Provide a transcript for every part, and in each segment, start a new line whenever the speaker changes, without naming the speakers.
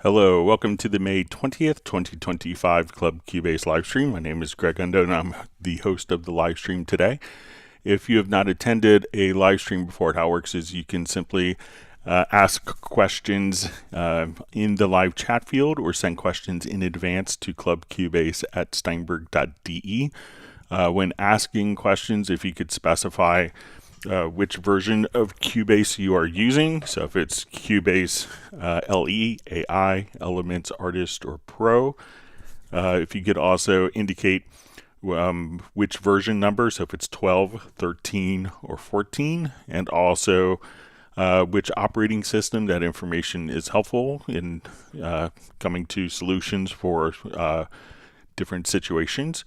Hello, welcome to the May 20th, 2025 Club Cubase livestream. My name is Greg Undo and I'm the host of the livestream today. If you have not attended a livestream before, how it works is you can simply ask questions in the live chat field or send questions in advance to clubcubase@steinberg.de. When asking questions, if you could specify which version of Cubase you are using. So if it's Cubase LE, AI, Elements, Artist, or Pro. If you could also indicate which version number, so if it's 12, 13, or 14, and also which operating system. That information is helpful in coming to solutions for different situations.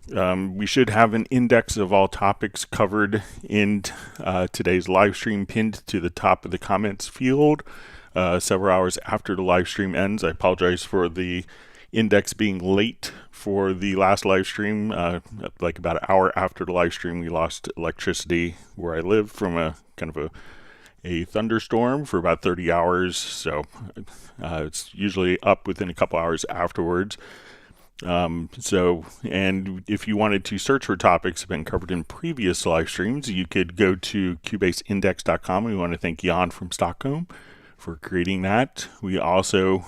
We should have an index of all topics covered in today's live stream pinned to the top of the comments field several hours after the live stream ends. I apologize for the index being late for the last live stream. Like about an hour after the live stream, we lost electricity where I live from a kind of a thunderstorm for about 30 hours. So it's usually up within a couple hours afterwards. And if you wanted to search for topics that have been covered in previous live streams, you could go to cubaseindex.com. We want to thank Jan from Stockholm for creating that. We also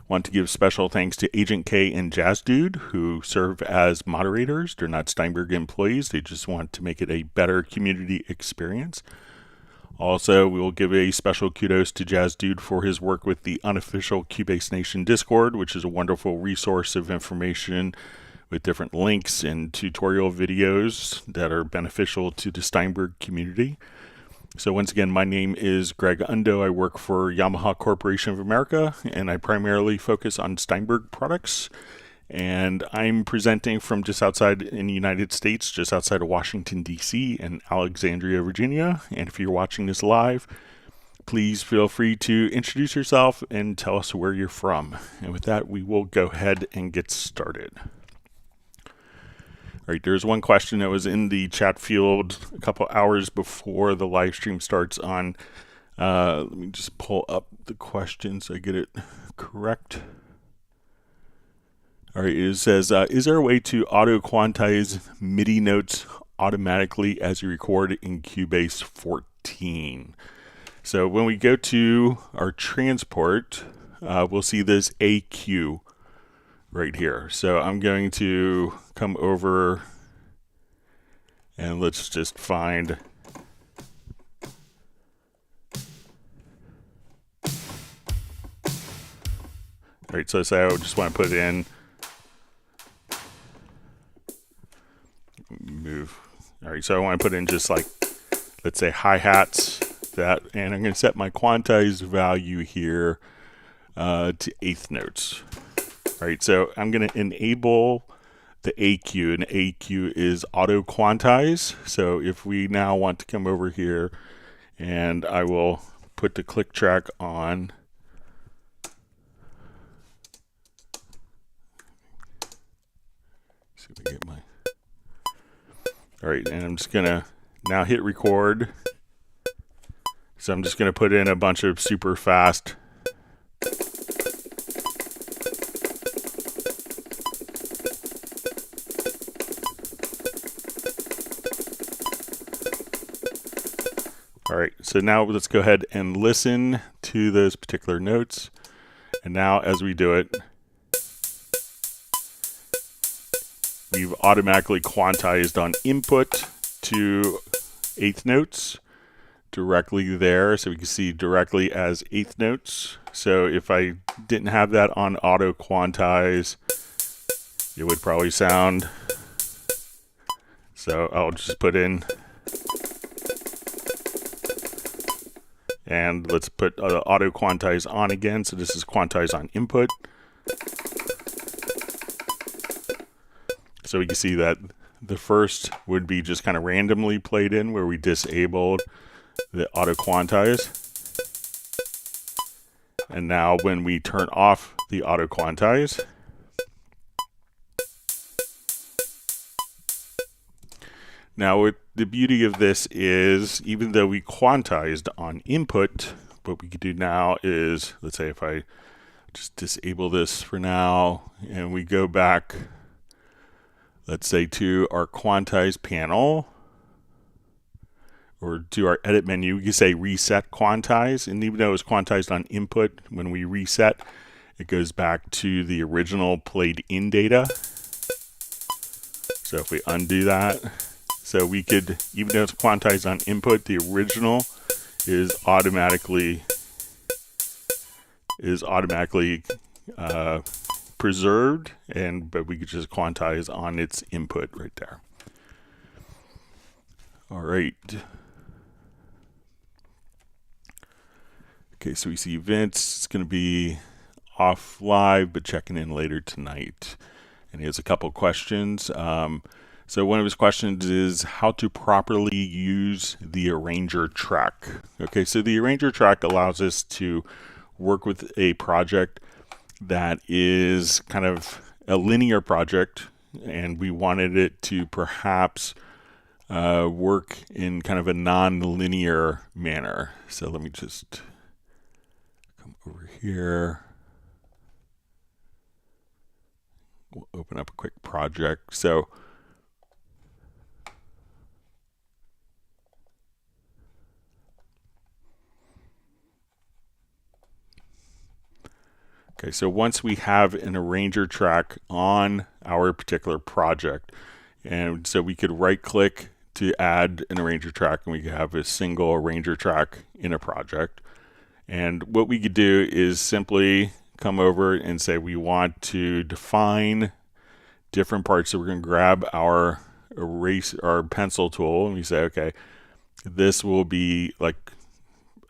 want to give special thanks to Agent K and Jazz Dude, who serve as moderators. They're not Steinberg employees. They just want to make it a better community experience. Also, we will give a special kudos to Jazz Dude for his work with the unofficial Cubase Nation Discord, which is a wonderful resource of information with different links and tutorial videos that are beneficial to the Steinberg community. So once again, my name is Greg Undo. I work for Yamaha Corporation of America, and I primarily focus on Steinberg products. And I'm presenting from just outside in the United States, just outside of Washington, D.C. and Alexandria, Virginia. And if you're watching this live, please feel free to introduce yourself and tell us where you're from. And with that, we will go ahead and get started. All right, there's one question that was in the chat field a couple hours before the live stream starts on. Let me just pull up the question so I get it correct. All right, it says, is there a way to auto-quantize MIDI notes automatically as you record in Cubase 14? So when we go to our transport, we'll see this AQ right here. So I'm going to come over and let's just find all right, so say I just want to put it in move. All right, so I want to put in just like, let's say hi-hats, that, and I'm going to set my quantize value here to eighth notes. All right, so I'm going to enable the AQ, and AQ is auto-quantize. So if we now want to come over here, and I will put the click track on. See if I get my. All right, and I'm just gonna now hit record. So I'm just gonna put in a bunch of super fast. All right, so now let's go ahead and listen to those particular notes. And now as we do it, we've automatically quantized on input to eighth notes directly there. So we can see directly as eighth notes. So if I didn't have that on auto quantize, it would probably sound. So I'll just put in, and let's put auto quantize on again. So this is quantize on input. So we can see that the first would be just kind of randomly played in where we disabled the auto quantize. And now when we turn off the auto quantize, now the beauty of this is even though we quantized on input, what we could do now is, let's say if I just disable this for now, and we go back, let's say to our Quantize panel, or to our edit menu, we can say reset Quantize, and even though it's quantized on input, when we reset, it goes back to the original played in data. So if we undo that, so we could, even though it's quantized on input, the original is automatically preserved, but we could just quantize on its input right there. All right. Okay, so we see Vince. It's going to be off live, but checking in later tonight. And he has a couple questions. So one of his questions is how to properly use the arranger track. Okay, so the arranger track allows us to work with a project that is kind of a linear project, and we wanted it to perhaps work in kind of a non-linear manner. So let me just come over here. We'll open up a quick project. So okay, so once we have an arranger track on our particular project, and so we could right click to add an arranger track, and we could have a single arranger track in a project. And what we could do is simply come over and say we want to define different parts. So we're going to grab our pencil tool, and we say, okay, this will be like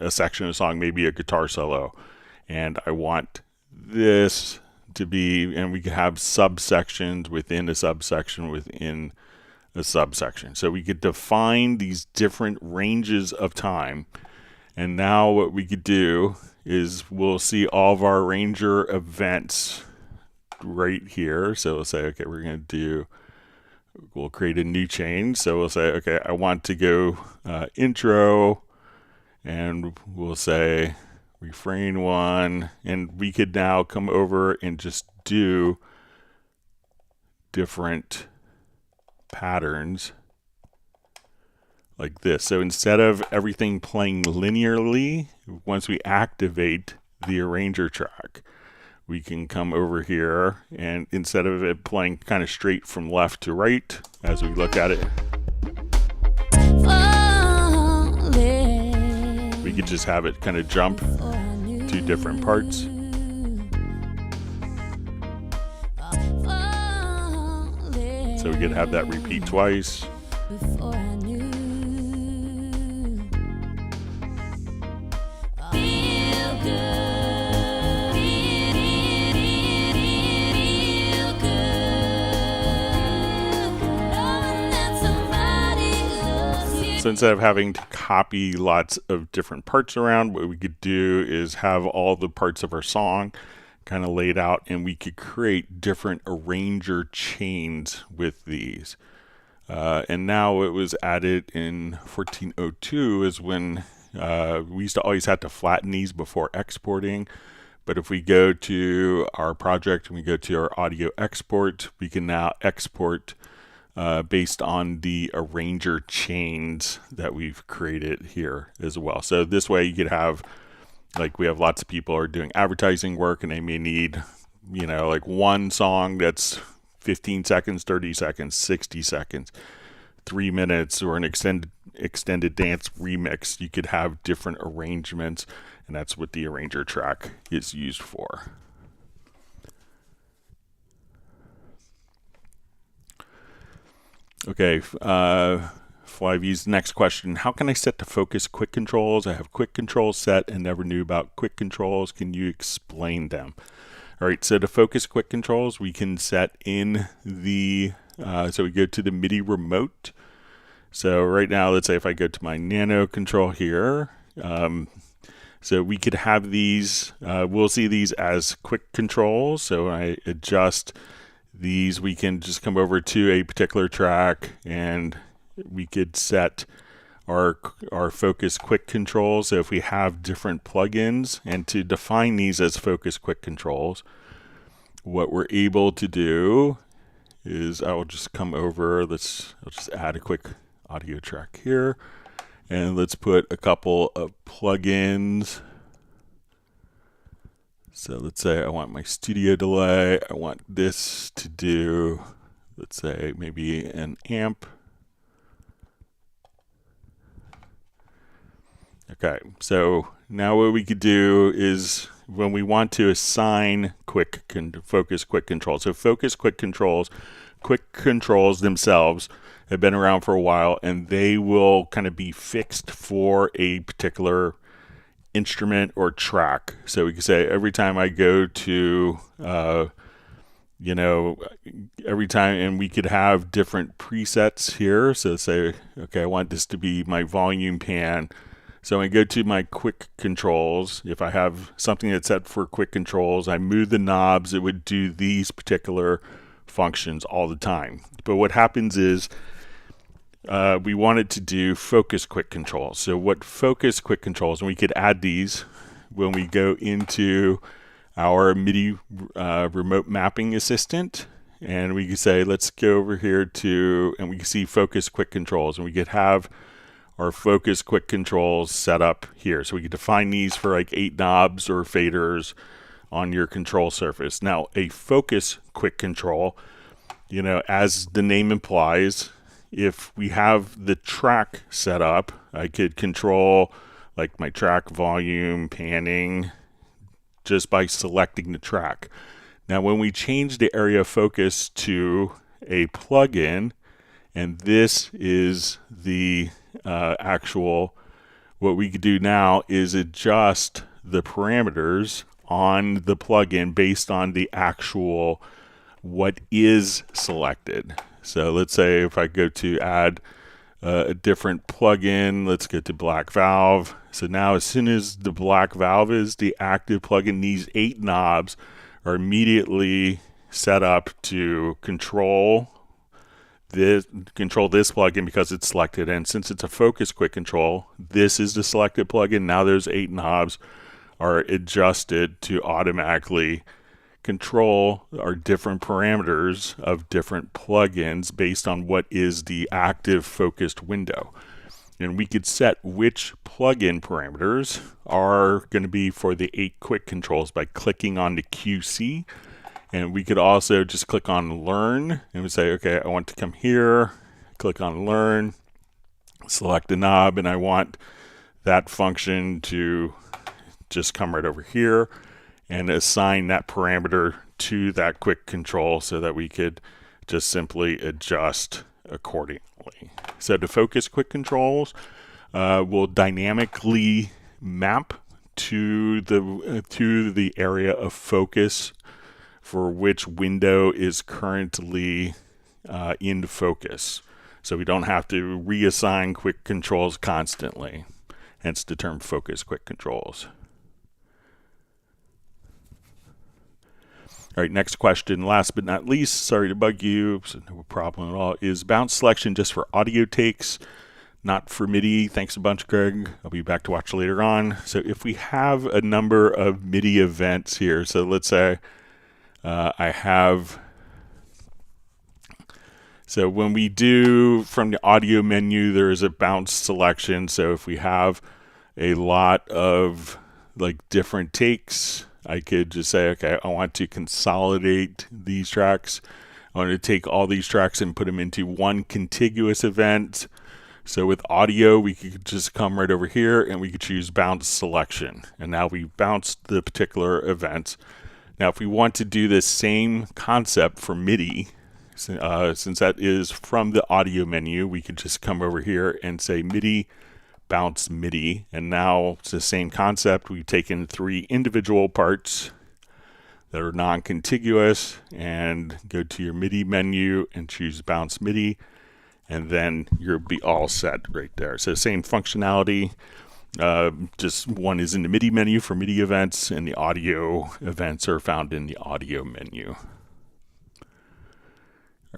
a section of a song, maybe a guitar solo, and I want this to be, and we can have subsections within a subsection within a subsection. So we could define these different ranges of time. And now what we could do is we'll see all of our arranger events right here. So we'll say, okay, we'll create a new chain. So we'll say, okay, I want to go intro, and we'll say refrain 1, and we could now come over and just do different patterns like this. So instead of everything playing linearly, once we activate the arranger track, we can come over here, and instead of it playing kind of straight from left to right as we look at it, we could just have it kind of jump to different parts. So we could have that repeat twice. So instead of having to copy lots of different parts around, what we could do is have all the parts of our song kind of laid out, and we could create different arranger chains with these. And now it was added in 1402 is when we used to always have to flatten these before exporting. But if we go to our project and we go to our audio export, we can now export based on the arranger chains that we've created here as well. So this way you could have, like, we have lots of people are doing advertising work, and they may need, you know, like one song that's 15 seconds, 30 seconds, 60 seconds, 3 minutes, or an extended dance remix. You could have different arrangements, and that's what the arranger track is used for. Okay, Flyvy's next question. How can I set the focus quick controls? I have quick controls set and never knew about quick controls. Can you explain them? All right, so the focus quick controls we can set in the, so we go to the MIDI remote. So right now, let's say if I go to my nano control here, so we could have these, we'll see these as quick controls. So when I adjust these, we can just come over to a particular track, and we could set our focus quick controls. So if we have different plugins, and to define these as focus quick controls, what we're able to do is I will just come over, I'll just add a quick audio track here, and let's put a couple of plugins. So let's say I want my studio delay, I want this to do, let's say maybe an amp. Okay, so now what we could do is when we want to assign focus quick controls. So focus quick controls themselves have been around for a while, and they will kind of be fixed for a particular instrument or track. So we can say every time I go to, every time, and we could have different presets here. So say, okay, I want this to be my volume pan. So when I go to my quick controls, if I have something that's set for quick controls, I move the knobs, it would do these particular functions all the time. But what happens is we want it to do focus quick controls. So what focus quick controls, and we could add these when we go into our MIDI remote mapping assistant, and we can say, let's go over here to, and we can see focus quick controls, and we could have our focus quick controls set up here. So we could define these for like 8 knobs or faders on your control surface. Now, a focus quick control, as the name implies, if we have the track set up, I could control like my track volume, panning, just by selecting the track. Now, when we change the area of focus to a plugin, and this is the actual, what we could do now is adjust the parameters on the plugin based on the actual what is selected. So let's say if I go to add a different plugin, let's get to black valve. So now as soon as the black valve is the active plugin, these 8 knobs are immediately set up to control this plugin because it's selected. And since it's a focus quick control, this is the selected plugin. Now those 8 knobs are adjusted to automatically control our different parameters of different plugins based on what is the active focused window. And we could set which plugin parameters are going to be for the 8 quick controls by clicking on the QC. And we could also just click on Learn, and we say, okay, I want to come here, click on Learn, select the knob, and I want that function to just come right over here and assign that parameter to that quick control so that we could just simply adjust accordingly. So the focus quick controls will dynamically map to the area of focus for which window is currently in focus. So we don't have to reassign quick controls constantly, hence the term focus quick controls. All right, next question, last but not least, sorry to bug you, so no problem at all, is bounce selection just for audio takes, not for MIDI? Thanks a bunch, Greg. I'll be back to watch later on. So if we have a number of MIDI events here, so let's say I have, so when we do from the audio menu, there is a bounce selection. So if we have a lot of like different takes, I could just say, okay, I want to consolidate these tracks. I want to take all these tracks and put them into one contiguous event. So with audio, we could just come right over here and we could choose bounce selection. And now we bounced the particular events. Now, if we want to do the same concept for MIDI, since that is from the audio menu, we could just come over here and say MIDI, bounce MIDI, and now it's the same concept. We've taken 3 individual parts that are non-contiguous and go to your MIDI menu and choose bounce MIDI, and then you'll be all set right there. So same functionality, just one is in the MIDI menu for MIDI events, and the audio events are found in the audio menu.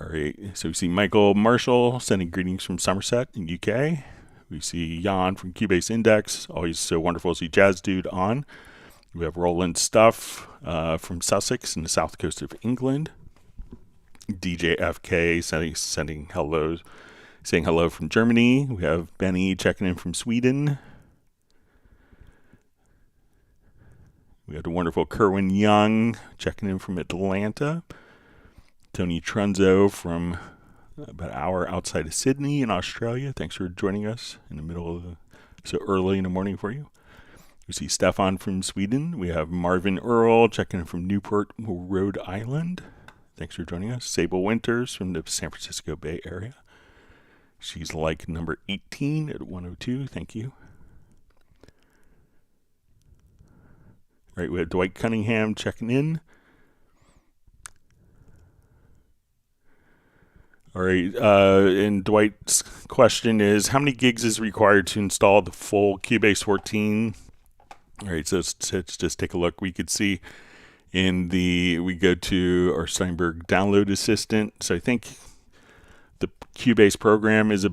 All right, so we see Michael Marshall sending greetings from Somerset in UK. We see Jan from Cubase Index, always so wonderful to see Jazz Dude on. We have Roland Stuff from Sussex in the south coast of England. DJ FK sending hellos, saying hello from Germany. We have Benny checking in from Sweden. We have the wonderful Kerwin Young checking in from Atlanta. Tony Trunzo from about an hour outside of Sydney in Australia. Thanks for joining us in the middle of so early in the morning for you. We see Stefan from Sweden. We have Marvin Earl checking in from Newport, Rhode Island. Thanks for joining us. Sable Winters from the San Francisco Bay Area. She's like number 18 at 102. Thank you. All right, we have Dwight Cunningham checking in. All right, and Dwight's question is, how many gigs is required to install the full Cubase 14? All right, so let's just take a look. We could see we go to our Steinberg download assistant. So I think the Cubase program is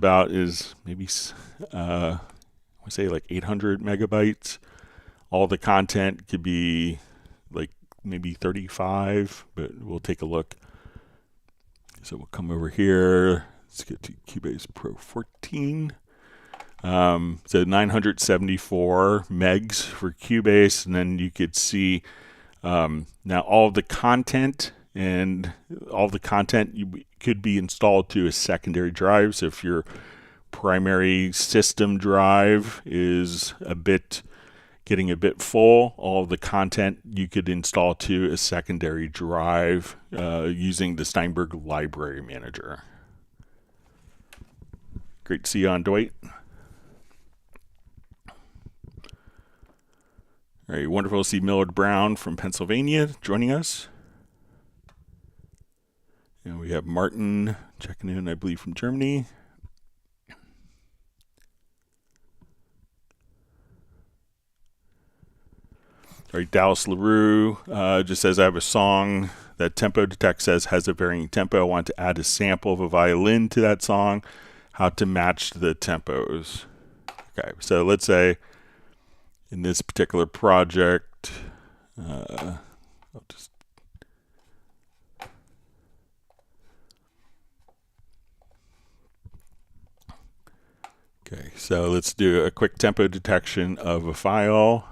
maybe, I would say like 800 megabytes. All the content could be like maybe 35, but we'll take a look. So we'll come over here. Let's get to Cubase Pro 14. So 974 megs for Cubase, and then you could see now all the content could be installed to a secondary drive. So if your primary system drive is getting a bit full, all of the content you could install to a secondary drive using the Steinberg Library Manager. Great to see you on, Dwight. All right, wonderful to see Millard Brown from Pennsylvania joining us. And we have Martin checking in, I believe, from Germany. All right, Dallas LaRue just says, I have a song that Tempo Detect says has a varying tempo. I want to add a sample of a violin to that song. How to match the tempos. Okay, so let's say in this particular project, okay, so let's do a quick tempo detection of a file.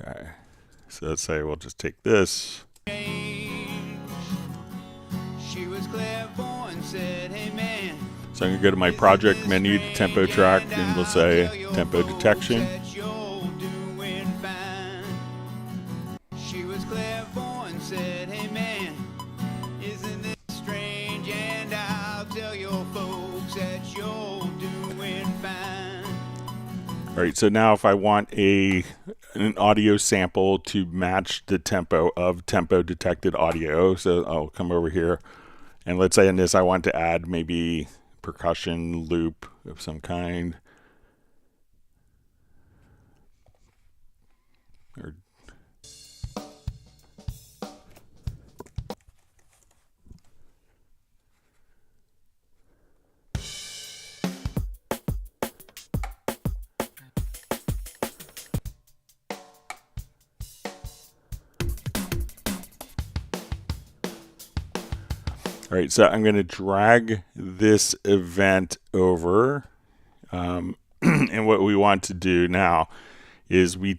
Okay, so let's say we'll just take this. So I'm going to go to my project menu, tempo track, and we'll say tempo detection. All right, so now if I want an audio sample to match the tempo of tempo detected audio, so I'll come over here, and let's say in this I want to add maybe percussion loop of some kind. All right, so I'm going to drag this event over. And what we want to do now is we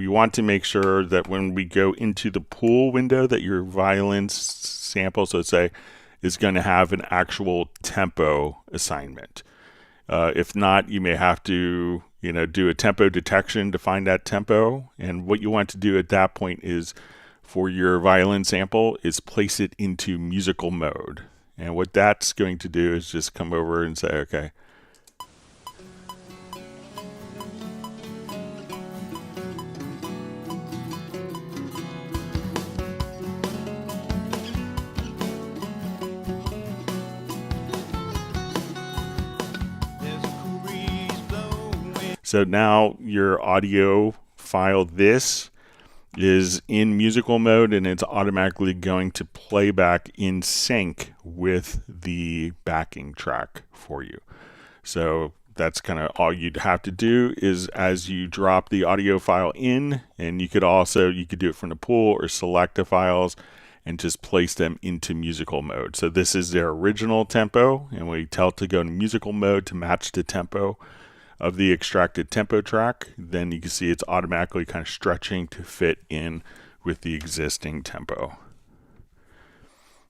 want to make sure that when we go into the pool window that your violin sample, so let's say, is going to have an actual tempo assignment. If not, you may have to, do a tempo detection to find that tempo. And what you want to do at that point is, for your violin sample, is place it into musical mode. And what that's going to do is just come over and say, okay. So now your audio file, this is in musical mode, and it's automatically going to play back in sync with the backing track for you. So that's kind of all you'd have to do is as you drop the audio file in, and you could do it from the pool or select the files and just place them into musical mode. So this is their original tempo, and we tell it to go into musical mode to match the tempo of the extracted tempo track. Then you can see it's automatically kind of stretching to fit in with the existing tempo. All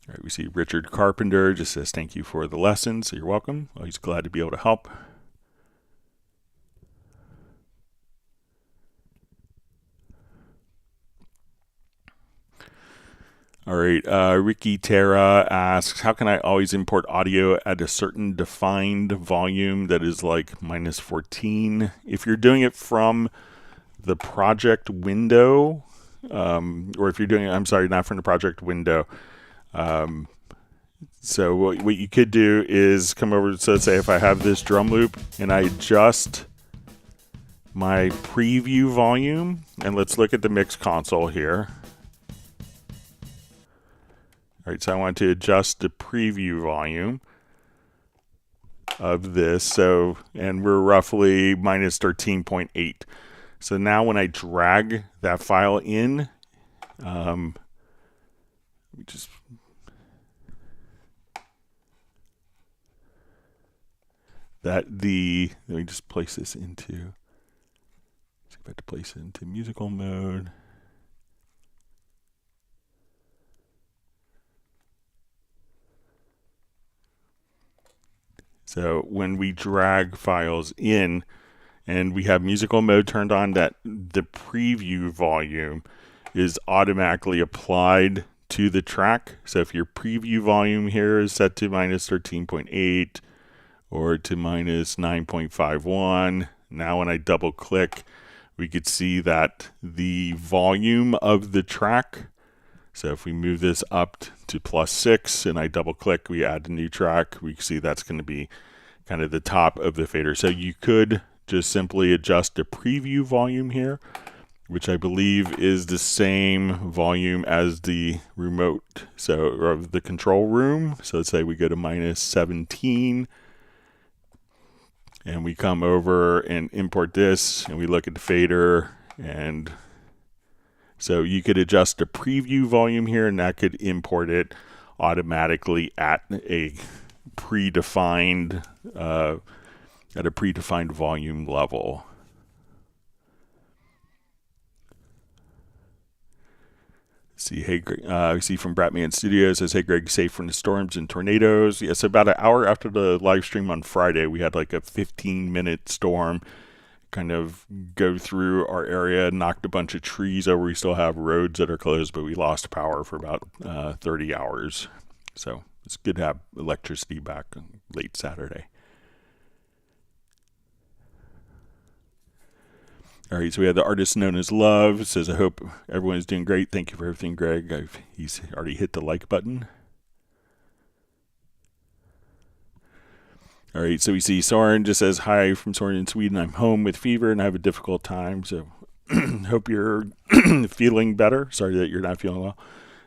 right, we see Richard Carpenter just says thank you for the lesson, so you're welcome. Always glad to be able to help. All right, Ricky Terra asks, how can I always import audio at a certain defined volume that is like -14? If you're doing it from the project window, or if you're doing it, I'm sorry, not from the project window. So what you could do is come over, so let's say if I have this drum loop and I adjust my preview volume, and let's look at the mix console here. All right, so I want to adjust the preview volume of this. So, and we're roughly -13.8. So now when I drag that file in, let me just place this into, see if I have to place it into musical mode. So when we drag files in and we have musical mode turned on, that the preview volume is automatically applied to the track. So if your preview volume here is set to -13.8 or to -9.51, now when I double click, we could see that the volume of the track, so if we move this up to +6 and I double click, we add a new track, we can see that's going to be kind of the top of the fader. So you could just simply adjust the preview volume here, which I believe is the same volume as the remote, so of the control room. So let's say we go to -17 and we come over and import this and we look at the fader, and so you could adjust the preview volume here, and that could import it automatically at a predefined volume level. See, hey, we see from Bratman Studios says, hey Greg, safe from the storms and tornadoes. Yes, about an hour after the live stream on Friday, we had like a 15-minute storm kind of go through our area, knocked a bunch of trees over. We still have roads that are closed, but we lost power for about 30 hours. So it's good to have electricity back on late Saturday. All right, so we have the artist known as Love. It says, I hope everyone is doing great. Thank you for everything, Greg. He's already hit the like button. All right, so we see Soren just says, hi from Soren in Sweden. I'm home with fever and I have a difficult time, so hope you're feeling better. Sorry that you're not feeling well.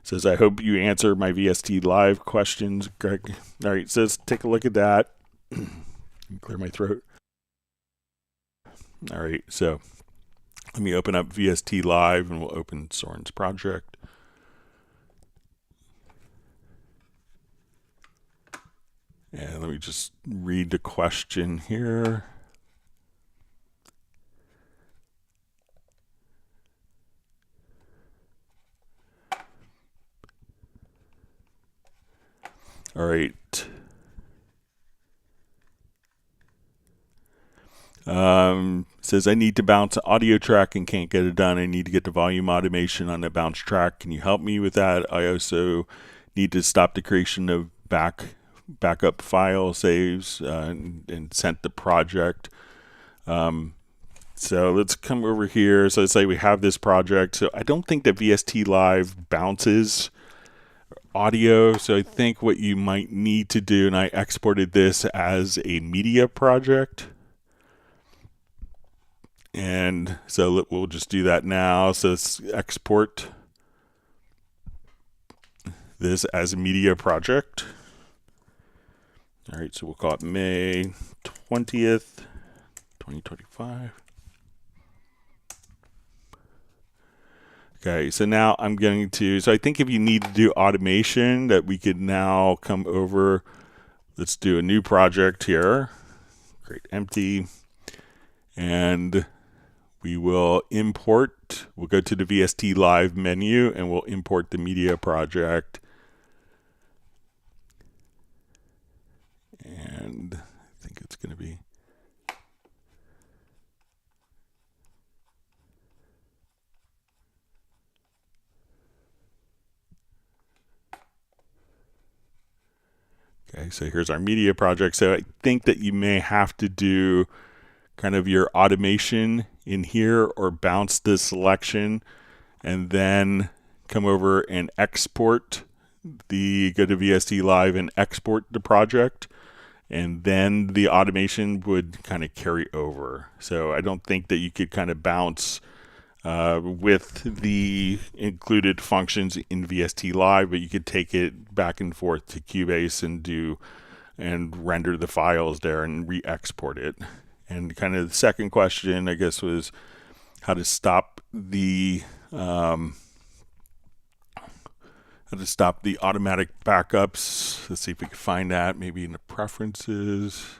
Says, I hope you answer my VST Live questions, Greg. All right, so let's take a look at that. Clear my throat. All right, so let me open up VST Live and we'll open Soren's project. And let me just read the question here. All right. Says, I need to bounce an audio track and can't get it done. I need to get the volume automation on the bounce track. Can you help me with that? I also need to stop the creation of backup file saves and sent the project. So let's come over here. So let's say we have this project. So I don't think that VST Live bounces audio. So I think what you might need to do, and I exported this as a media project. And so we'll just do that now. So let's export this as a media project. All right, so we'll call it May 20th, 2025. Okay, so now I'm going to, so I think if you need to do automation, that we could now come over, let's do a new project here, create empty, and we will import, we'll go to the VST Live menu, and we'll import the media project. And I think it's going to be, okay, so here's our media project. So I think that you may have to do kind of your automation in here or bounce this selection and then come over and export go to VST Live and export the project. And then the automation would kind of carry over. So I don't think that you could kind of bounce with the included functions in VST Live, but you could take it back and forth to Cubase and render the files there and re-export it. And kind of the second question, I guess, was how to stop the automatic backups. Let's see if we can find that maybe in the preferences.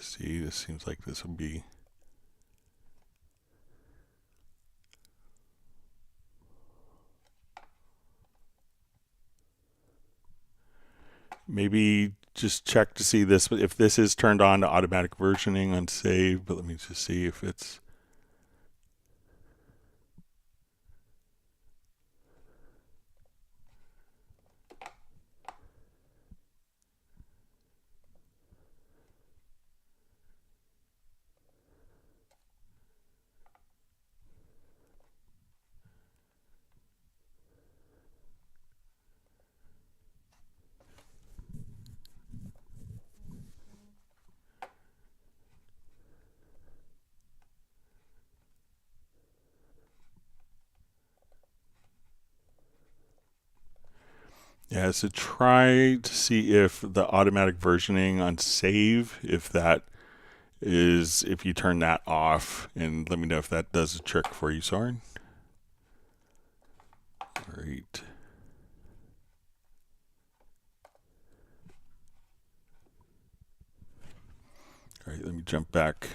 See, this seems like this will be maybe just check to see this if this is turned on to automatic versioning on save, but let me just see if it's yeah, so try to see if the automatic versioning on save, if you turn that off, and let me know if that does a trick for you, Soren. All right. All right, let me jump back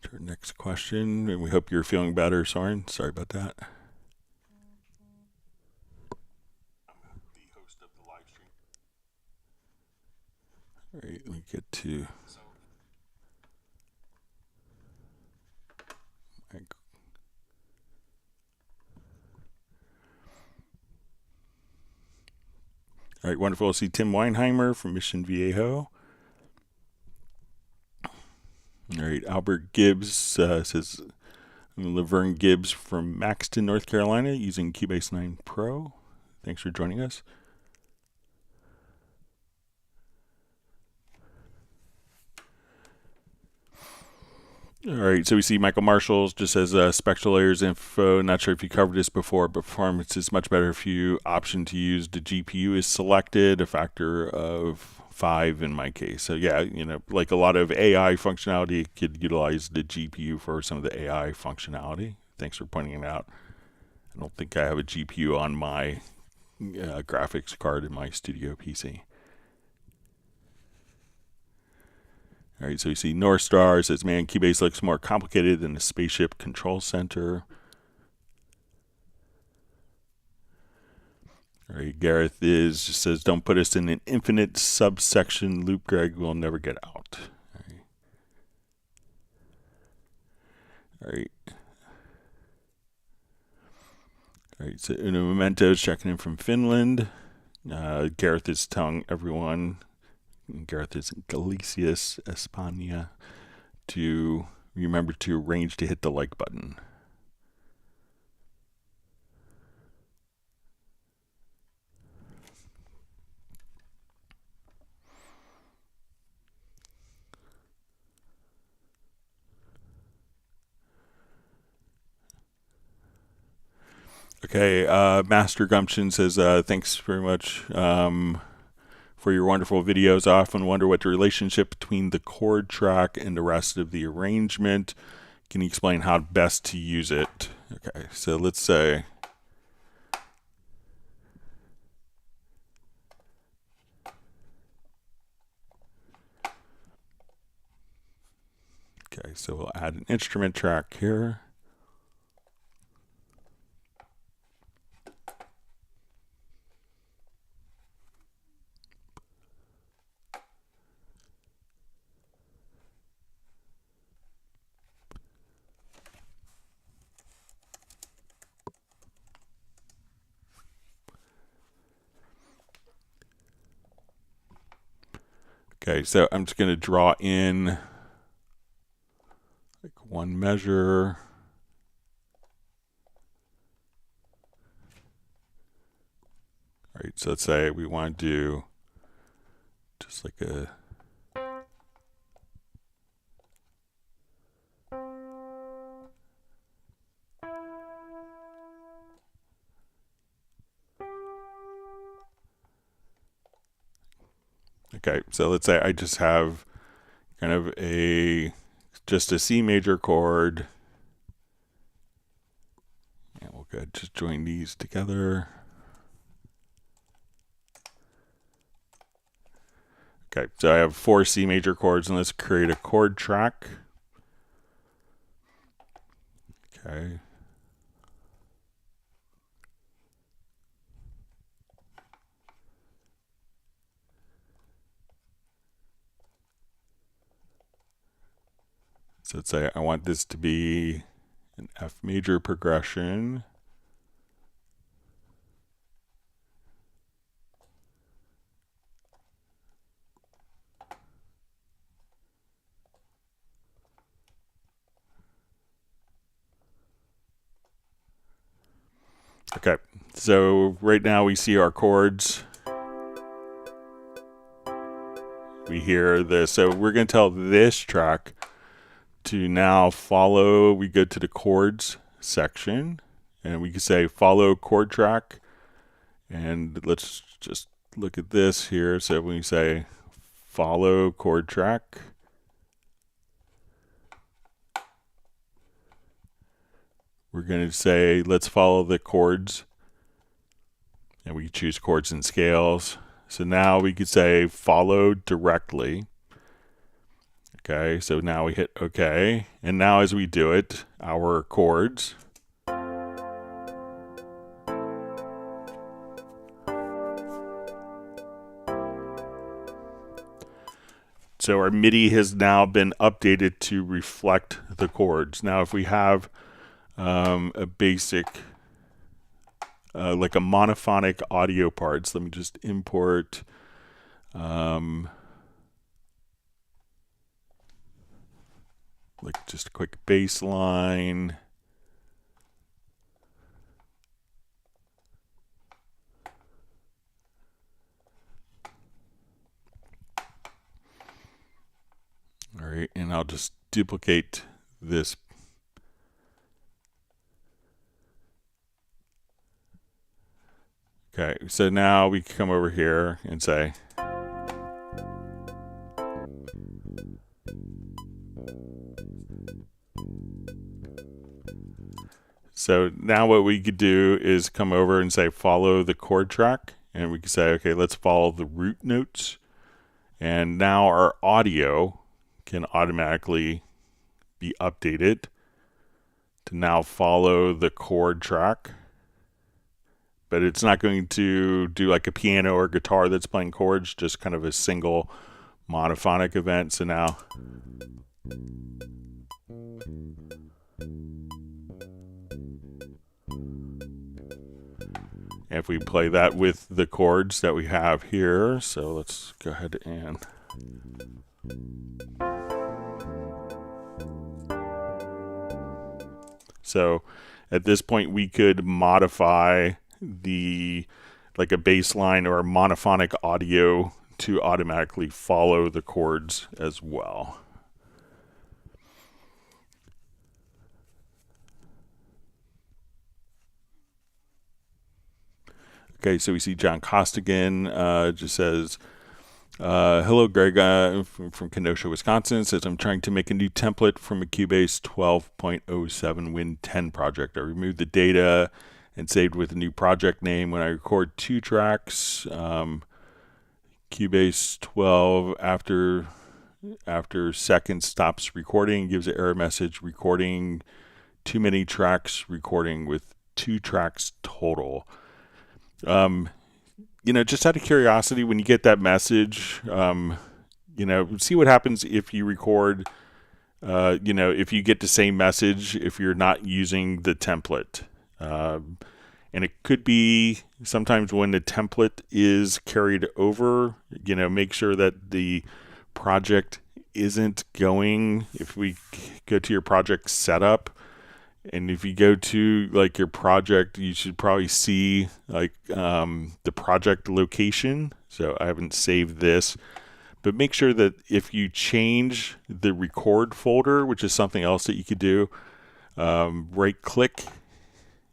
to our next question, and we hope you're feeling better, Soren. Sorry about that. All right, let me get to all right, wonderful. I'll see Tim Weinheimer from Mission Viejo. All right, Albert Gibbs says, I'm Laverne Gibbs from Maxton, North Carolina, using Cubase 9 Pro. Thanks for joining us. All right, so we see Michael Marshall just says Spectral layers info. Not sure if you covered this before, but performance is much better if you option to use the GPU is selected, a factor of 5 in my case. So yeah, like a lot of AI functionality, you could utilize the GPU for some of the AI functionality. Thanks for pointing it out. I don't think I have a GPU on my graphics card in my studio PC. All right, so you see North Star says, man, Cubase looks more complicated than the spaceship control center. All right, Gareth just says, don't put us in an infinite subsection loop, Greg. We'll never get out. All right. All right, so Uno Memento is checking in from Finland. Gareth is telling everyone, Gareth is in Galicias, España, to remember to arrange to hit the like button. Okay, Master Gumption says, thanks very much for your wonderful videos. I often wonder what the relationship between the chord track and the rest of the arrangement. Can you explain how best to use it? Okay, so let's say, okay, so we'll add an instrument track here. Okay, so I'm just going to draw in like one measure. All right, so let's say we want to do just like a okay, so let's say I just have kind of just a C major chord. And we'll go ahead and just join these together. Okay, so I have 4 C major chords, and let's create a chord track. Okay. So let's say I want this to be an F major progression. Okay, so right now we see our chords. We hear this. So we're going to tell this track to now follow. We go to the chords section, and we can say follow chord track. And let's just look at this here. So when we say follow chord track, we're going to say let's follow the chords, and we choose chords and scales. So now we could say follow directly. Okay, so now we hit OK, and now as we do it, our chords so our MIDI has now been updated to reflect the chords. Now if we have a basic like a monophonic audio parts, let me just import like just a quick bass line. All right, and I'll just duplicate this. Okay, so now we can come over here and say so now what we could do is come over and say follow the chord track, and we can say okay, let's follow the root notes, and now our audio can automatically be updated to now follow the chord track. but it's not going to do like a piano or guitar that's playing chords, just kind of a single monophonic event. So now if we play that with the chords that we have here, so let's go ahead and so at this point we could modify the like a bass line or a monophonic audio to automatically follow the chords as well. Okay, so we see John Costigan just says, hello, Greg, from Kenosha, Wisconsin. Says, I'm trying to make a new template from a Cubase 12.07 Win 10 project. I removed the data and saved with a new project name. When I record 2 tracks, Cubase 12 after seconds stops recording, gives an error message, recording too many tracks, recording with 2 tracks total. You know, just out of curiosity, when you get that message, you know, see what happens if you record, you know, if you get the same message if you're not using the template. And it could be sometimes when the template is carried over, you know, make sure that the project isn't going. If we go to your project setup, and if you go to like your project, you should probably see like the project location. So I haven't saved this, but make sure that if you change the record folder, which is something else that you could do, right click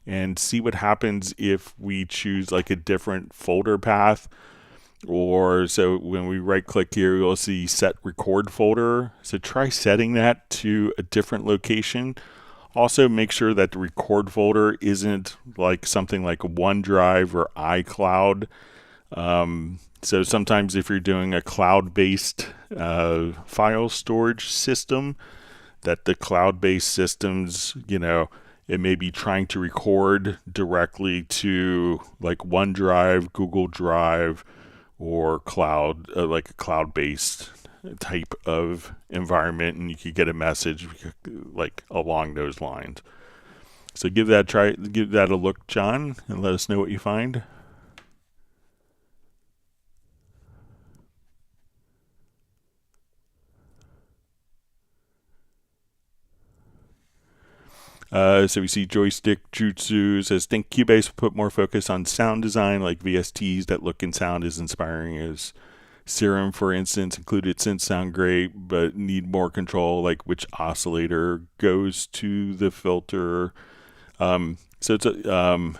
and see what happens if we choose like a different folder path. Or so when we right click here, you'll see set record folder. So try setting that to a different location. Also, make sure that the record folder isn't like something like OneDrive or iCloud. So sometimes if you're doing a cloud-based file storage system, that the cloud-based systems, you know, it may be trying to record directly to like OneDrive, Google Drive, or cloud, like a cloud-based type of environment, and you could get a message like along those lines. So give that a look, John, and let us know what you find. So we see Joystick Jutsu says, think Cubase will put more focus on sound design like VSTs that look and sound as inspiring as Serum, for instance. Included synths sound great, but need more control, like which oscillator goes to the filter. So it's a,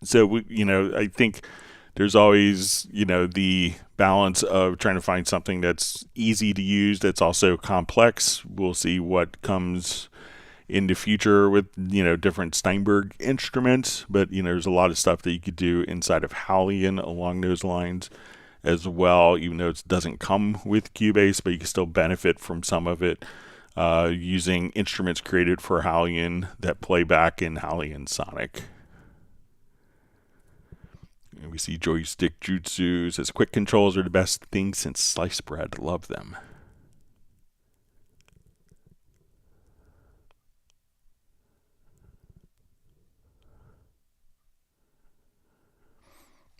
so we, you know, I think there's always, you know, the balance of trying to find something that's easy to use, that's also complex. We'll see what comes in the future with, you know, different Steinberg instruments, but, you know, there's a lot of stuff that you could do inside of Hallian along those lines as well, even though it doesn't come with Cubase, but you can still benefit from some of it using instruments created for Hallian that play back in Hallian Sonic. And we see Joystick Jutsu says, quick controls are the best thing since sliced bread. Love them.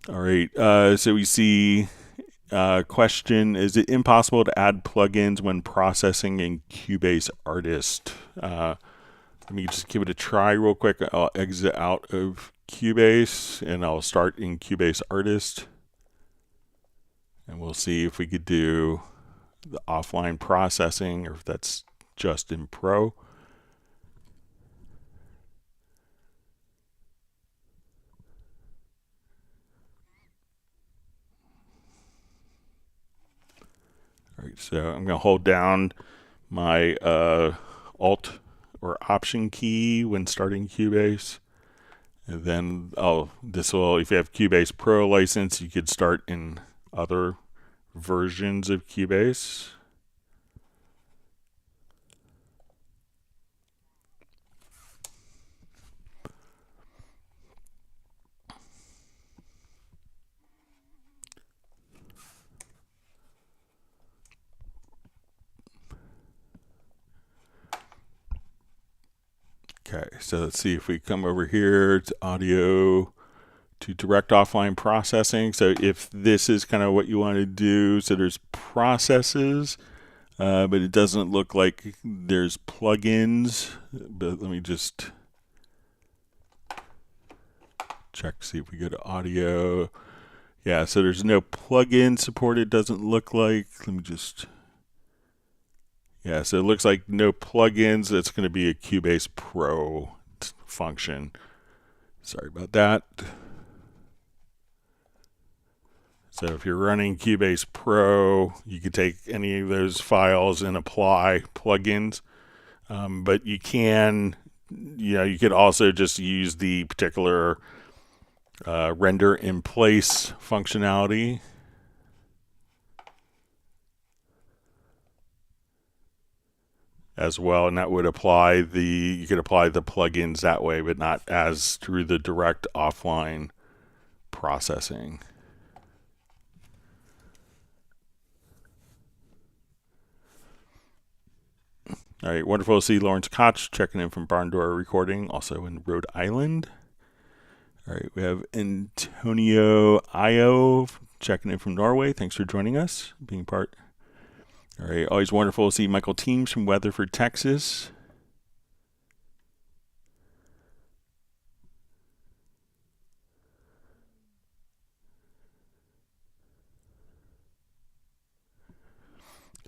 All right, so we see question, is it impossible to add plugins when processing in Cubase Artist? Let me just give it a try real quick. I'll exit out of Cubase and I'll start in Cubase Artist. And we'll see if we could do the offline processing or if that's just in Pro. All right, so I'm going to hold down my Alt or Option key when starting Cubase. And then this will, if you have Cubase Pro license, you could start in other versions of Cubase. Okay, so let's see if we come over here to audio to direct offline processing. So if this is kind of what you want to do, so there's processes, but it doesn't look like there's plugins. But let me just check, see if we go to audio. Yeah, so there's no plugin supported, doesn't look like. Let me just, yeah, so it looks like no plugins. It's going to be a Cubase Pro function. Sorry about that. So if you're running Cubase Pro, you could take any of those files and apply plugins. But you can, you could also just use the particular render in place functionality. As well, and that would apply you could apply the plugins that way, but not as through the direct offline processing. All right, wonderful to see Lawrence Koch checking in from Barn Door Recording, also in Rhode Island. All right, we have Antonio Io checking in from Norway. Thanks for joining us, being part. All right, always wonderful to see Michael Teams from Weatherford, Texas.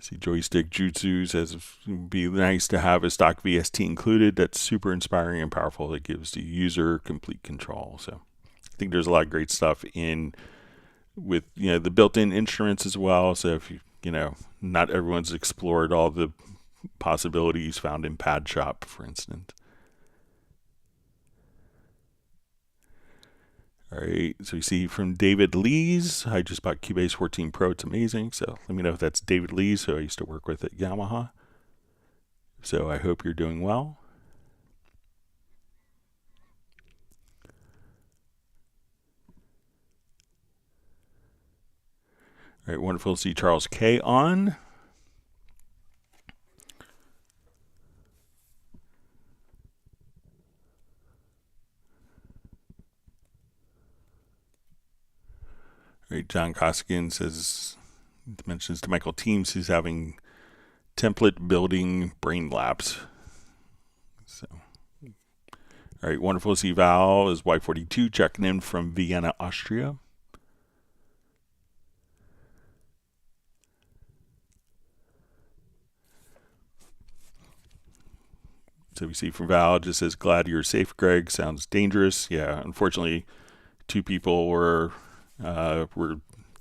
See, Joystick Jutsu says it'd be nice to have a stock VST included. That's super inspiring and powerful. That gives the user complete control. So I think there's a lot of great stuff with the built-in instruments as well. So if not everyone's explored all the possibilities found in Pad Shop, for instance. All right, so you see from David Lees, I just bought Cubase 14 Pro. It's amazing. So let me know if that's David Lees, who I used to work with at Yamaha. So I hope you're doing well. All right, wonderful to see Charles K on. All right, John Koskian mentions to Michael Teams he's having template building brain lapse. So, all right, wonderful to see Val is Y42 checking in from Vienna, Austria. So we see from Val, just says, glad you're safe, Greg. Sounds dangerous. Yeah, unfortunately, 2 people were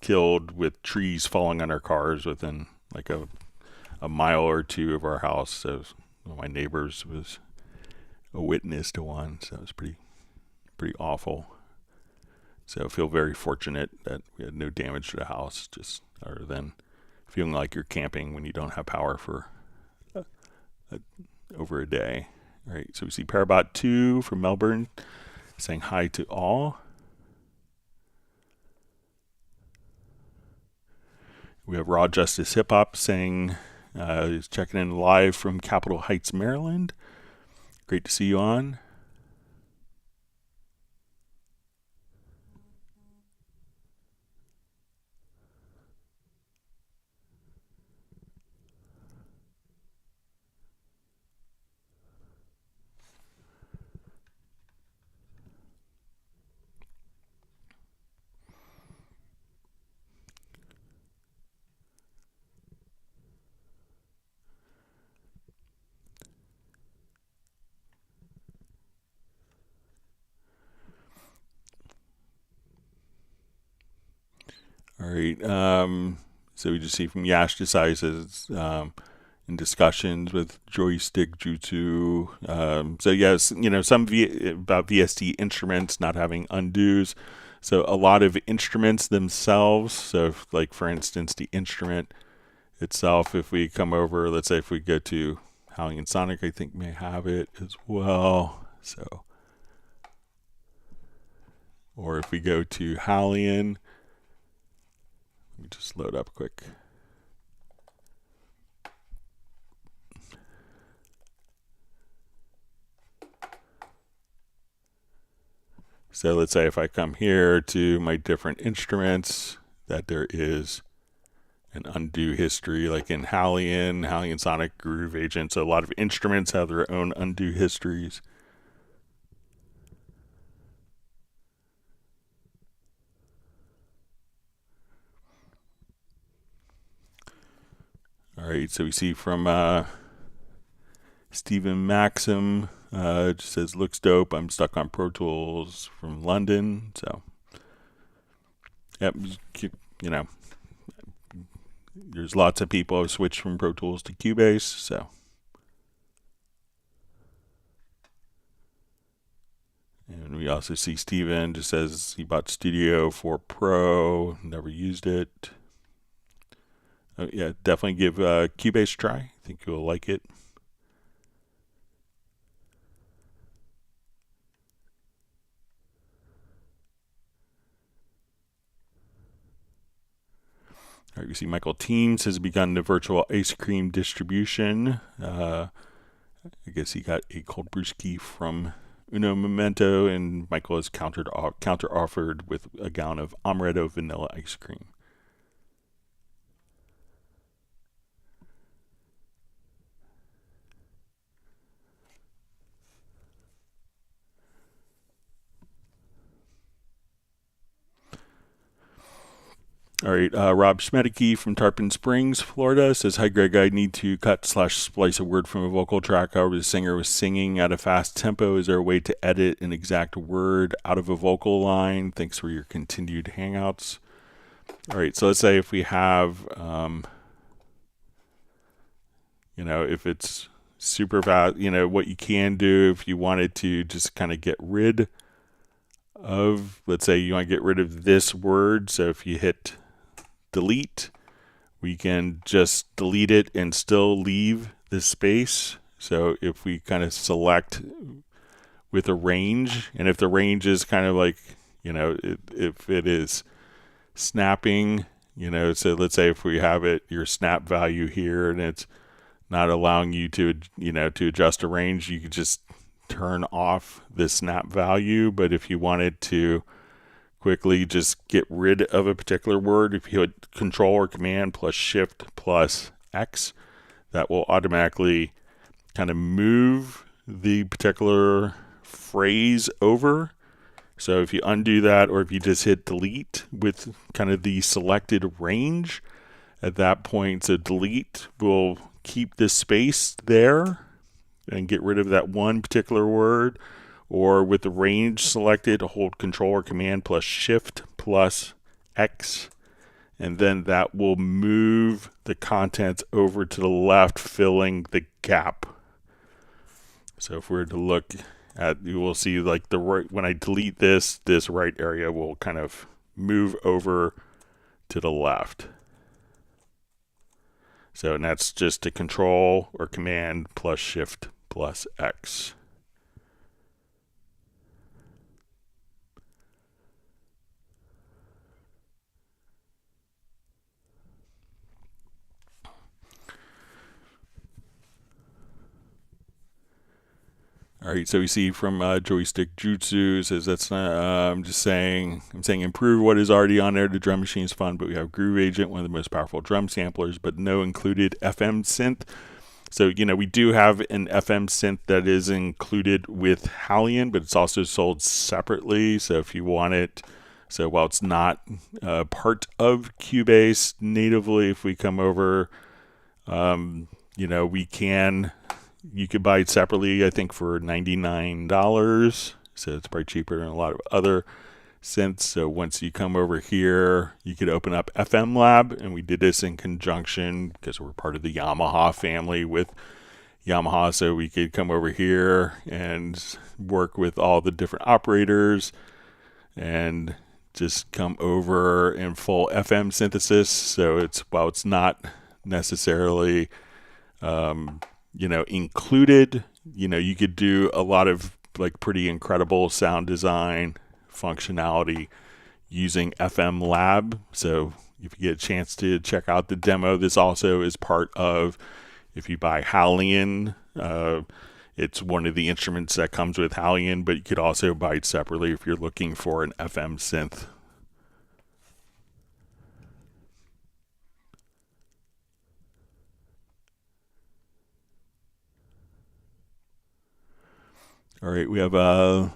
killed with trees falling on our cars within like a mile or 2 of our house. So one of my neighbors was a witness to one. So it was pretty awful. So I feel very fortunate that we had no damage to the house, just other than feeling like you're camping when you don't have power for over a day. All right, so we see Parabot 2 from Melbourne saying hi to all. We have Raw Justice Hip Hop saying he's checking in live from Capitol Heights, Maryland. Great to see you on. All right. So we just see from Yash Desai says in discussions with Joystick Jutsu. So yes, some about VST instruments not having undos. So a lot of instruments themselves. So if, like for instance, the instrument itself, if we come over, let's say if we go to Howling and Sonic, I think may have it as well. So, or if we go to Howling, let me just load up quick. So let's say if I come here to my different instruments, that there is an undo history, like in Hallian Sonic, Groove Agent. So a lot of instruments have their own undo histories. All right, so we see from Stephen Maxim, just says, looks dope. I'm stuck on Pro Tools from London. So, yep, you know, there's lots of people who have switched from Pro Tools to Cubase. So, and we also see Steven just says he bought Studio 4 Pro, never used it. Yeah, definitely give Cubase a try. I think you'll like it. All right, you see Michael Teams has begun the virtual ice cream distribution. I guess he got a cold brewski from Uno Memento, and Michael has counter offered with a gallon of amaretto vanilla ice cream. All right, Rob Schmedeke from Tarpon Springs, Florida says, hi Greg, I need to cut/splice a word from a vocal track. However, the singer was singing at a fast tempo. Is there a way to edit an exact word out of a vocal line? Thanks for your continued hangouts. All right, so let's say if we have, if it's super fast, what you can do if you wanted to just kind of get rid of, let's say you want to get rid of this word. So if you hit delete, we can just delete it and still leave the space. So if we kind of select with a range, and if the range is kind of like, if it is snapping, so let's say if we have your snap value here and it's not allowing you to, to adjust a range, you could just turn off the snap value. But if you wanted to quickly just get rid of a particular word, if you hit Control or Command plus Shift plus X, that will automatically kind of move the particular phrase over. So if you undo that, or if you just hit delete with kind of the selected range at that point, so delete will keep the space there and get rid of that one particular word. Or with the range selected, hold Control or Command plus Shift plus X, and then that will move the contents over to the left, filling the gap. So if we were to look at, you will see like the right, when I delete this right area will kind of move over to the left. So, and that's just a Control or Command plus Shift plus X. All right, so we see from Joystick Jutsu says that's not. I'm saying improve what is already on there. The drum machine is fun, but we have Groove Agent, one of the most powerful drum samplers, but no included FM synth. So we do have an FM synth that is included with Hallian, but it's also sold separately. So if you want it, so while it's not part of Cubase natively, if we come over, we can. You could buy it separately, I think, for $99. So it's probably cheaper than a lot of other synths. So once you come over here, you could open up FM Lab. And we did this in conjunction because we're part of the Yamaha family with Yamaha. So we could come over here and work with all the different operators and just come over in full FM synthesis. So while it's not necessarily included, you could do a lot of like pretty incredible sound design functionality using FM Lab. So if you get a chance to check out the demo, this also is part of, if you buy Hallian, It's one of the instruments that comes with Hallion, but you could also buy it separately if you're looking for an FM synth. All right, we have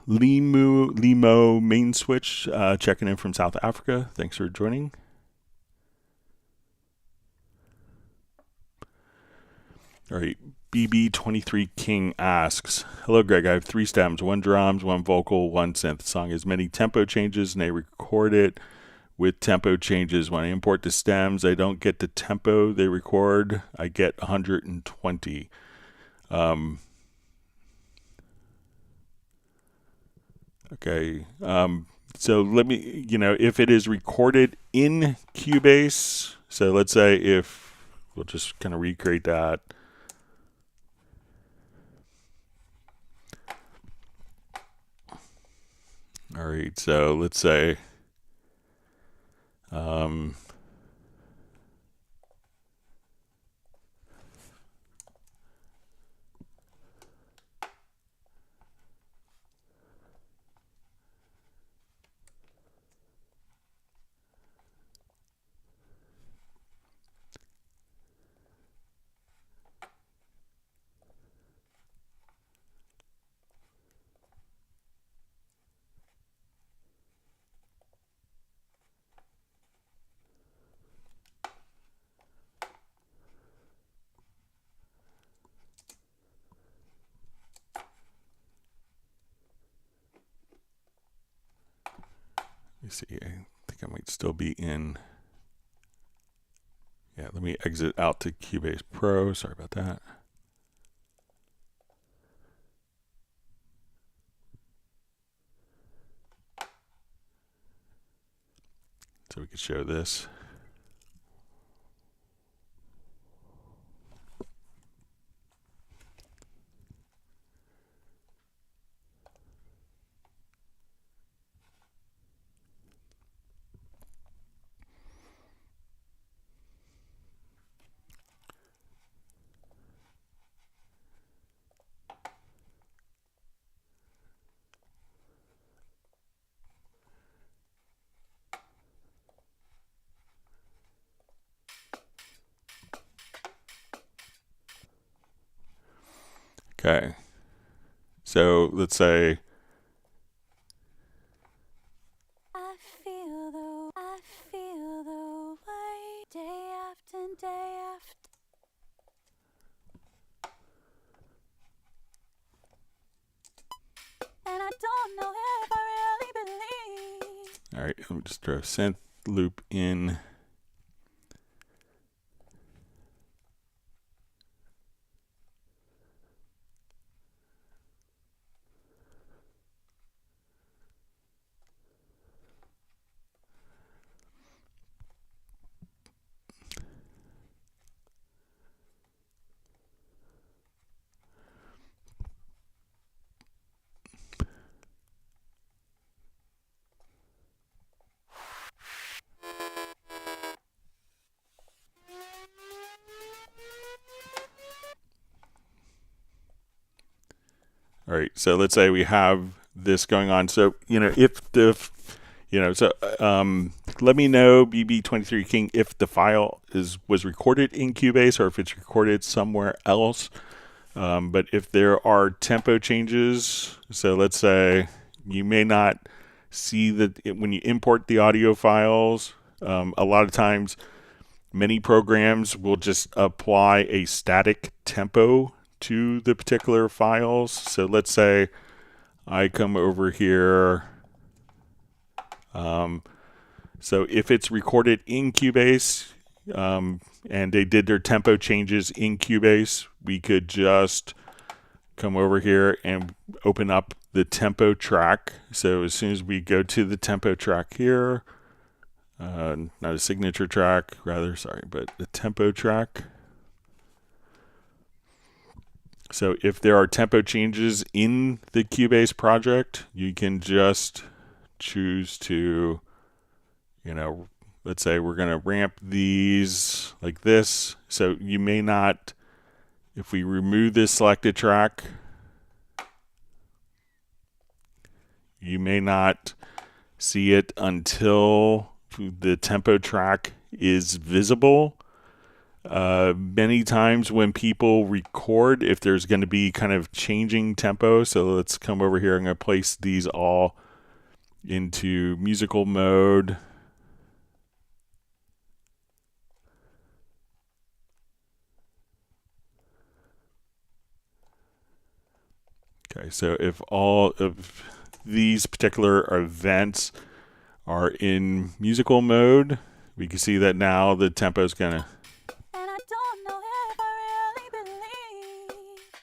Limo main switch checking in from South Africa. Thanks for joining. All right, BB23 King asks, hello Greg, I have 3 stems, 1 drums, 1 vocal, 1 synth. The song has many tempo changes and they record it with tempo changes. When I import the stems, I don't get the tempo they record. I get 120. Okay, so let me, if it is recorded in Cubase, so let's say if, we'll just kind of recreate that. All right, so let's say, let me see, I think I might still be in. Yeah, let me exit out to Cubase Pro. Sorry about that. So we could show this. Okay, so let's say
I feel the way day after day after. And I don't know if I really believe.
all right, let me just throw a synth loop in. All right, so let's say we have this going on. So, if the, let me know, BB23 King, if the file was recorded in Cubase or if it's recorded somewhere else. But if there are tempo changes, so let's say you may not see that when you import the audio files, a lot of times many programs will just apply a static tempo to the particular files. So let's say I come over here. So if it's recorded in Cubase and they did their tempo changes in Cubase, we could just come over here and open up the tempo track. So as soon as we go to the tempo track here, not a signature track, rather, sorry, but the tempo track. So if there are tempo changes in the Cubase project, you can just choose to, let's say we're going to ramp these like this. So you may not, if we remove this selected track, You may not see it until the tempo track is visible. Many times when people record, if there's going to be kind of changing tempo, so let's come over here. I'm going to place these all into musical mode. Okay, so if all of these particular events are in musical mode, we can see that now the tempo is going to.
And I don't know if I really believe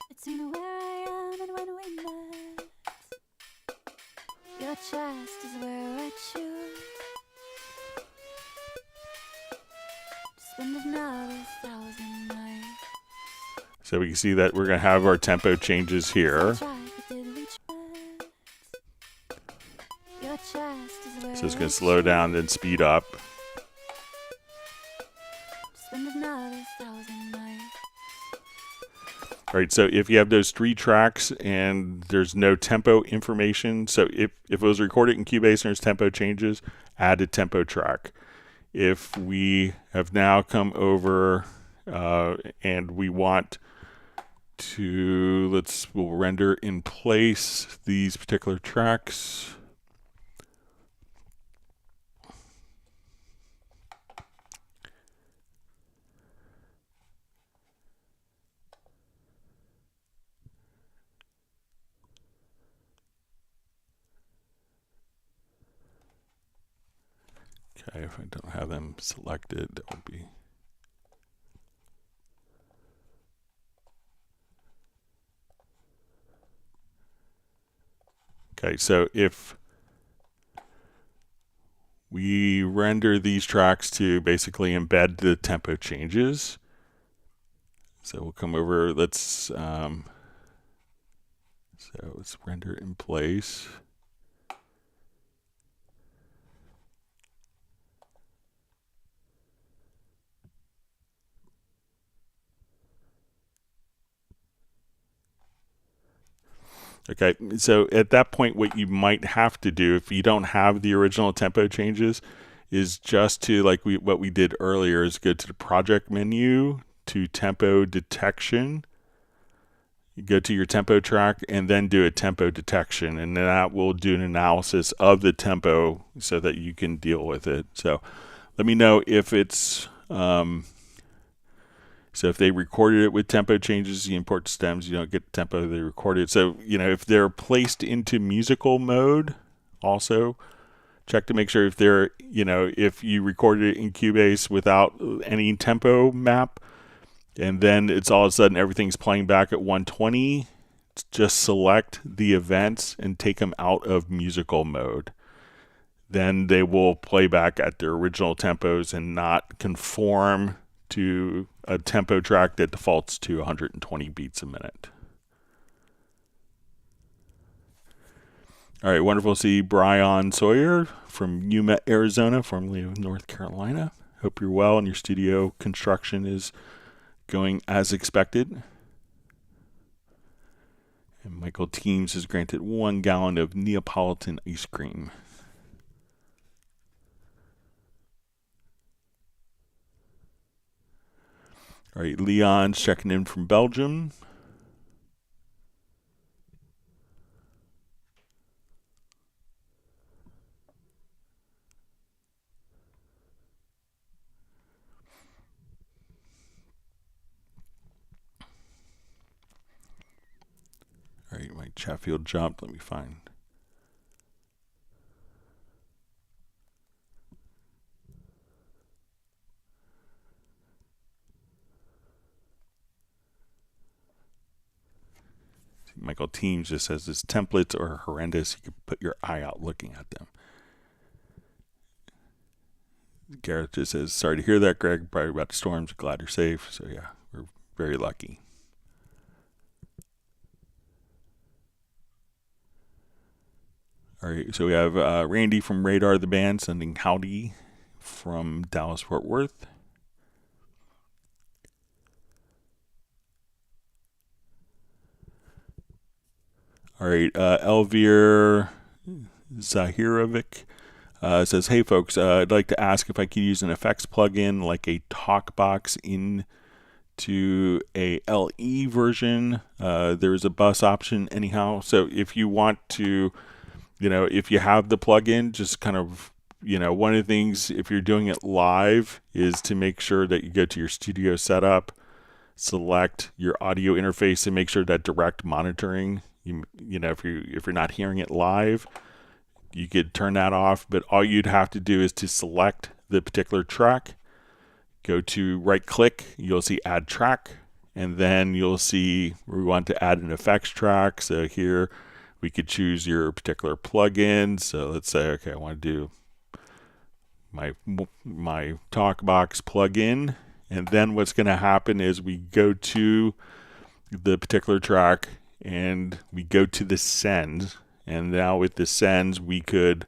it's in where I am and when we met. Your chest is where I choose to spend another 1,000 nights.
So we can see that we're going to have our tempo changes here.
So
So it's going to slow down, then speed up. All right, so if you have those 3 tracks and there's no tempo information, so if it was recorded in Cubase and there's tempo changes, add a tempo track. If we have now come over and we want to, we'll render in place these particular tracks. Okay, if I don't have them selected, that would be. Okay, so if we render these tracks to basically embed the tempo changes, so we'll come over, let's render in place. Okay, so at that point, what you might have to do, if you don't have the original tempo changes, is just to, like what we did earlier, is go to the project menu, to tempo detection. You go to your tempo track and then do a tempo detection, and then that will do an analysis of the tempo so that you can deal with it. So let me know if it's so if they recorded it with tempo changes, you import stems, you don't get the tempo they recorded. So, if they're placed into musical mode, also check to make sure if they're, if you recorded it in Cubase without any tempo map, and then it's all of a sudden everything's playing back at 120, just select the events and take them out of musical mode. Then they will play back at their original tempos and not conform to a tempo track that defaults to 120 beats a minute. All right, wonderful to see Brian Sawyer from Yuma, Arizona, formerly of North Carolina. Hope you're well and your studio construction is going as expected. And Michael Teams has granted 1 gallon of Neapolitan ice cream. All right, Leon's checking in from Belgium. All right, my Chatfield jumped. Let me find. Michael Teams just says his templates are horrendous. You could put your eye out looking at them. Gareth just says, sorry to hear that, Greg. Probably about the storms. Glad you're safe. So yeah, we're very lucky. All right, so we have Randy from Radar the Band sending howdy from Dallas Fort Worth. All right, Elvire Zahirovic says, hey folks, I'd like to ask if I could use an effects plugin like a talkbox into a LE version. There's a bus option anyhow. So if you want to, if you have the plugin, just kind of, one of the things if you're doing it live is to make sure that you go to your studio setup, select your audio interface, and make sure that direct monitoring, if you're not hearing it live, you could turn that off. But all you'd have to do is to select the particular track, go to right click, you'll see add track, and then you'll see we want to add an effects track. So here we could choose your particular plugin. So let's say, okay, I want to do my talkbox plugin. And then what's going to happen is we go to the particular track and we go to the send. And now with the sends, we could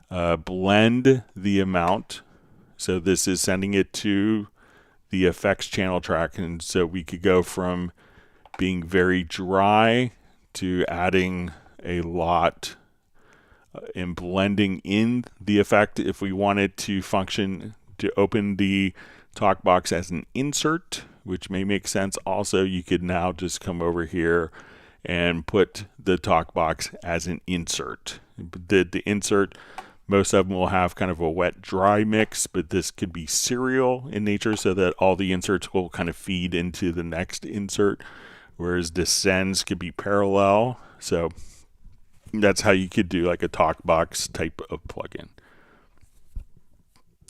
blend the amount. So this is sending it to the effects channel track. And so we could go from being very dry to adding a lot and blending in the effect. If we wanted to function to open the talkbox as an insert, which may make sense also, you could now just come over here and put the talkbox as an insert. The insert, most of them will have kind of a wet dry mix, but this could be serial in nature so that all the inserts will kind of feed into the next insert, whereas the sends could be parallel. So that's how you could do like a talkbox type of plugin.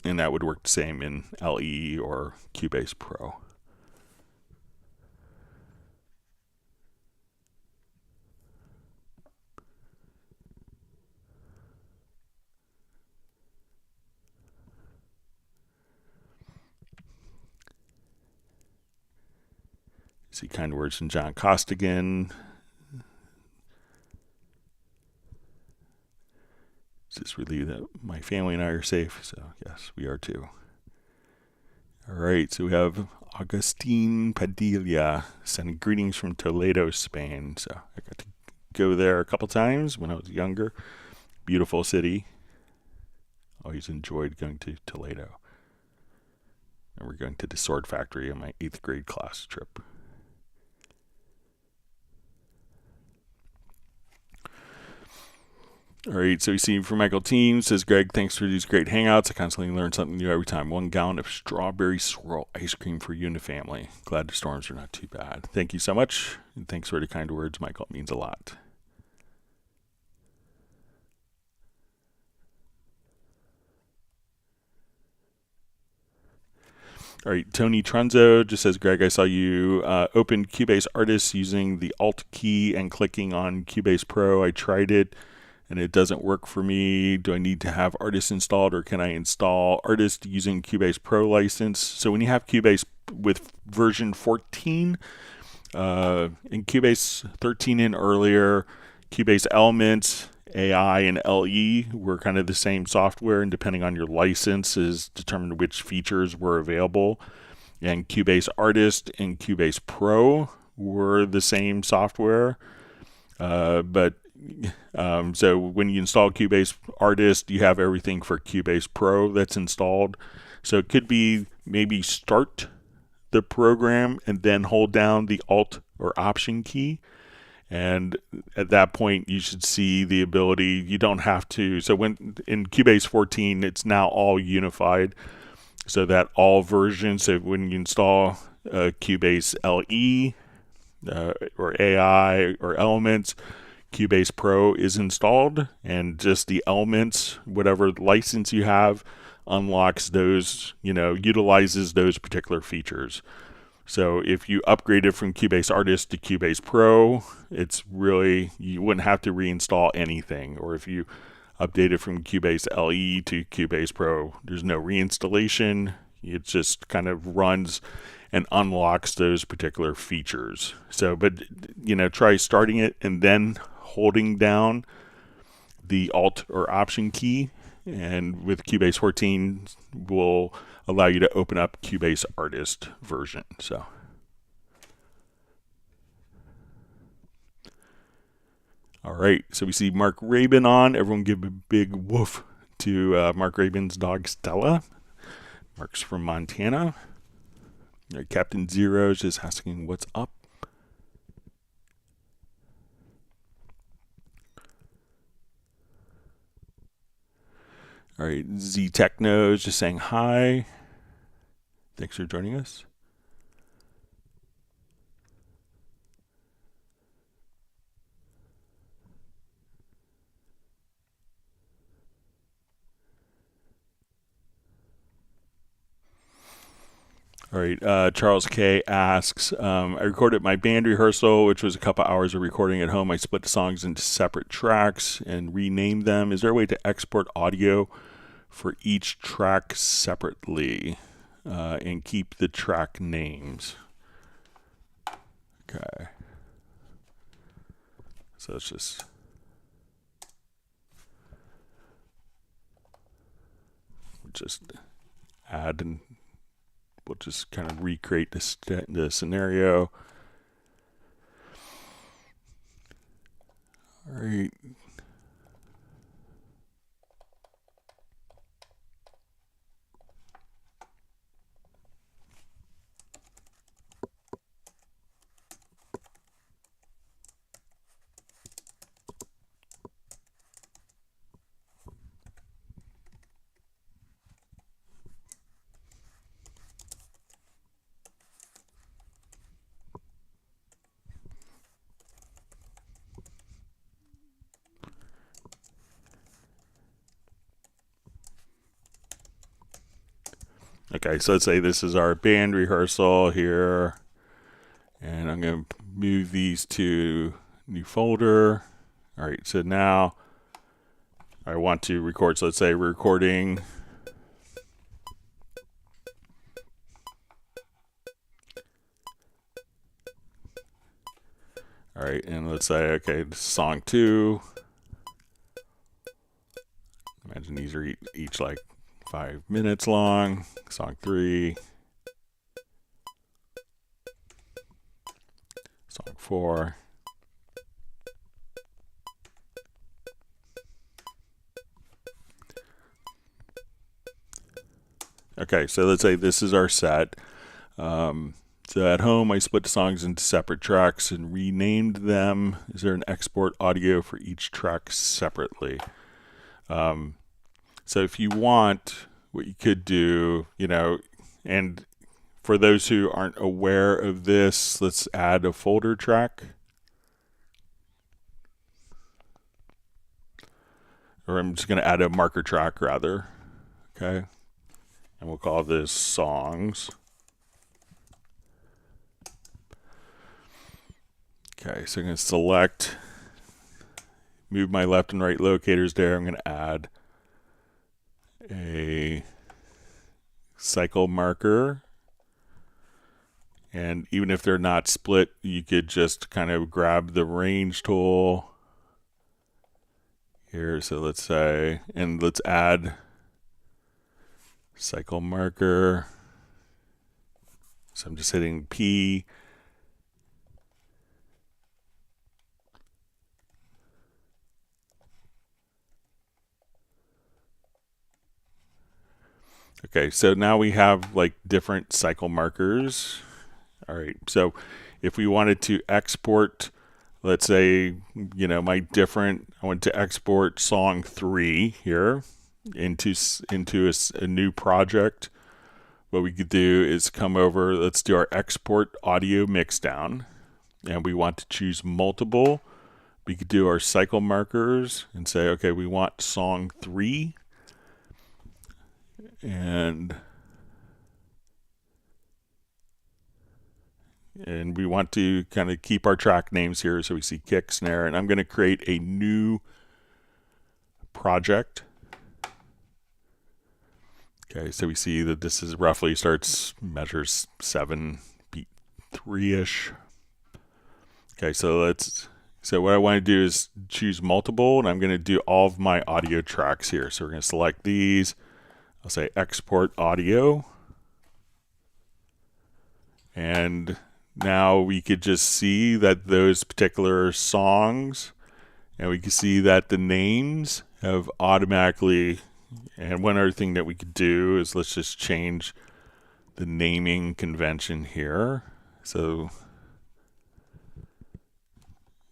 And that would work the same in LE or Cubase Pro. See kind words from John Costigan. Just relieve that my family and I are safe. So yes, we are too. All right, so we have Agustin Padilla sending greetings from Toledo, Spain. So I got to go there a couple times when I was younger. Beautiful city. Always enjoyed going to Toledo. And we're going to the Sword Factory on my 8th grade class trip. All right, so we see from Michael Team says, Greg, thanks for these great hangouts. I constantly learn something new every time. 1 gallon of strawberry swirl ice cream for you and the family. Glad the storms are not too bad. Thank you so much, and thanks for the kind words, Michael. It means a lot. All right, Tony Trunzo just says, Greg, I saw you open Cubase Artist using the Alt key and clicking on Cubase Pro. I tried it, and it doesn't work for me. Do I need to have Artist installed, or can I install Artist using Cubase Pro license? So when you have Cubase with version 14, in Cubase 13 and earlier, Cubase Elements, AI, and LE were kind of the same software, and depending on your license is determined which features were available. And Cubase Artist and Cubase Pro were the same software, so when you install Cubase Artist, you have everything for Cubase Pro that's installed. So it could be maybe start the program and then hold down the Alt or Option key. And at that point, you should see the ability, you don't have to. So when in Cubase 14, it's now all unified so that all versions, so when you install Cubase LE or AI or Elements, Cubase Pro is installed, and just the Elements, whatever license you have, unlocks those, utilizes those particular features. So if you upgraded from Cubase Artist to Cubase Pro, it's really, you wouldn't have to reinstall anything. Or if you updated from Cubase LE to Cubase Pro, there's no reinstallation. It just kind of runs and unlocks those particular features. So, but, try starting it and then holding down the Alt or Option key, and with Cubase 14 will allow you to open up Cubase Artist version. So All right, so we see Mark Rabin on. Everyone give a big woof to Mark Rabin's dog Stella. Mark's from Montana. All right, Captain Zero is just asking what's up. All right, Z Techno is just saying hi. Thanks for joining us. All right, Charles K asks, I recorded my band rehearsal, which was a couple hours of recording at home. I split the songs into separate tracks and renamed them. Is there a way to export audio for each track separately and keep the track names? Okay. So let's just... add, and we'll just kind of recreate the scenario. All right. Okay, so let's say this is our band rehearsal here, and I'm going to move these to new folder. All right, so now I want to record, so let's say we're recording all right, and let's say, okay, this is song 2. Imagine these are each like 5 minutes long. Song 3. Song 4. Okay, so let's say this is our set. So at home, I split the songs into separate tracks and renamed them. Is there an export audio for each track separately? So if you want, what you could do, and for those who aren't aware of this, let's add a folder track. Or I'm just going to add a marker track rather. Okay. And we'll call this songs. Okay, so I'm going to select, move my left and right locators there. I'm going to add a cycle marker. And even if they're not split, you could just kind of grab the range tool here. So let's say, and let's add cycle marker. So I'm just hitting P. Okay, so now we have like different cycle markers. All right, so if we wanted to export, let's say, I want to export song 3 here into a new project. What we could do is come over, let's do our export audio mixdown, and we want to choose multiple. We could do our cycle markers and say, okay, we want song 3. And we want to kind of keep our track names here, so we see kick, snare, and I'm going to create a new project. Okay, so we see that this is roughly measures 7 beat 3-ish. Okay, so what I want to do is choose multiple, and I'm going to do all of my audio tracks here. So we're going to select these. I'll say export audio. And now we could just see that those particular songs And we can see that the names have automatically, and one other thing that we could do is let's just change the naming convention here. So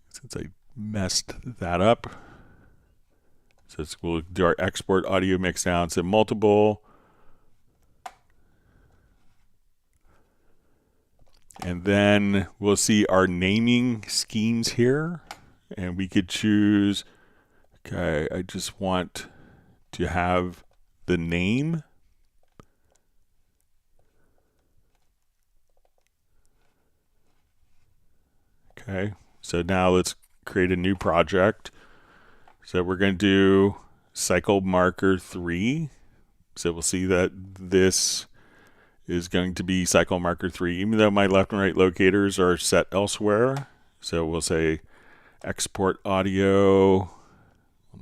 since I messed that up, so we'll do our export audio mix down, so multiple. And then we'll see our naming schemes here. And we could choose, okay, I just want to have the name. Okay, so now let's create a new project. So we're going to do cycle marker 3. So we'll see that this is going to be cycle marker 3, even though my left and right locators are set elsewhere. So we'll say export audio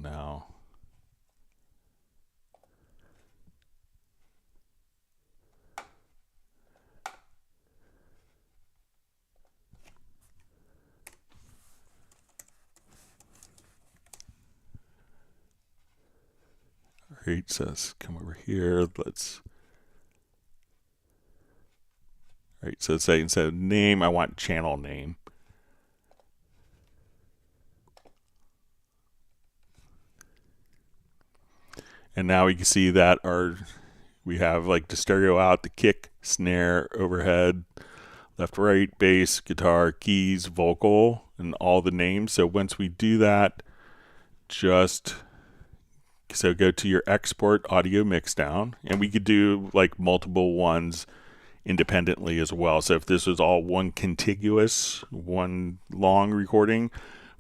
now. All right, so let's come over here. Let's. All right, so say instead of name, I want channel name. And now we can see that we have like the stereo out, the kick, snare, overhead, left, right, bass, guitar, keys, vocal, and all the names. So once we do that, so go to your export audio mixdown, and we could do like multiple ones independently as well. So if this was all one contiguous, one long recording,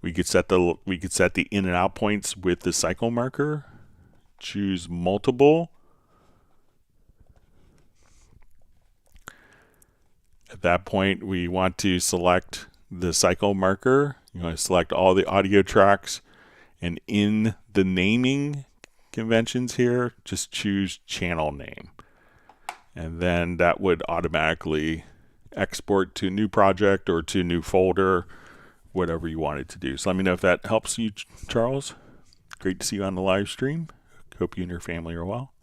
we could set the in and out points with the cycle marker. Choose multiple. At that point, we want to select the cycle marker. You want to select all the audio tracks, and in the naming conventions here, just choose channel name. And then that would automatically export to a new project or to a new folder, whatever you wanted to do. So let me know if that helps you, Charles. Great to see you on the live stream. Hope you and your family are well.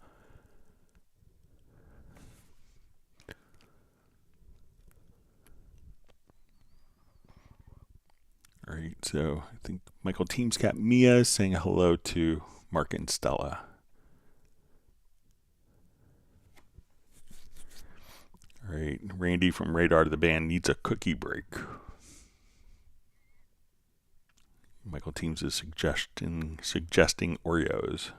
All right, so I think Michael Team's got Mia saying hello to Mark and Stella. All right, Randy from Radar to the Band needs a cookie break. Michael Teams is suggesting Oreos.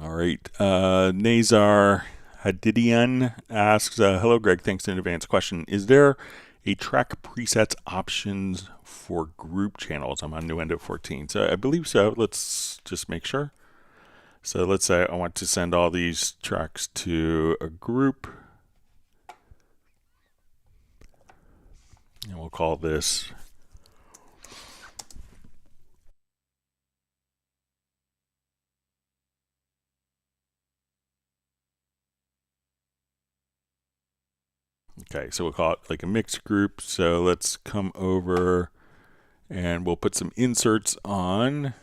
All right, Nazar Hadidian asks, hello Greg, thanks in advance. Question, is there a track presets options for group channels? I'm on Nuendo 14, so I believe so. Let's just make sure. So let's say I want to send all these tracks to a group, and we'll call this okay, so we'll call it like a mixed group. So let's come over and we'll put some inserts on.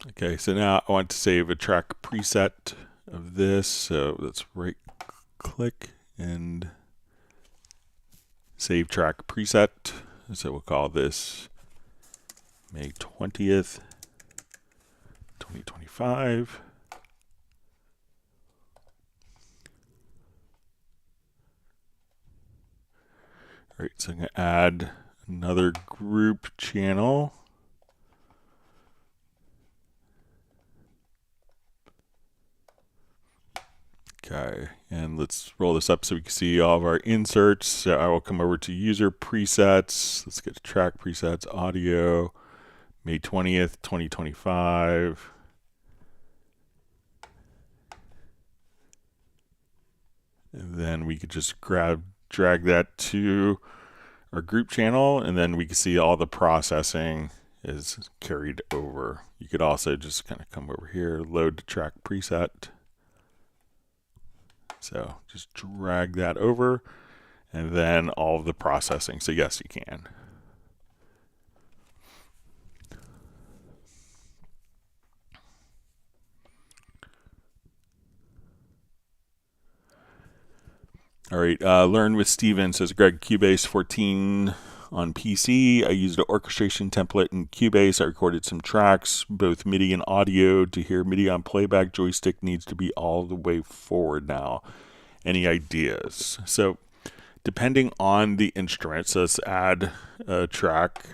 Okay, so now I want to save a track preset of this. So let's right click and save track preset. So we'll call this May 20th, 2025. All right, so I'm going to add another group channel. Okay, and let's roll this up so we can see all of our inserts. So I will come over to user presets. Let's get to track presets, audio, May 20th, 2025. And then we could just drag that to our group channel, and then we can see all the processing is carried over. You could also just kind of come over here, load the track preset. So just drag that over, and then all of the processing. So yes, you can. All right, learn with Steven, says Greg, Cubase 14 on PC. I used an orchestration template in Cubase. I recorded some tracks, both MIDI and audio. To hear MIDI on playback, joystick needs to be all the way forward now. Any ideas? So depending on the instrument, so let's add a track.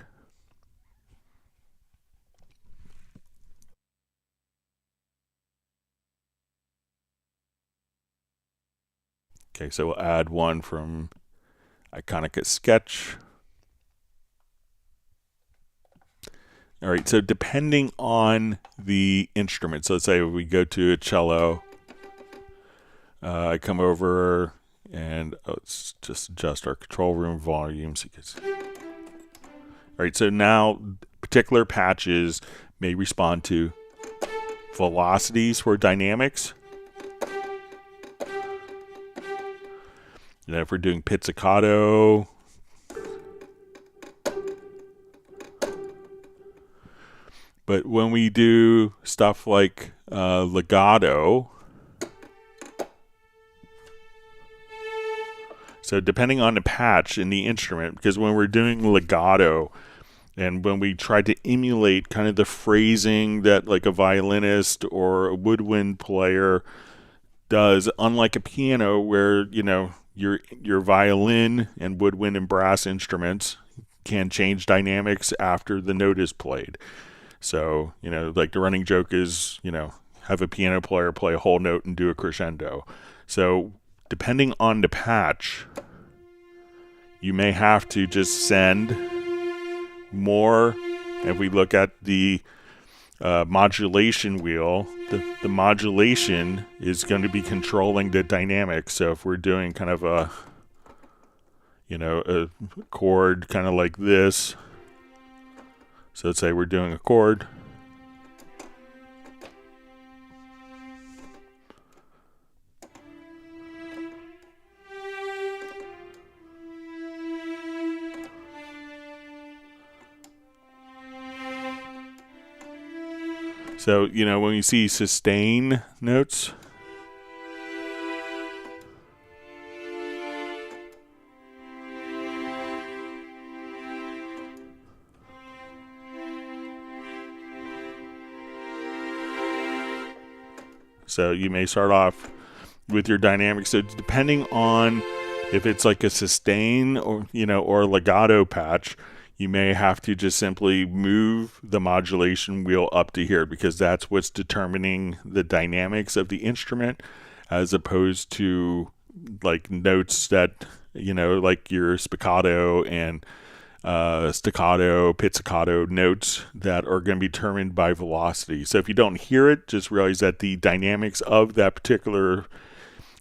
Okay, so we'll add one from Iconic Sketch. All right, so depending on the instrument, so let's say we go to a cello, I come over and let's just adjust our control room volumes. All right, so now particular patches may respond to velocities for dynamics. And if we're doing pizzicato, but when we do stuff like legato, so depending on the patch in the instrument, because when we're doing legato and when we try to emulate kind of the phrasing that like a violinist or a woodwind player does, unlike a piano where, you know, your violin and woodwind and brass instruments can change dynamics after the note is played. So, you know, like the running joke is, you know, have a piano player play a whole note and do a crescendo. So depending on the patch, you may have to just send more. If we look at the modulation wheel, the modulation is going to be controlling the dynamics. So if we're doing kind of a, you know, a chord kind of like this, so let's say we're doing a chord, so, you know, when you see sustain notes, so you may start off with your dynamics. So depending on if it's like a sustain or, you know, or legato patch, you may have to just simply move the modulation wheel up to here, because that's what's determining the dynamics of the instrument, as opposed to like notes that, you know, like your spiccato and staccato, pizzicato notes that are going to be determined by velocity. So if you don't hear it, just realize that the dynamics of that particular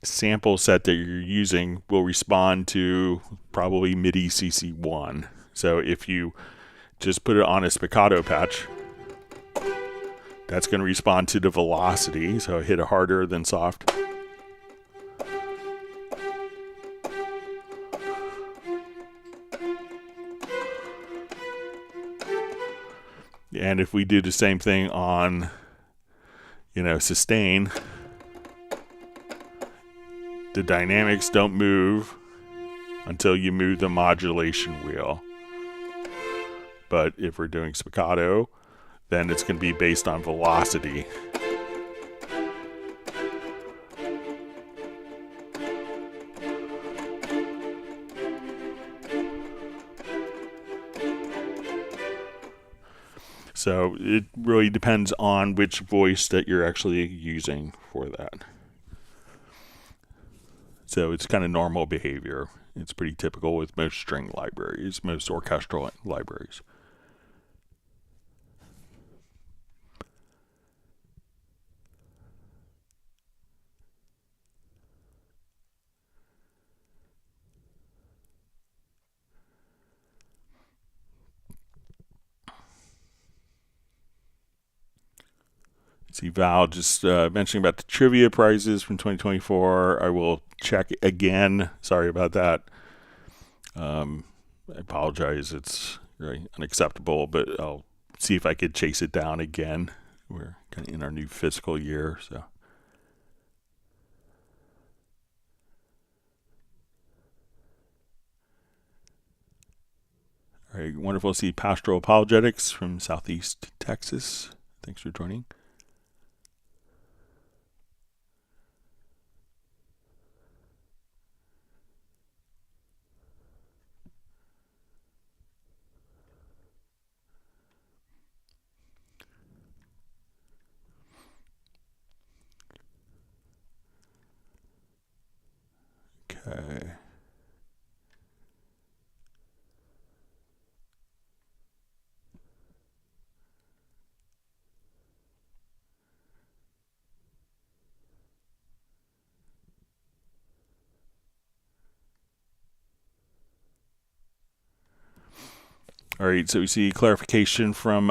sample set that you're using will respond to probably MIDI CC1. So if you just put it on a spiccato patch, that's going to respond to the velocity, so hit it harder than soft. And if we do the same thing on, you know, sustain, the dynamics don't move until you move the modulation wheel. But if we're doing spiccato, then it's going to be based on velocity. So it really depends on which voice that you're actually using for that. So it's kind of normal behavior. It's pretty typical with most string libraries, most orchestral libraries. See Val just mentioning about the trivia prizes from 2024. I will check again. Sorry about that. I apologize. It's very unacceptable, but I'll see if I could chase it down again. We're kind of in our new fiscal year, so. All right, wonderful to see Pastoral Apologetics from Southeast Texas. Thanks for joining. Okay. All right, so we see clarification from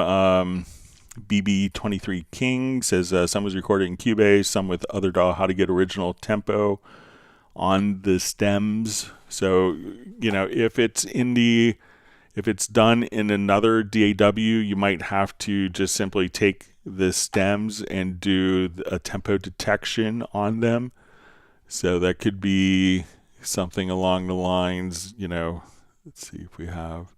BB23 King. Says some was recorded in Cubase, some with other DAW. How to get original tempo on the stems. So, you know, if it's done in another DAW, you might have to just simply take the stems and do a tempo detection on them. So that could be something along the lines, you know, let's see if we have.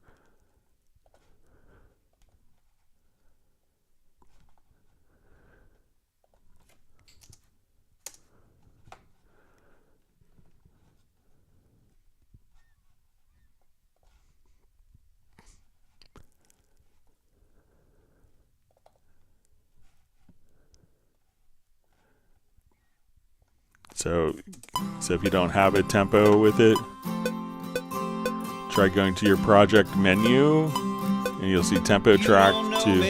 So if you don't have a tempo with it, try going to your project menu and you'll see tempo track to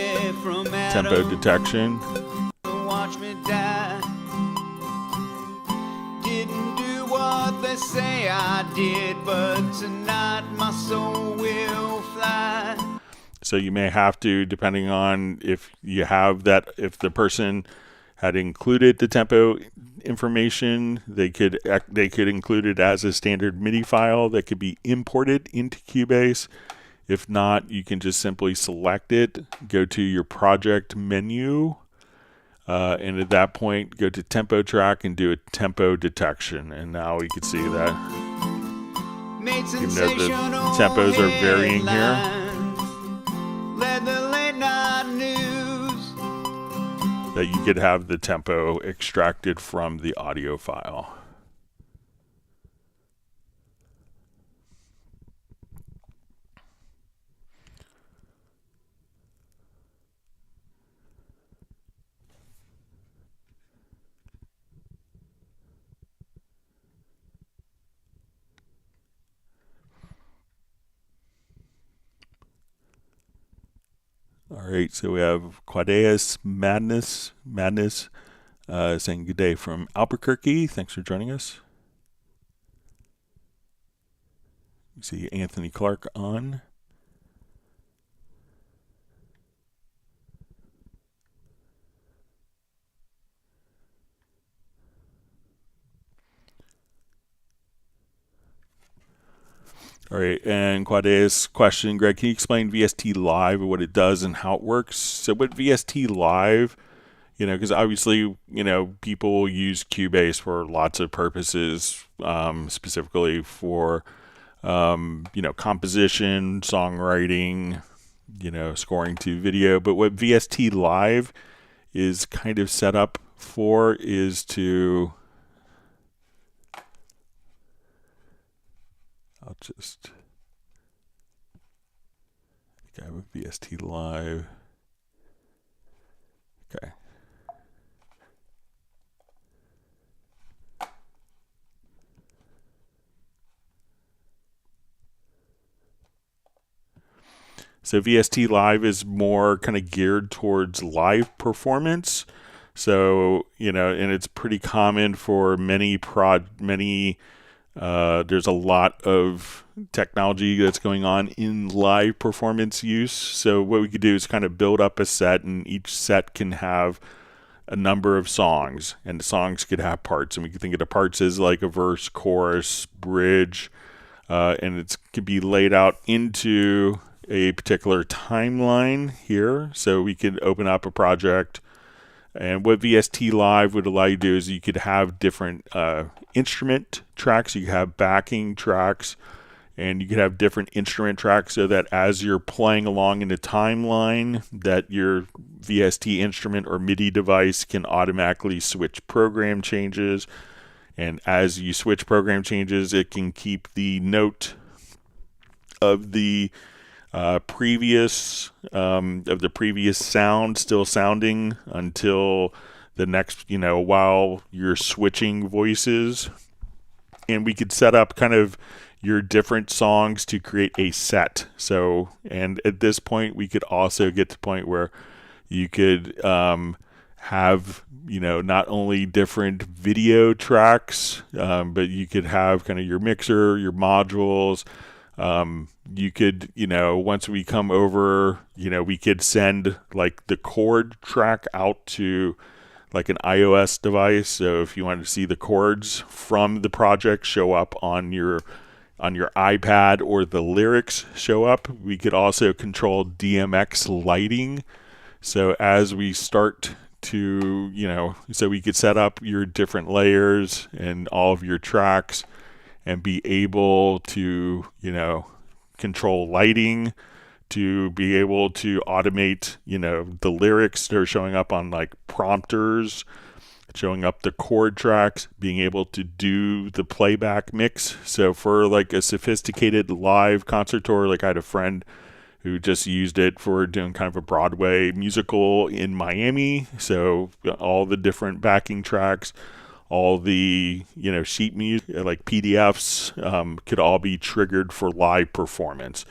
tempo detection.
Watch me die. Didn't do what they say I did, but tonight my soul will fly.
So you may have to, depending on if you have that, if the person had included the tempo information, they could include it as a standard MIDI file that could be imported into Cubase. If not, you can just simply select it, go to your project menu, and at that point, go to tempo track and do a tempo detection. And now we can see that even though the tempos are varying here, that you could have the tempo extracted from the audio file. All right, so we have Quantize Madness saying good day from Albuquerque. Thanks for joining us. You see Anthony Clark on. All right, and Quantize question, Greg, can you explain VST Live, what it does and how it works? So with VST Live, you know, because obviously, you know, people will use Cubase for lots of purposes, specifically for, you know, composition, songwriting, you know, scoring to video. But what VST Live is kind of set up for is to, I'll just, I have a VST Live. Okay. So VST Live is more kind of geared towards live performance. So, and it's pretty common for there's a lot of technology that's going on in live performance use. So what we could do is kind of build up a set, and each set can have a number of songs, and the songs could have parts. And we can think of the parts as like a verse, chorus, bridge, and it could be laid out into a particular timeline here. So we could open up a project, and what VST Live would allow you to do is you could have different instrument tracks, you could have backing tracks, and you could have different instrument tracks, so that as you're playing along in the timeline, that your VST instrument or MIDI device can automatically switch program changes. And as you switch program changes, it can keep the note of the previous sound still sounding until the next, while you're switching voices. And we could set up kind of your different songs to create a set. So, and at this point, we could also get to the point where you could have, not only different video tracks, but you could have kind of your mixer, your modules. You could, once we come over, we could send like the chord track out to like an iOS device. So if you wanted to see the chords from the project show up on your iPad, or the lyrics show up, we could also control DMX lighting. So as we start to, so we could set up your different layers and all of your tracks, and be able to, control lighting, to be able to automate, the lyrics that are showing up on like prompters, showing up the chord tracks, being able to do the playback mix. So for like a sophisticated live concert tour, like I had a friend who just used it for doing kind of a Broadway musical in Miami. So all the different backing tracks, all the sheet music, like PDFs, could all be triggered for live performance.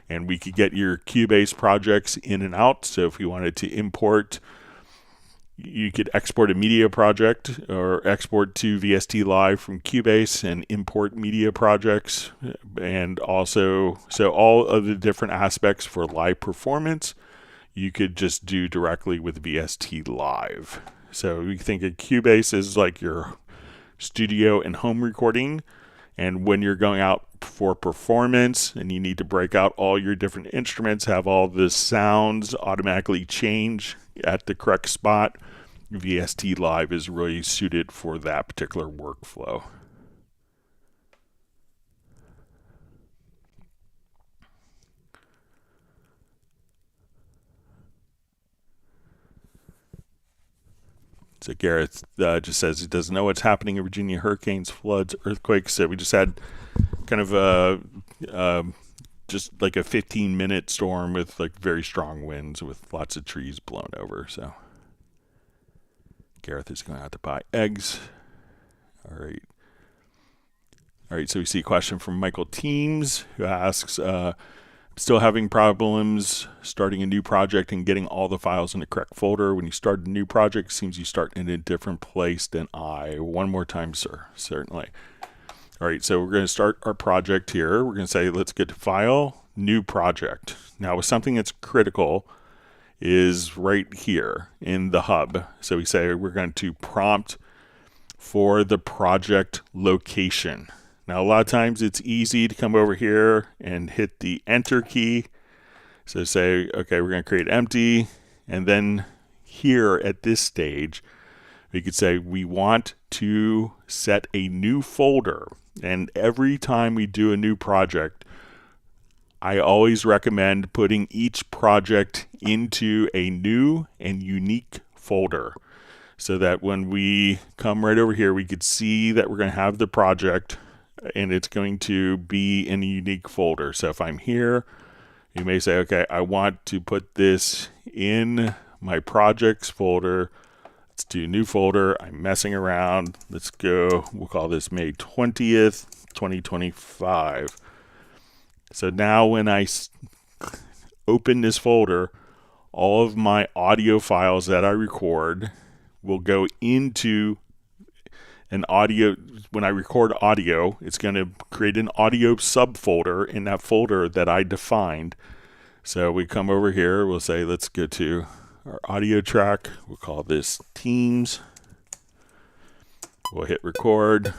And we could get your Cubase projects in and out. So if you wanted to import, you could export a media project or export to VST Live from Cubase and import media projects. And also, so all of the different aspects for live performance, you could just do directly with VST Live. So you think of Cubase as like your studio and home recording. And when you're going out for performance and you need to break out all your different instruments, have all the sounds automatically change at the correct spot, VST Live is really suited for that particular workflow. So Gareth just says he doesn't know what's happening in Virginia: hurricanes, floods, earthquakes. So we just had kind of just like a 15-minute storm with like very strong winds with lots of trees blown over. So Gareth is going out to buy eggs. All right. So we see a question from Michael Teams, who asks, still having problems starting a new project and getting all the files in the correct folder. When you start a new project, it seems you start in a different place than I. One more time, sir. Certainly. All right, so we're going to start our project here. We're going to say, let's get to File, New Project. Now, with something that's critical is right here in the hub. So we say we're going to prompt for the project location. Now, a lot of times it's easy to come over here and hit the Enter key. So say, okay, we're going to create empty. And then here at this stage, we could say we want to set a new folder. And every time we do a new project, I always recommend putting each project into a new and unique folder, so that when we come right over here, we could see that we're going to have the project and it's going to be in a unique folder. So if I'm here, you may say, okay, I want to put this in my projects folder. Let's do new folder. I'm messing around. Let's go. We'll call this May 20th, 2025. So now when I open this folder, all of my audio files that I record will go into an audio. When I record audio, it's going to create an audio subfolder in that folder that I defined. So we come over here, we'll say, let's go to our audio track. We'll call this Teams. We'll hit record.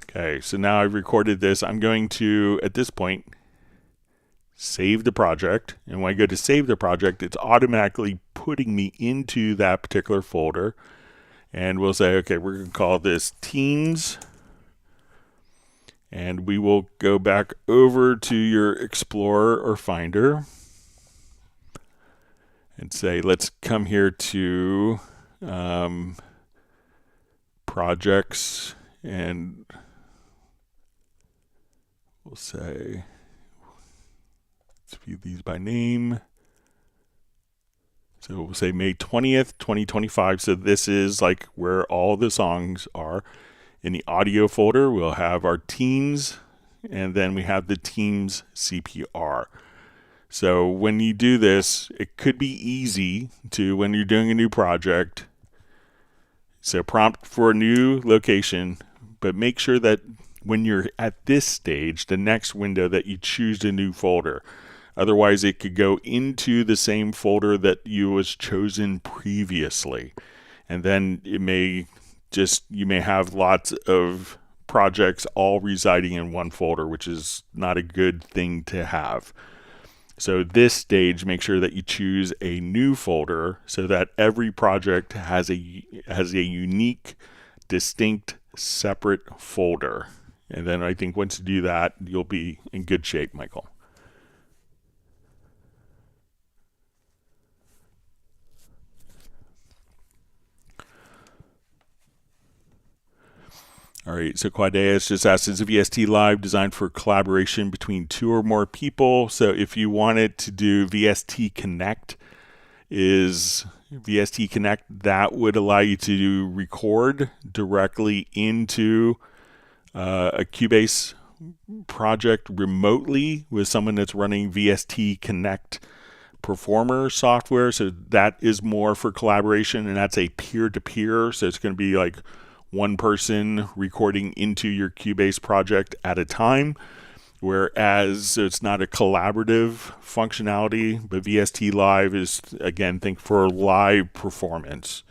Okay, so now I've recorded this. I'm going to, at this point, save the project. And when I go to save the project, it's automatically putting me into that particular folder. And we'll say, okay, we're going to call this Teams. And we will go back over to your Explorer or Finder and say, let's come here to projects, and we'll say, let's view these by name. So we'll say May 20th, 2025. So this is like where all the songs are. In the audio folder, we'll have our Teams, and then we have the Teams CPR. So when you do this, it could be easy to, when you're doing a new project, so prompt for a new location, but make sure that when you're at this stage, the next window, that you choose a new folder. Otherwise, it could go into the same folder that you was chosen previously. And then it may just, you may have lots of projects all residing in one folder, which is not a good thing to have. So this stage, make sure that you choose a new folder so that every project has a unique, distinct, separate folder. And then I think once you do that, you'll be in good shape, Michael. All right, so Quadeus just asked, is VST Live designed for collaboration between two or more people? So if you wanted to do VST Connect, that would allow you to record directly into a Cubase project remotely with someone that's running VST Connect Performer software. So that is more for collaboration, and that's a peer-to-peer. So it's going to be like one person recording into your Cubase project at a time, whereas it's not a collaborative functionality, but VST Live is, again, think for live performance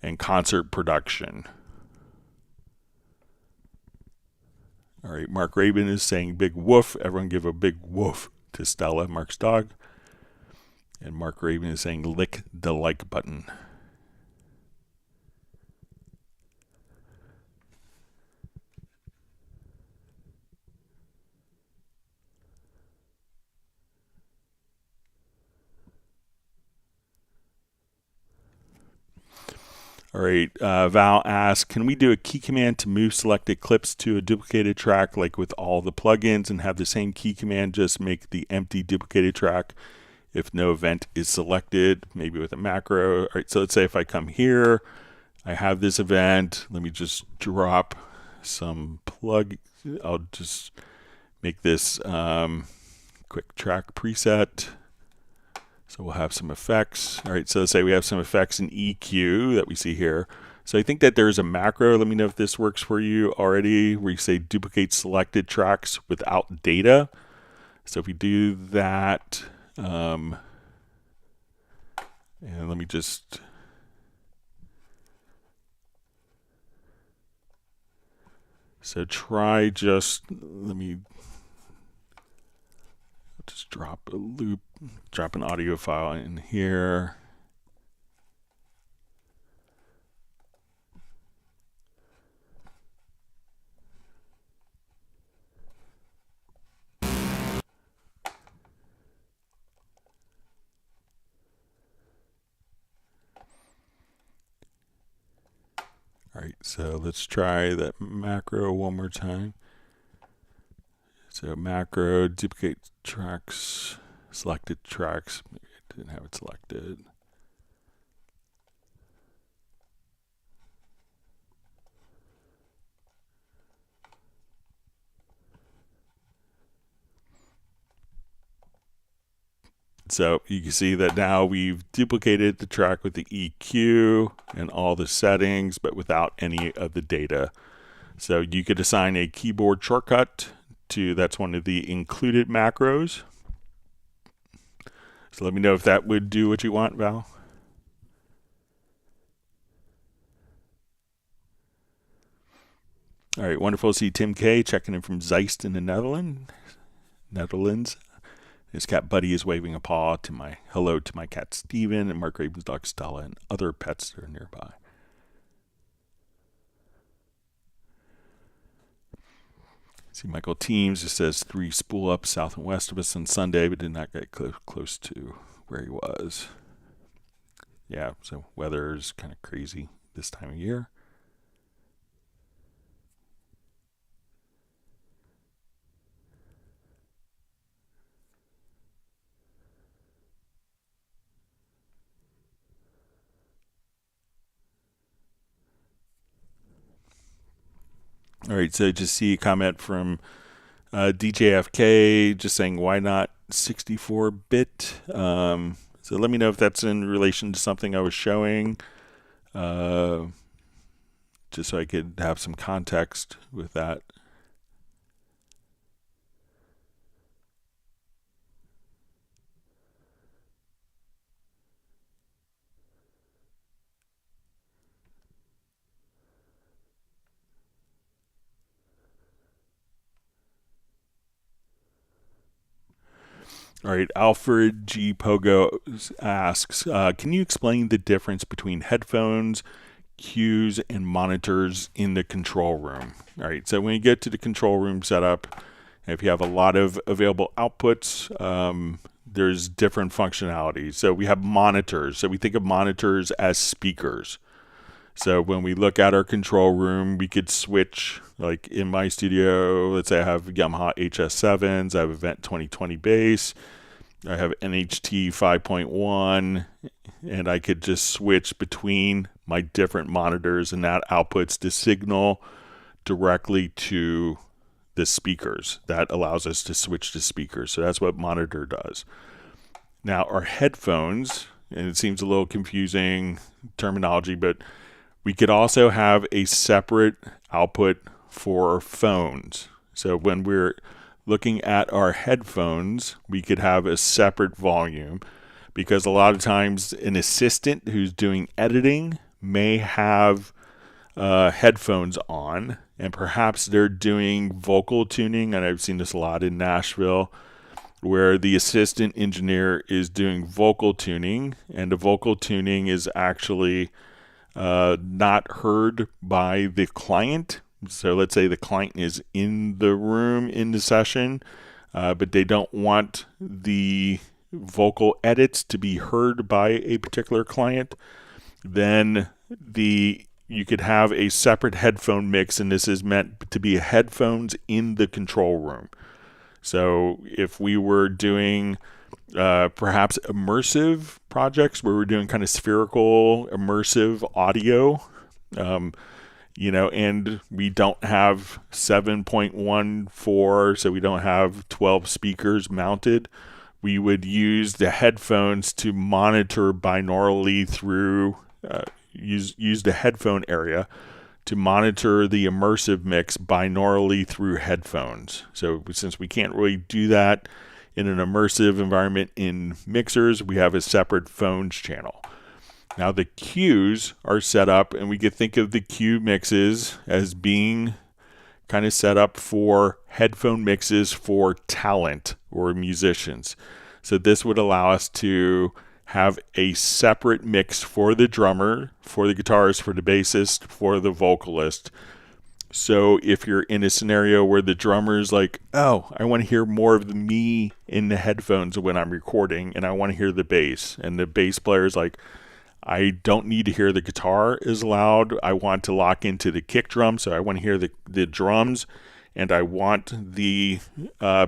and concert production. All right, Mark Rabin is saying big woof. Everyone give a big woof to Stella, Mark's dog. And Mark Rabin is saying lick the like button. All right, Val asks, can we do a key command to move selected clips to a duplicated track like with all the plugins, and have the same key command just make the empty duplicated track if no event is selected, maybe with a macro? All right, so let's say if I come here, I have this event. Let me just drop some plug. I'll just make this quick track preset. So we'll have some effects. All right, so let's say we have some effects in EQ that we see here. So I think that there's a macro. Let me know if this works for you already, where you say duplicate selected tracks without data. So if we do that, and let me just, so try just, let me just drop a loop, drop an audio file in here. All right, so let's try that macro one more time. So macro, duplicate tracks, selected tracks. Maybe I didn't have it selected. So you can see that now we've duplicated the track with the EQ and all the settings, but without any of the data. So you could assign a keyboard shortcut to, that's one of the included macros. So let me know if that would do what you want, Val. All right, wonderful to see Tim K checking in from Zeist in the Netherlands. His cat Buddy is waving a paw to my hello to my cat Steven and Mark Raven's dog Stella and other pets that are nearby. See, Michael Teams just says 3 spool up south and west of us on Sunday, but did not get close to where he was. Yeah, so weather is kind of crazy this time of year. All right, so just see a comment from DJFK just saying, why not 64-bit? So let me know if that's in relation to something I was showing, just so I could have some context with that. All right, Alfred G. Pogo asks, can you explain the difference between headphones, cues, and monitors in the control room? All right, so when you get to the control room setup, if you have a lot of available outputs, there's different functionalities. So we have monitors. So we think of monitors as speakers. So when we look at our control room, we could switch, like in my studio, let's say I have Yamaha HS7s, I have Event 2020 bass, I have NHT 5.1, and I could just switch between my different monitors, and that outputs the signal directly to the speakers. That allows us to switch to speakers. So that's what monitor does. Now our headphones, and it seems a little confusing terminology, but we could also have a separate output for phones. So when we're looking at our headphones, we could have a separate volume, because a lot of times an assistant who's doing editing may have headphones on, and perhaps they're doing vocal tuning, and I've seen this a lot in Nashville, where the assistant engineer is doing vocal tuning, and the vocal tuning is actually not heard by the client. So let's say the client is in the room in the session, but they don't want the vocal edits to be heard by a particular client. Then you could have a separate headphone mix, and this is meant to be headphones in the control room. So if we were doing perhaps immersive projects where we're doing kind of spherical immersive audio, and we don't have 7.14, so we don't have 12 speakers mounted, we would use the headphones to monitor binaurally through, use the headphone area to monitor the immersive mix binaurally through headphones. So since we can't really do that in an immersive environment in mixers, we have a separate phones channel. Now the cues are set up, and we could think of the cue mixes as being kind of set up for headphone mixes for talent or musicians. So this would allow us to have a separate mix for the drummer, for the guitarist, for the bassist, for the vocalist. So if you're in a scenario where the drummer's like, oh, I want to hear more of me in the headphones when I'm recording, and I want to hear the bass, and the bass player's like, I don't need to hear the guitar as loud. I want to lock into the kick drum, so I want to hear the drums, and I want the I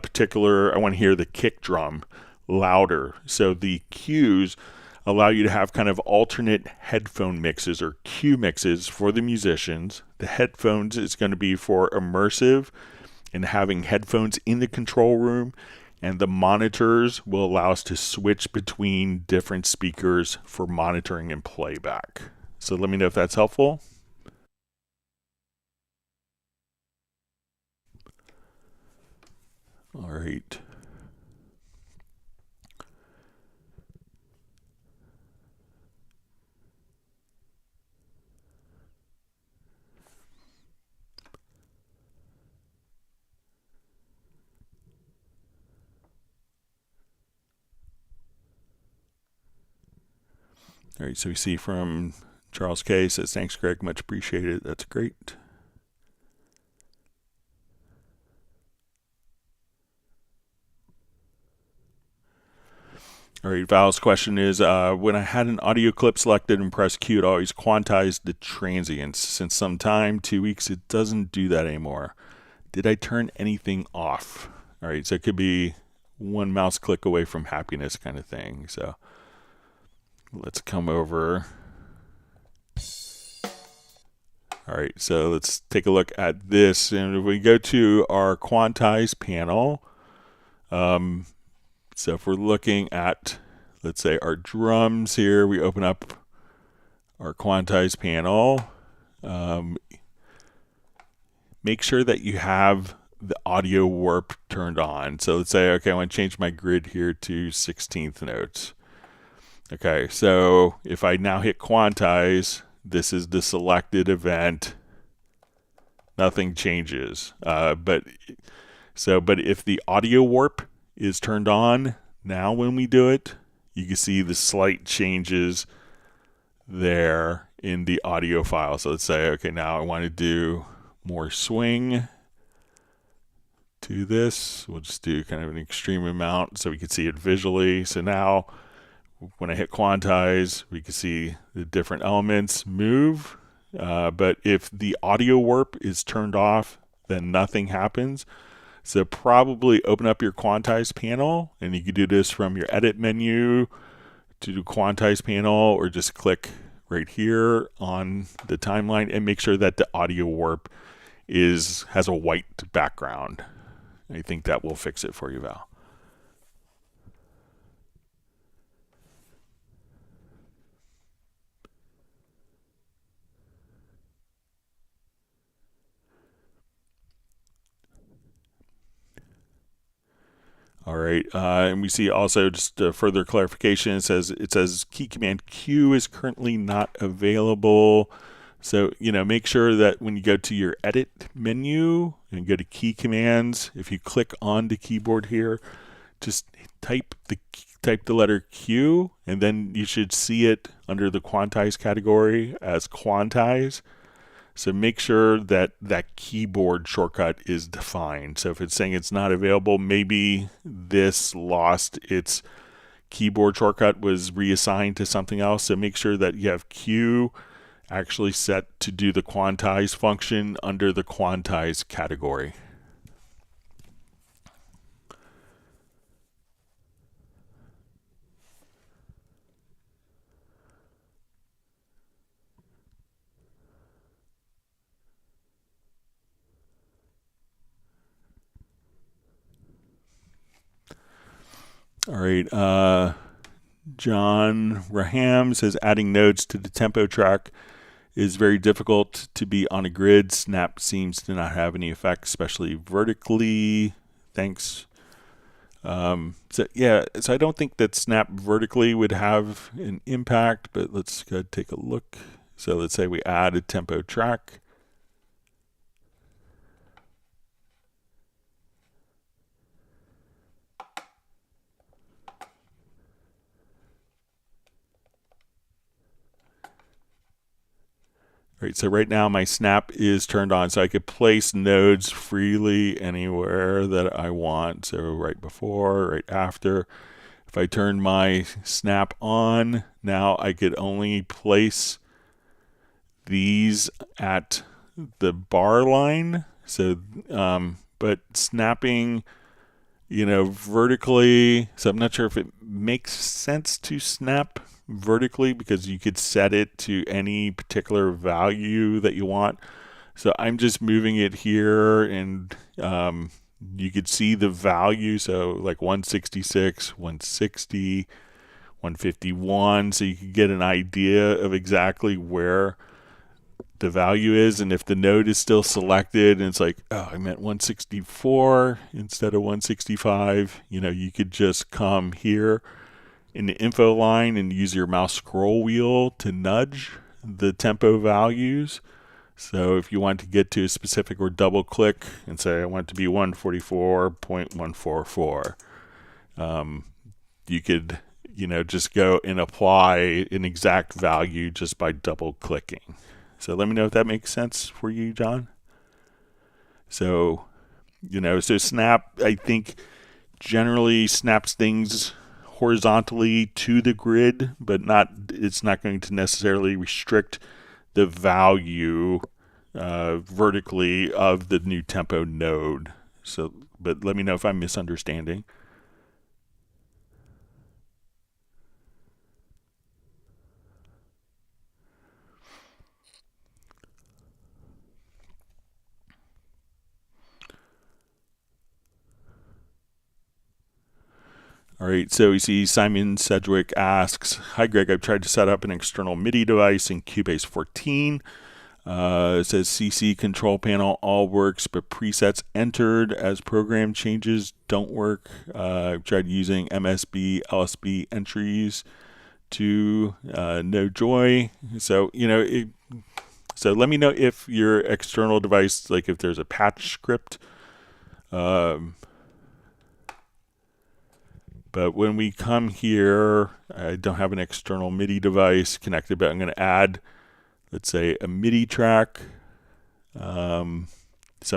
want to hear the kick drum louder. So the cues allow you to have kind of alternate headphone mixes or cue mixes for the musicians. The headphones is going to be for immersive and having headphones in the control room, and the monitors will allow us to switch between different speakers for monitoring and playback. So let me know if that's helpful. All right. All right, so we see from Charles K. says, thanks, Greg, much appreciated. That's great. All right, Val's question is, when I had an audio clip selected and pressed Q, it always quantized the transients. Since some time, 2 weeks, it doesn't do that anymore. Did I turn anything off? All right, so it could be one mouse click away from happiness kind of thing. So let's come over. All right, so let's take a look at this. And if we go to our Quantize panel, so if we're looking at, let's say, our drums here, we open up our Quantize panel. Make sure that you have the audio warp turned on. So let's say, okay, I want to change my grid here to 16th notes. Okay, so if I now hit Quantize, this is the selected event. Nothing changes. But if the audio warp is turned on, now when we do it, you can see the slight changes there in the audio file. So let's say, okay, now I want to do more swing to this. We'll just do kind of an extreme amount so we can see it visually. So now when I hit Quantize, we can see the different elements move. But if the audio warp is turned off, then nothing happens. So probably open up your Quantize panel, and you can do this from your edit menu to do Quantize panel, or just click right here on the timeline and make sure that the audio warp has a white background. I think that will fix it for you, Val. All right, and we see also just further clarification. It says key command Q is currently not available. So, make sure that when you go to your edit menu and go to key commands, if you click on the keyboard here, just type the letter Q, and then you should see it under the Quantize category as Quantize. So make sure that that keyboard shortcut is defined. So if it's saying it's not available, maybe this lost its keyboard shortcut, was reassigned to something else. So make sure that you have Q actually set to do the Quantize function under the Quantize category. All right, John Raham says adding nodes to the tempo track is very difficult to be on a grid. Snap seems to not have any effect, especially vertically. Thanks. So I don't think that snap vertically would have an impact, but let's go take a look. So let's say we add a tempo track. Right, so right now my snap is turned on, so I could place nodes freely anywhere that I want. So right before, right after. If I turn my snap on, now I could only place these at the bar line. So, but snapping, vertically, so I'm not sure if it makes sense to snap vertically because you could set it to any particular value that you want. So I'm just moving it here and you could see the value, so like 166, 160, 151, so you could get an idea of exactly where the value is. And if the node is still selected and it's like, oh, I meant 164 instead of 165, you could just come here in the info line and use your mouse scroll wheel to nudge the tempo values. So if you want to get to a specific, or double click and say I want it to be 144.144, you could just go and apply an exact value just by double clicking. So let me know if that makes sense for you, John. So so Snap, I think, generally snaps things horizontally to the grid, but it's not going to necessarily restrict the value vertically of the new tempo node. So, but let me know if I'm misunderstanding. All right, so we see Simon Sedgwick asks, hi Greg, I've tried to set up an external MIDI device in Cubase 14. It says CC control panel all works, but presets entered as program changes don't work. I've tried using MSB, LSB entries to no joy. So, so let me know if your external device, like if there's a patch script. But when we come here, I don't have an external MIDI device connected, but I'm going to add, let's say, a MIDI track. So I'm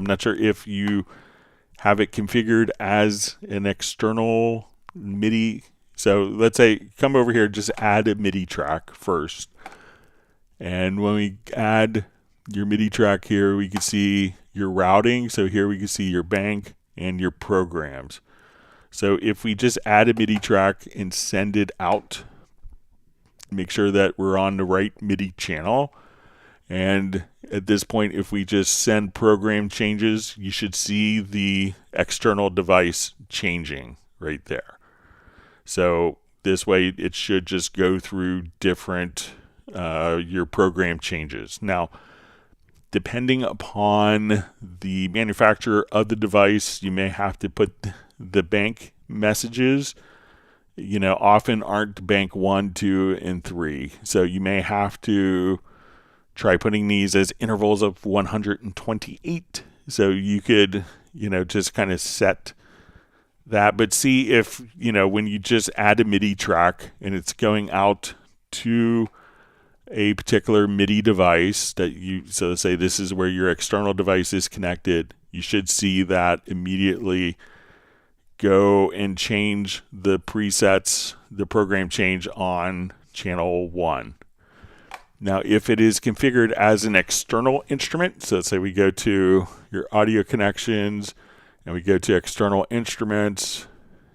not sure if you have it configured as an external MIDI. So let's say, come over here, just add a MIDI track first. And when we add your MIDI track here, we can see your routing. So here we can see your bank and your programs. So if we just add a MIDI track and send it out, make sure that we're on the right MIDI channel. And at this point, if we just send program changes, you should see the external device changing right there. So this way, it should just go through different your program changes. Now, depending upon the manufacturer of the device, you may have to put the bank messages, often aren't bank 1, 2, and 3. So you may have to try putting these as intervals of 128. So you could, just kind of set that, but see if, when you just add a MIDI track and it's going out to a particular MIDI device so say this is where your external device is connected, you should see that immediately go and change the presets, the program change on channel 1. Now, if it is configured as an external instrument, so let's say we go to your audio connections and we go to external instruments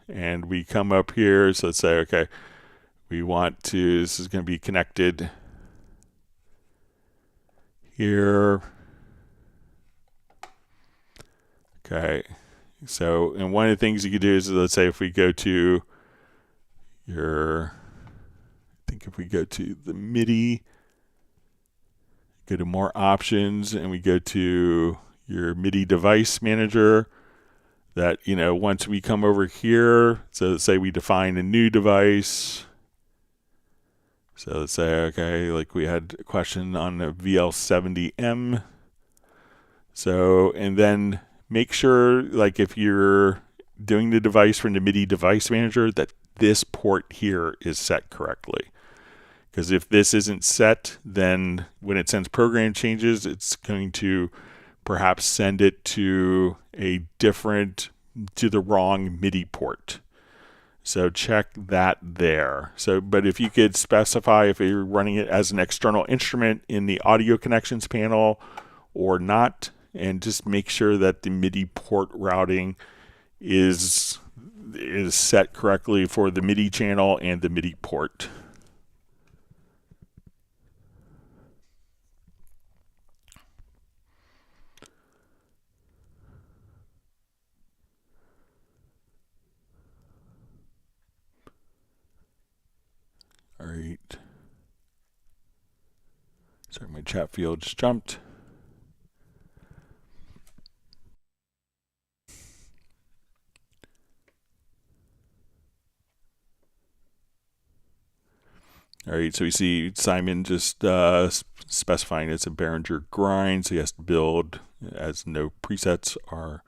and we come up here. So let's say, okay, this is going to be connected here. Okay. So, and one of the things you could do is, let's say if we go to if we go to the MIDI, go to more options, and we go to your MIDI device manager, that, once we come over here, so let's say we define a new device. So let's say, okay, like we had a question on the VL70M. So, and then make sure, like if you're doing the device from the MIDI device manager, that this port here is set correctly. Because if this isn't set, then when it sends program changes, it's going to perhaps send it to the wrong MIDI port. So check that there. So, but if you could specify if you're running it as an external instrument in the audio connections panel or not, and just make sure that the MIDI port routing is set correctly for the MIDI channel and the MIDI port. Sorry, my chat field just jumped. All right, so we see Simon just specifying it's a Behringer grind, so he has to build as no presets are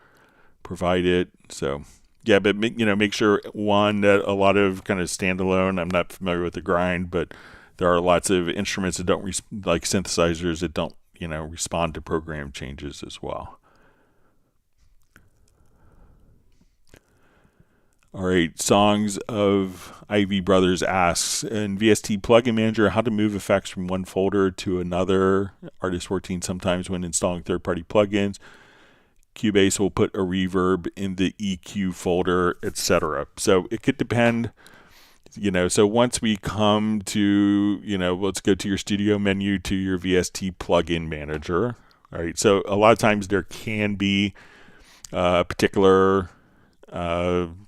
provided. So yeah, but make sure one that a lot of kind of standalone. I'm not familiar with the grind, but there are lots of instruments that don't like synthesizers that don't respond to program changes as well. All right, Songs of Ivy Brothers asks, in VST Plugin Manager, how to move effects from one folder to another. Artist 14, sometimes when installing third-party plugins, Cubase will put a reverb in the EQ folder, etc. So it could depend, so once we come to, let's go to your studio menu to your VST Plugin Manager. All right, so a lot of times there can be particular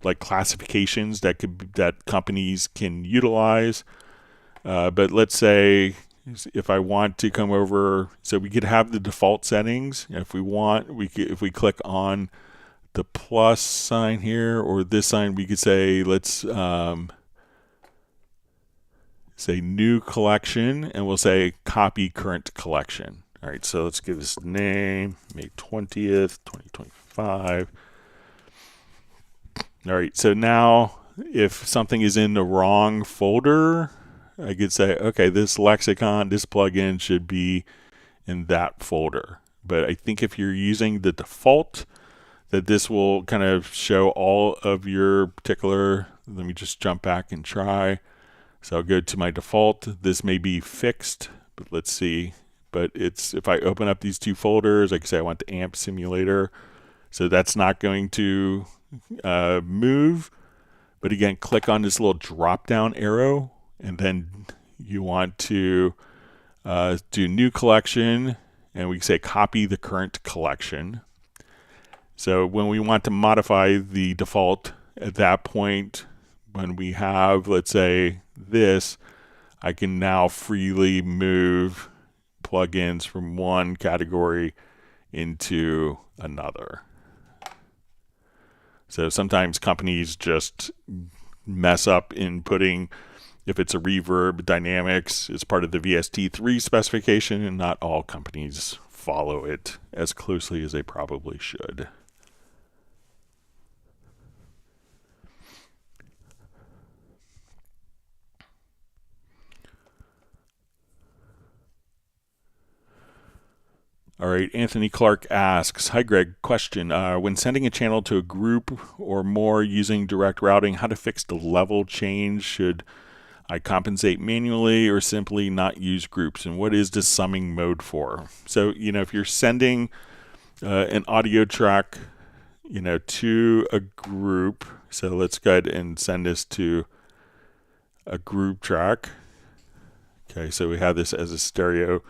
like classifications that companies can utilize, but let's say if I want to come over, so we could have the default settings. If we want, if we click on the plus sign here or this sign, we could say let's say new collection, and we'll say copy current collection. All right, so let's give this the name, May 20th, 2025. All right, so now if something is in the wrong folder, I could say, okay, this lexicon, this plugin should be in that folder. But I think if you're using the default, that this will kind of show all of your particular, let me just jump back and try. So I'll go to my default. This may be fixed, but let's see. But it's, if I open up these two folders, like I say, I want the amp simulator. So that's not going to move, but again, click on this little drop down arrow, and then you want to do new collection, and we say copy the current collection. So when we want to modify the default at that point, when we have, let's say, this, I can now freely move plugins from one category into another. So sometimes companies just mess up in putting, if it's a reverb, dynamics is part of the VST3 specification, and not all companies follow it as closely as they probably should. All right, Anthony Clark asks, hi Greg, question, when sending a channel to a group or more using direct routing, how to fix the level change? Should I compensate manually or simply not use groups? And what is the summing mode for? So, if you're sending an audio track, to a group, so let's go ahead and send this to a group track. Okay, so we have this as a stereo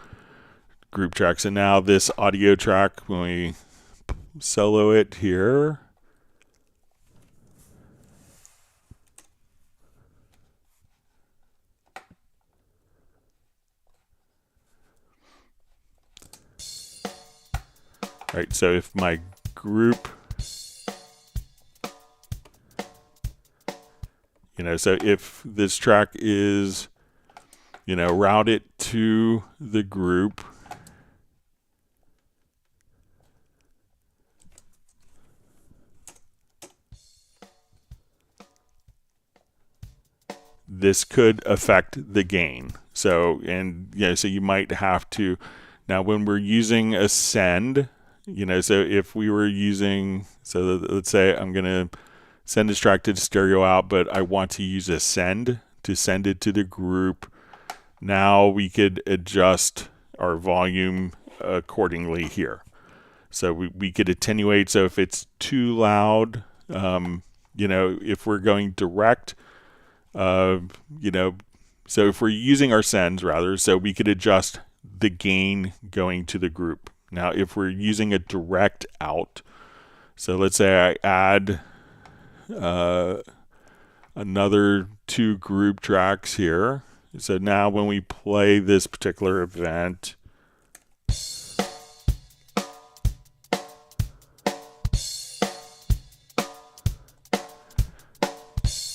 group track. So now this audio track, when we solo it here, all right, so if my group, so if this track is, route it to the group, this could affect the gain. So, so you might have to, now when we're using a send, so if we were using, so let's say I'm going to send this track to the stereo out, but I want to use a send to send it to the group. Now we could adjust our volume accordingly here. So we could attenuate. So if it's too loud, if we're going direct, so if we're using our sends rather, so we could adjust the gain going to the group. Now, if we're using a direct out, so let's say I add another two group tracks here. So now when we play this particular event,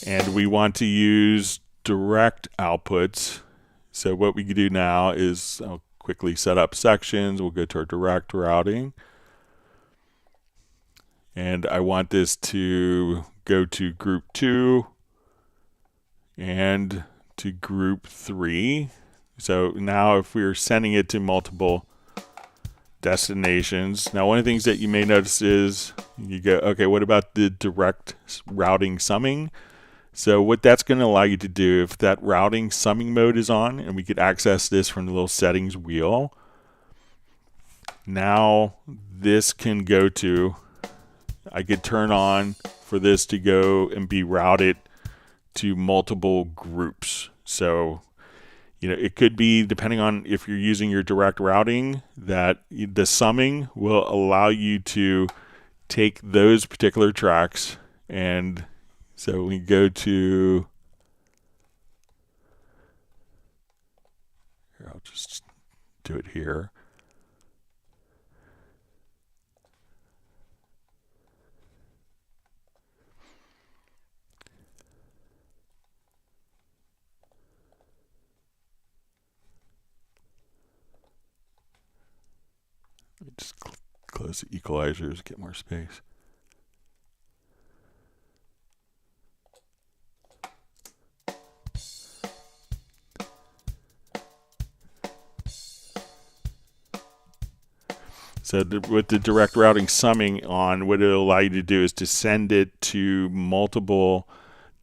and we want to use direct outputs. So what we can do now is I'll quickly set up sections. We'll go to our direct routing. And I want this to go to group 2 and to group 3. So now if we're sending it to multiple destinations, now one of the things that you may notice is you go, okay, what about the direct routing summing? So what that's going to allow you to do, if that routing summing mode is on, and we could access this from the little settings wheel, now this can go to, I could turn on for this to go and be routed to multiple groups. So, you know, it could be, depending on if you're using your direct routing, that the summing will allow you to take those particular tracks. And so we go to, here, I'll just do it here. Just close the equalizers, get more space. So with the direct routing summing on, what it'll allow you to do is to send it to multiple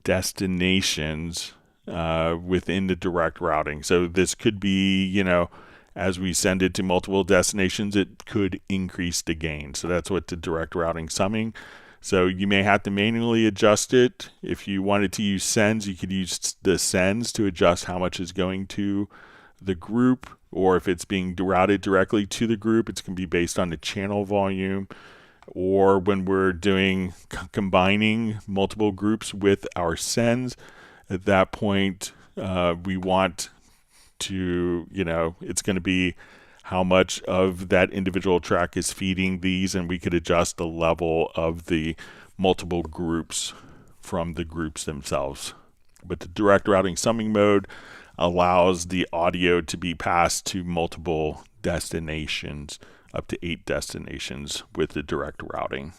destinations within the direct routing. So this could be, you know, as we send it to multiple destinations, it could increase the gain. So that's what the direct routing summing. So you may have to manually adjust it. If you wanted to use sends, you could use the sends to adjust how much is going to the group, or if it's being routed directly to the group, it's going to be based on the channel volume. Or when we're doing combining multiple groups with our sends, at that point we want to, you know, it's going to be how much of that individual track is feeding these, and we could adjust the level of the multiple groups from the groups themselves. But the direct routing summing mode allows the audio to be passed to multiple destinations, up to 8 destinations with the direct routing.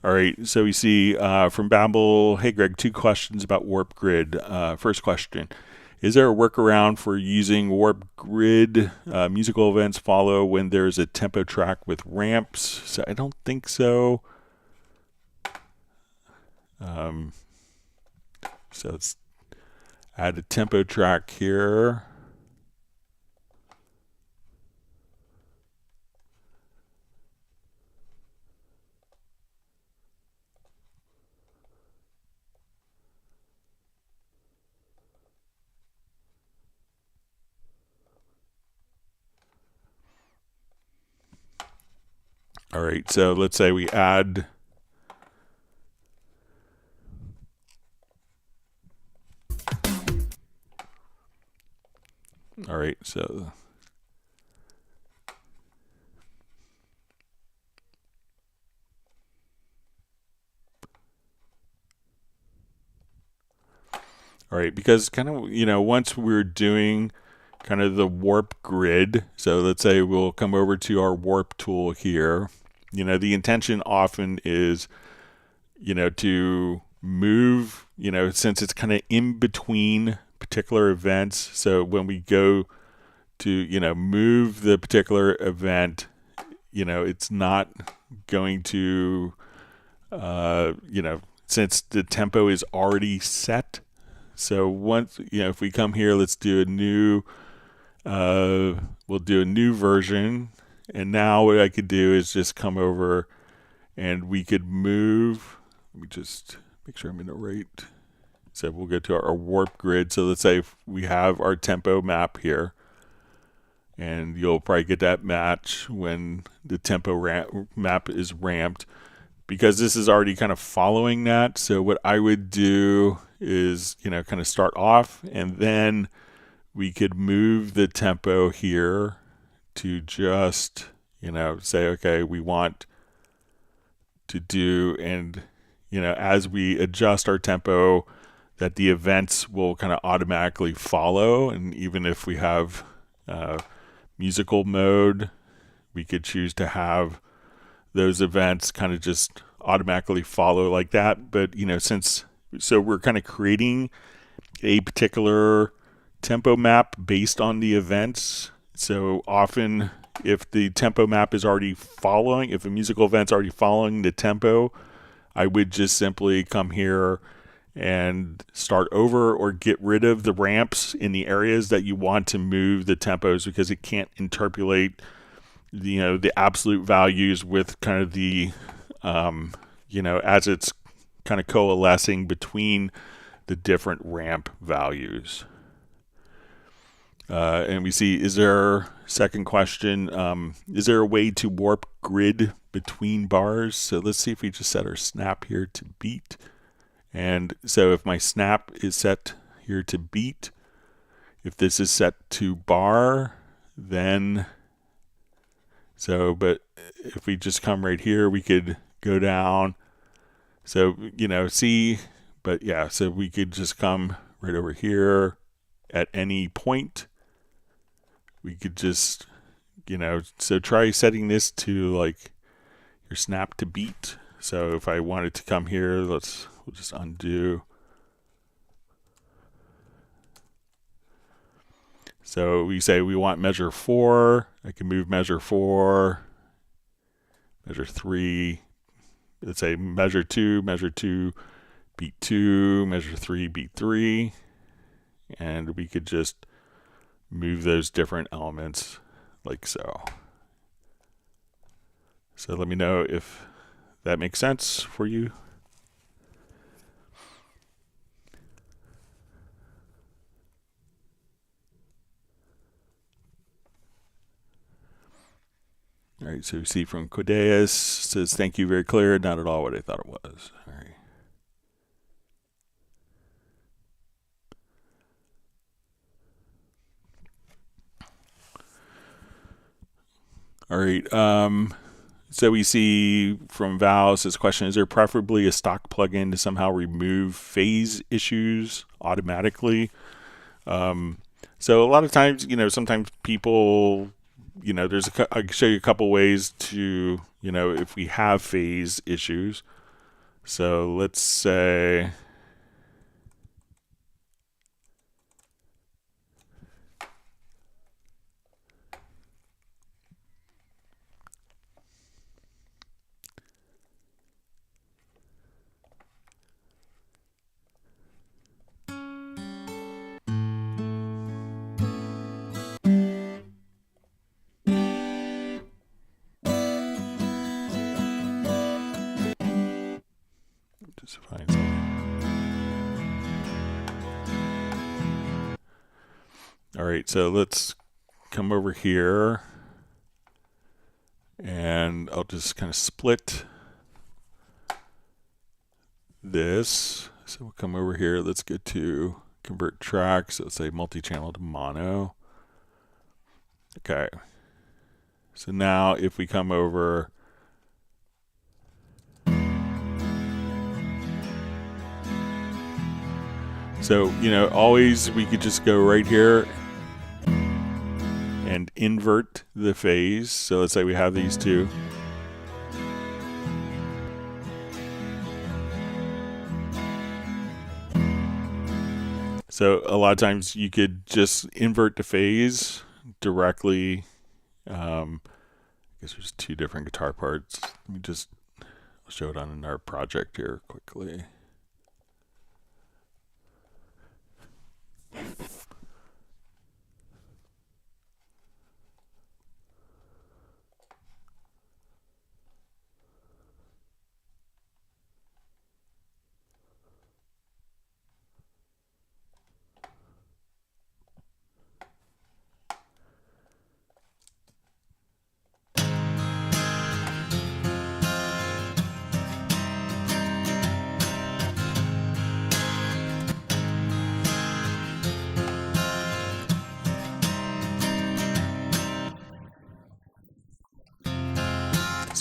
All right, so we see from Babel, hey Greg, 2 questions about Warp Grid. First question, is there a workaround for using Warp Grid musical events follow when there's a tempo track with ramps? So I don't think so. So let's add a tempo track here. All right, so let's say we add all right, so all right, because kind of, you know, once we're doing kind of the warp grid, so let's say we'll come over to our warp tool here. You know, the intention often is, you know, to move, you know, since it's kind of in between particular events. So when we go to, you know, move the particular event, you know, it's not going to, you know, since the tempo is already set. So once, you know, if we come here, let's do a new, we'll do a new version. And now what I could do is just come over and we could move. Let me just make sure I'm in the right. So we'll go to our warp grid. So let's say if we have our tempo map here, and you'll probably get that match when the tempo map is ramped, because this is already kind of following that. So what I would do is, kind of start off, and then we could move the tempo here to just, say, okay, we want to do, and, as we adjust our tempo, that the events will kind of automatically follow. And even if we have musical mode, we could choose to have those events kind of just automatically follow like that. But so we're kind of creating a particular tempo map based on the events. So often if the tempo map is already following, if a musical event's already following the tempo, I would just simply come here and start over, or get rid of the ramps in the areas that you want to move the tempos, because it can't interpolate the absolute values with kind of the as it's kind of coalescing between the different ramp values. And we see, is there, second question, is there a way to warp grid between bars? So let's see if we just set our snap here to beat. And so if my snap is set here to beat, if this is set to bar, then, but if we just come right here, we could go down. So, see, but yeah, so we could just come right over here at any point. We could just, so try setting this to like your snap to beat. So if I wanted to come here, we'll just undo. So we say we want measure 4. I can move measure 4, measure 3. Let's say measure 2, beat 2, measure 3, beat 3. And we could just move those different elements like so. So let me know if that makes sense for you. All right, so we see from Quantize, says, thank you, very clear, not at all what I thought it was. All right. All right, so we see from Val, says, question, is there preferably a stock plugin to somehow remove phase issues automatically? So a lot of times, sometimes people, I can show you a couple ways to, if we have phase issues. So let's say, just find something. All right, so let's come over here, and I'll just kind of split this. So we'll come over here. Let's go to convert tracks. So let's say multi-channel to mono. Okay. So now if we come over, so, always we could just go right here and invert the phase. So let's say we have these two. So a lot of times you could just invert the phase directly. I guess there's two different guitar parts. Let me just show it on our project here quickly.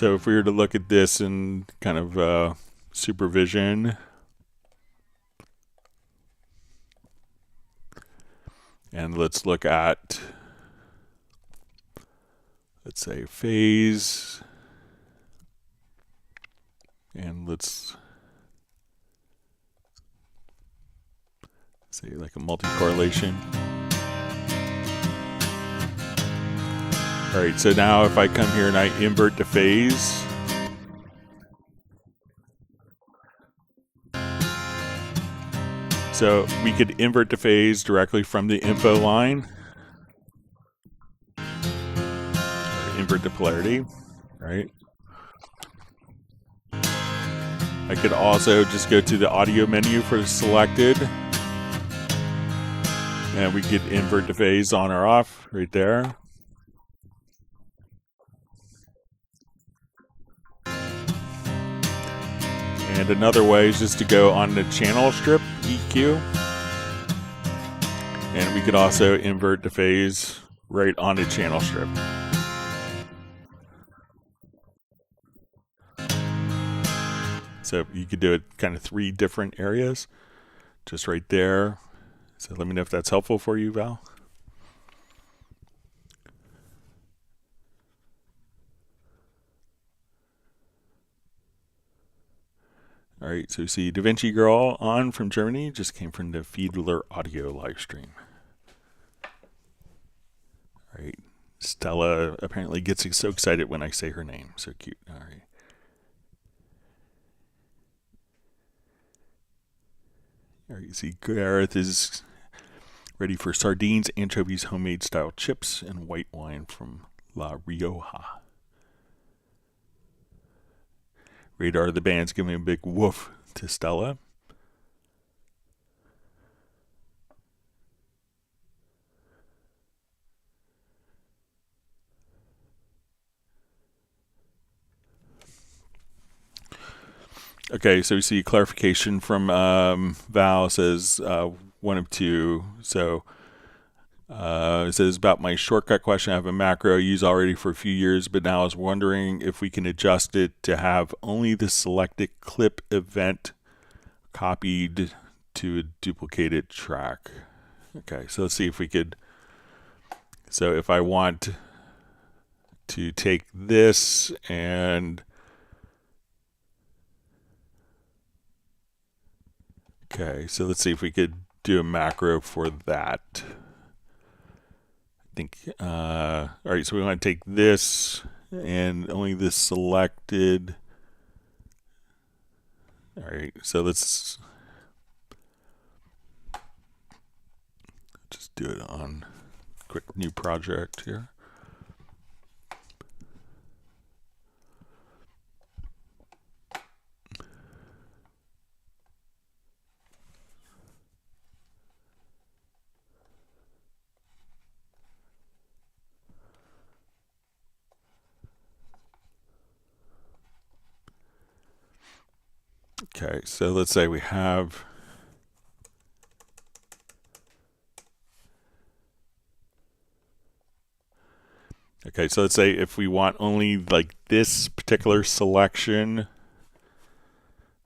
So if we were to look at this in kind of supervision, and let's look at, let's say, phase, and let's say like a multi-correlation. All right, so now if I come here and I invert the phase, so we could invert the phase directly from the info line, or invert the polarity, right? I could also just go to the audio menu for selected, and we could invert the phase on or off right there. And another way is just to go on the channel strip EQ, and we could also invert the phase right on the channel strip. So you could do it kind of 3 different areas, just right there. So let me know if that's helpful for you, Val. All right, so you see DaVinci Girl on from Germany, just came from the Fiedler audio live stream. All right, Stella apparently gets so excited when I say her name, so cute. All right. All right, you see Gareth is ready for sardines, anchovies, homemade style chips, and white wine from La Rioja. Radar, the band's giving a big woof to Stella. Okay, so we see clarification from Val. Says 1 of 2. So it says about my shortcut question. I have a macro I use already for a few years, but now I was wondering if we can adjust it to have only the selected clip event copied to a duplicated track. Okay, so let's see if we could. So if I want to take this and okay, so let's see if we could do a macro for that. I think, all right, so we want to take this and only this selected. All right, so let's just do it on quick new project here. Okay, so let's say we have okay, so let's say if we want only like this particular selection.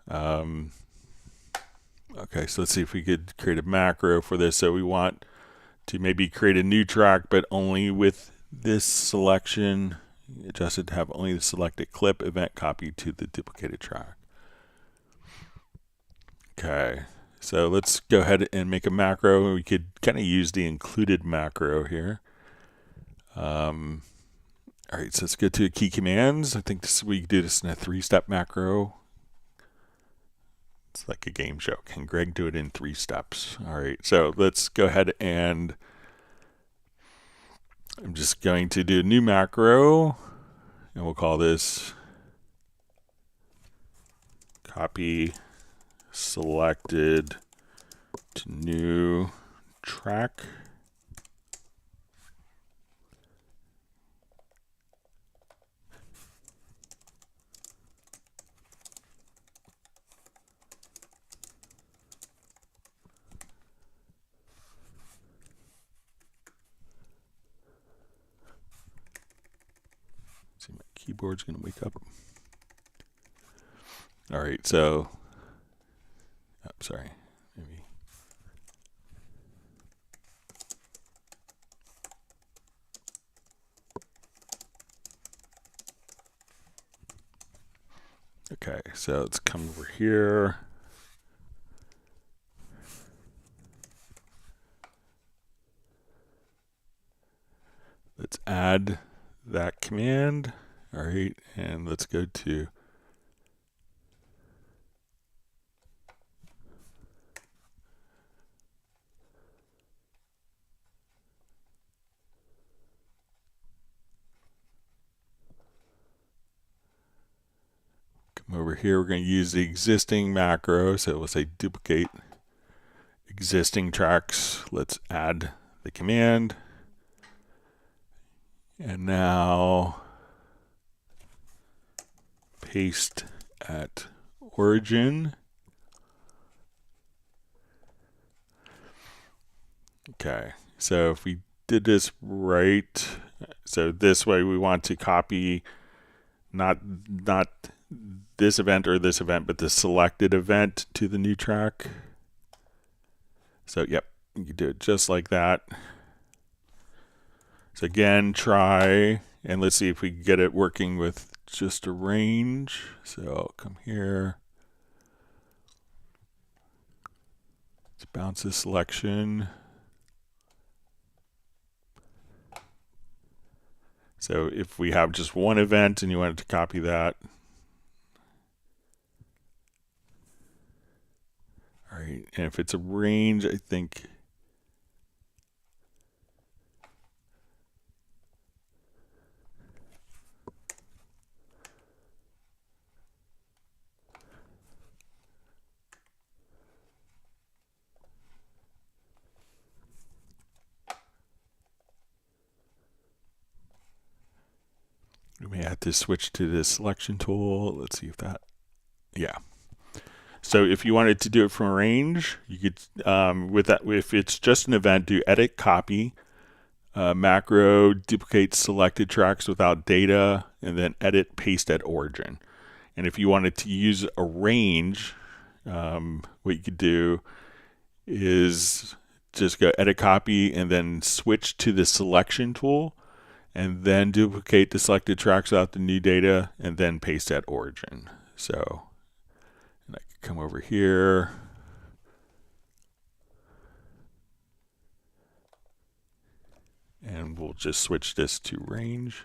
Okay, so let's see if we could create a macro for this. So we want to maybe create a new track, but only with this selection, adjusted to have only the selected clip event copied to the duplicated track. Okay, so let's go ahead and make a macro. We could kind of use the included macro here. All right, so let's go to key commands. I think we can do this in a 3-step macro. It's like a game show. Can Greg do it in 3 steps? All right, so let's go ahead and I'm just going to do a new macro, and we'll call this copy selected to new track. See, my keyboard's going to wake up. All right, so, oh, sorry, maybe. Okay, so let's come over here. Let's add that command. All right, and let's go to come over here. We're going to use the existing macro. So we'll say duplicate existing tracks. Let's add the command. And now paste at origin. Okay, so if we did this right, so this way we want to copy not this event or this event, but the selected event to the new track. So yep, you can do it just like that. So again, try, and let's see if we can get it working with just a range. So I'll come here. Let's bounce this selection. So if we have just one event and you wanted to copy that. All right, and if it's a range, I think we may have to switch to the selection tool. Let's see if that, yeah. So if you wanted to do it from a range, you could, with that, if it's just an event, do edit, copy, macro, duplicate selected tracks without data, and then edit, paste at origin. And if you wanted to use a range, what you could do is just go edit, copy, and then switch to the selection tool, and then duplicate the selected tracks without the new data, and then paste at origin. So, and I can come over here. And we'll just switch this to range.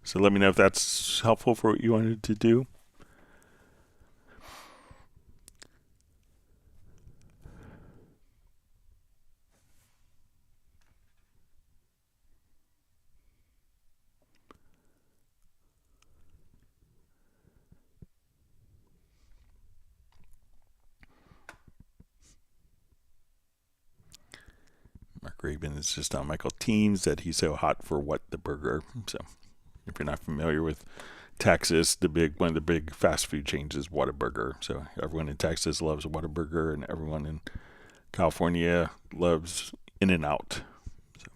So let me know if that's helpful for what you wanted to do. Mark Rabin is just on Michael Teams that he's so hot for what the burger. So if you're not familiar with Texas, one of the big fast food chains is Whataburger. So everyone in Texas loves Whataburger, and everyone in California loves In-N-Out. So.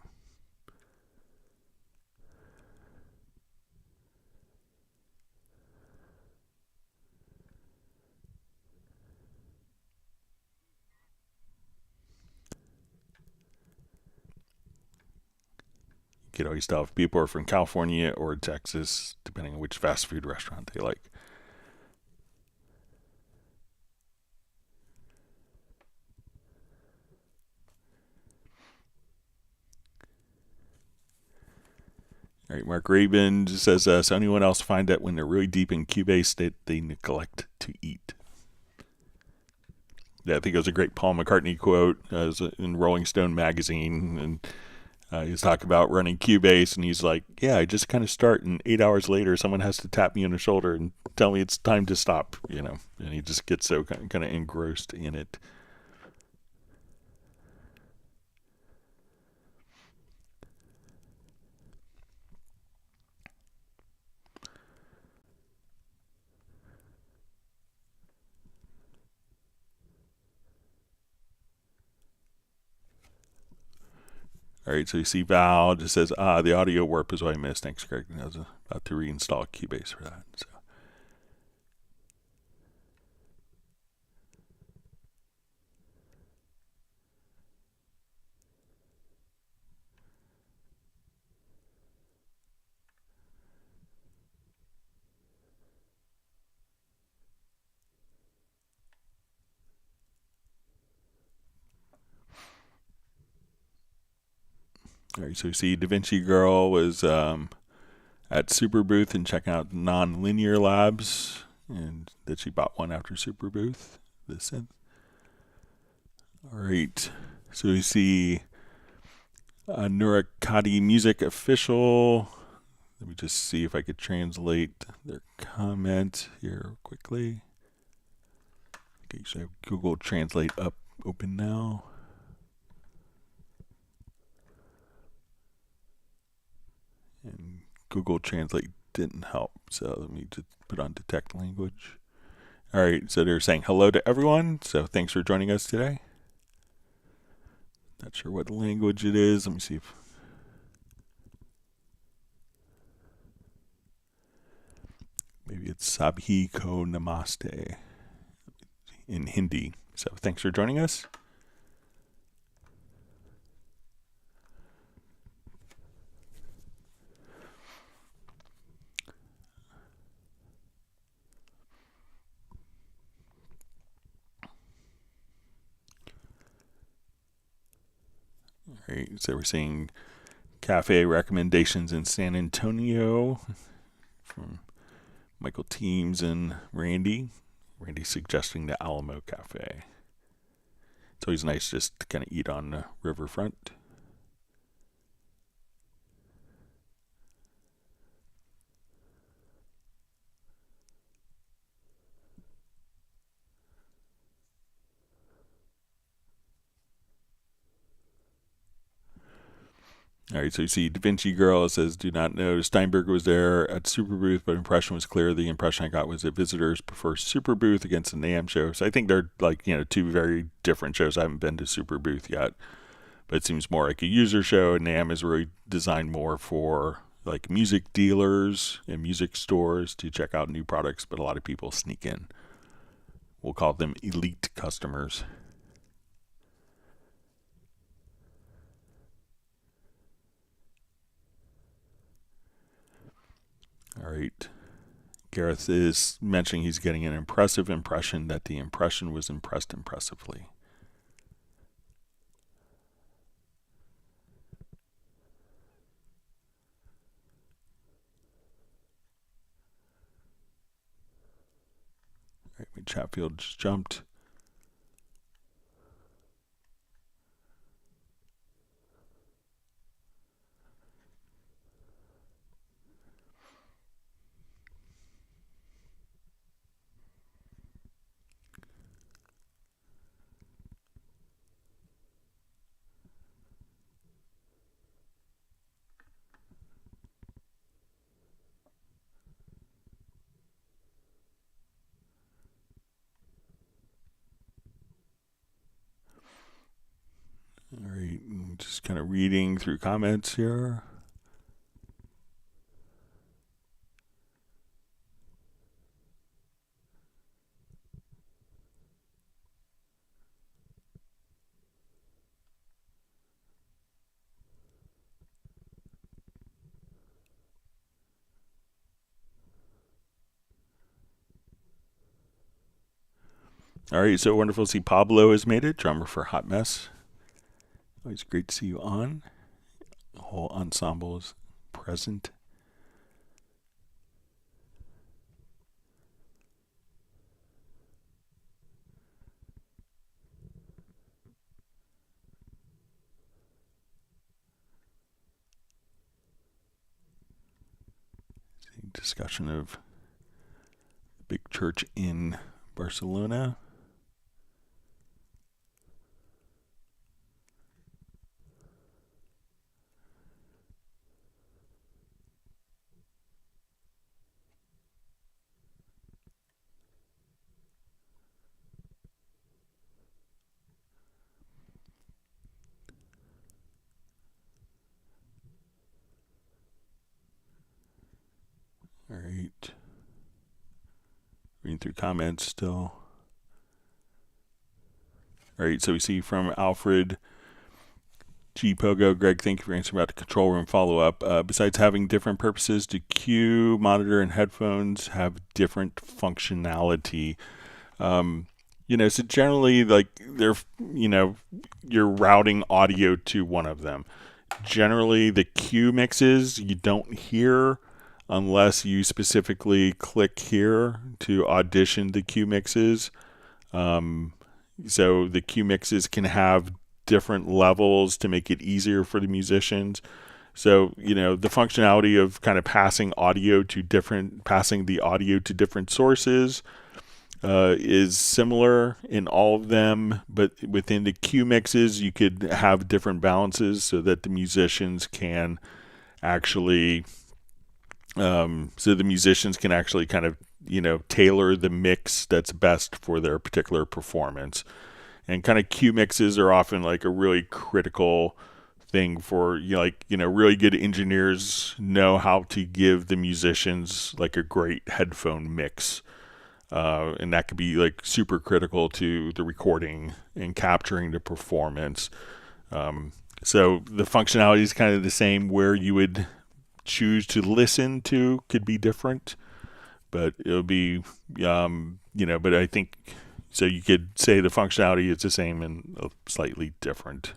You could always tell if people are from California or Texas, depending on which fast food restaurant they like. All right, Mark Rabin says, so anyone else find that when they're really deep in Cubase that they neglect to eat? Yeah, I think it was a great Paul McCartney quote in Rolling Stone magazine, and he's talking about running Cubase, and he's like, yeah, I just kind of start, and 8 hours later, someone has to tap me on the shoulder and tell me it's time to stop, you know, and he just gets so kind of engrossed in it. All right, so you see Val just says, the audio warp is what I missed. Thanks, Greg. I was about to reinstall Cubase for that. So. All right, so you see DaVinci Girl was at Super Booth and checking out Non-Linear Labs, and that she bought one after Super Booth, the synth. All right, so you see Nurakati Music Official. Let me just see if I could translate their comment here quickly. Okay, so I have Google Translate open now. And Google Translate didn't help, so let me just put on detect language. All right, so they're saying hello to everyone, so thanks for joining us today. Not sure what language it is. Let me see if... maybe it's Sabhi Ko Namaste in Hindi. So thanks for joining us. All right, so we're seeing cafe recommendations in San Antonio from Michael Teams and Randy. Randy suggesting the Alamo Cafe. It's always nice just to kind of eat on the riverfront. All right, so you see DaVinci Girl says, do not know. Steinberg was there at Super Booth, but impression was clear. The impression I got was that visitors prefer Super Booth against the NAMM show. So I think they're like, two very different shows. I haven't been to Super Booth yet, but it seems more like a user show. And NAMM is really designed more for like music dealers and music stores to check out new products, but a lot of people sneak in. We'll call them elite customers. All right. Gareth is mentioning he's getting an impressive impression, that the impression was impressed impressively. All right, Chatfield just jumped. All right, just kind of reading through comments here. All right, so wonderful to see Pablo has made it, drummer for Hot Mess. Always great to see you on. The whole ensemble is present. Discussion of the big church in Barcelona. right. Reading through comments still. All right, so we see from Alfred G. Pogo, Greg, thank you for answering about the control room follow-up. Besides having different purposes, do cue, monitor, and headphones have different functionality? So generally, like, they're, you're routing audio to one of them. Generally, the cue mixes you don't hear unless you specifically click here to audition the cue mixes. So the cue mixes can have different levels to make it easier for the musicians. So, the functionality of kind of passing the audio to different sources is similar in all of them, but within the cue mixes, you could have different balances so that the musicians can actually kind of, tailor the mix that's best for their particular performance. And kind of cue mixes are often like a really critical thing for, really good engineers know how to give the musicians like a great headphone mix. And that could be like super critical to the recording and capturing the performance. So the functionality is kind of the same. Where you would choose to listen to could be different, but it'll be, but I think, so you could say the functionality is the same and slightly different.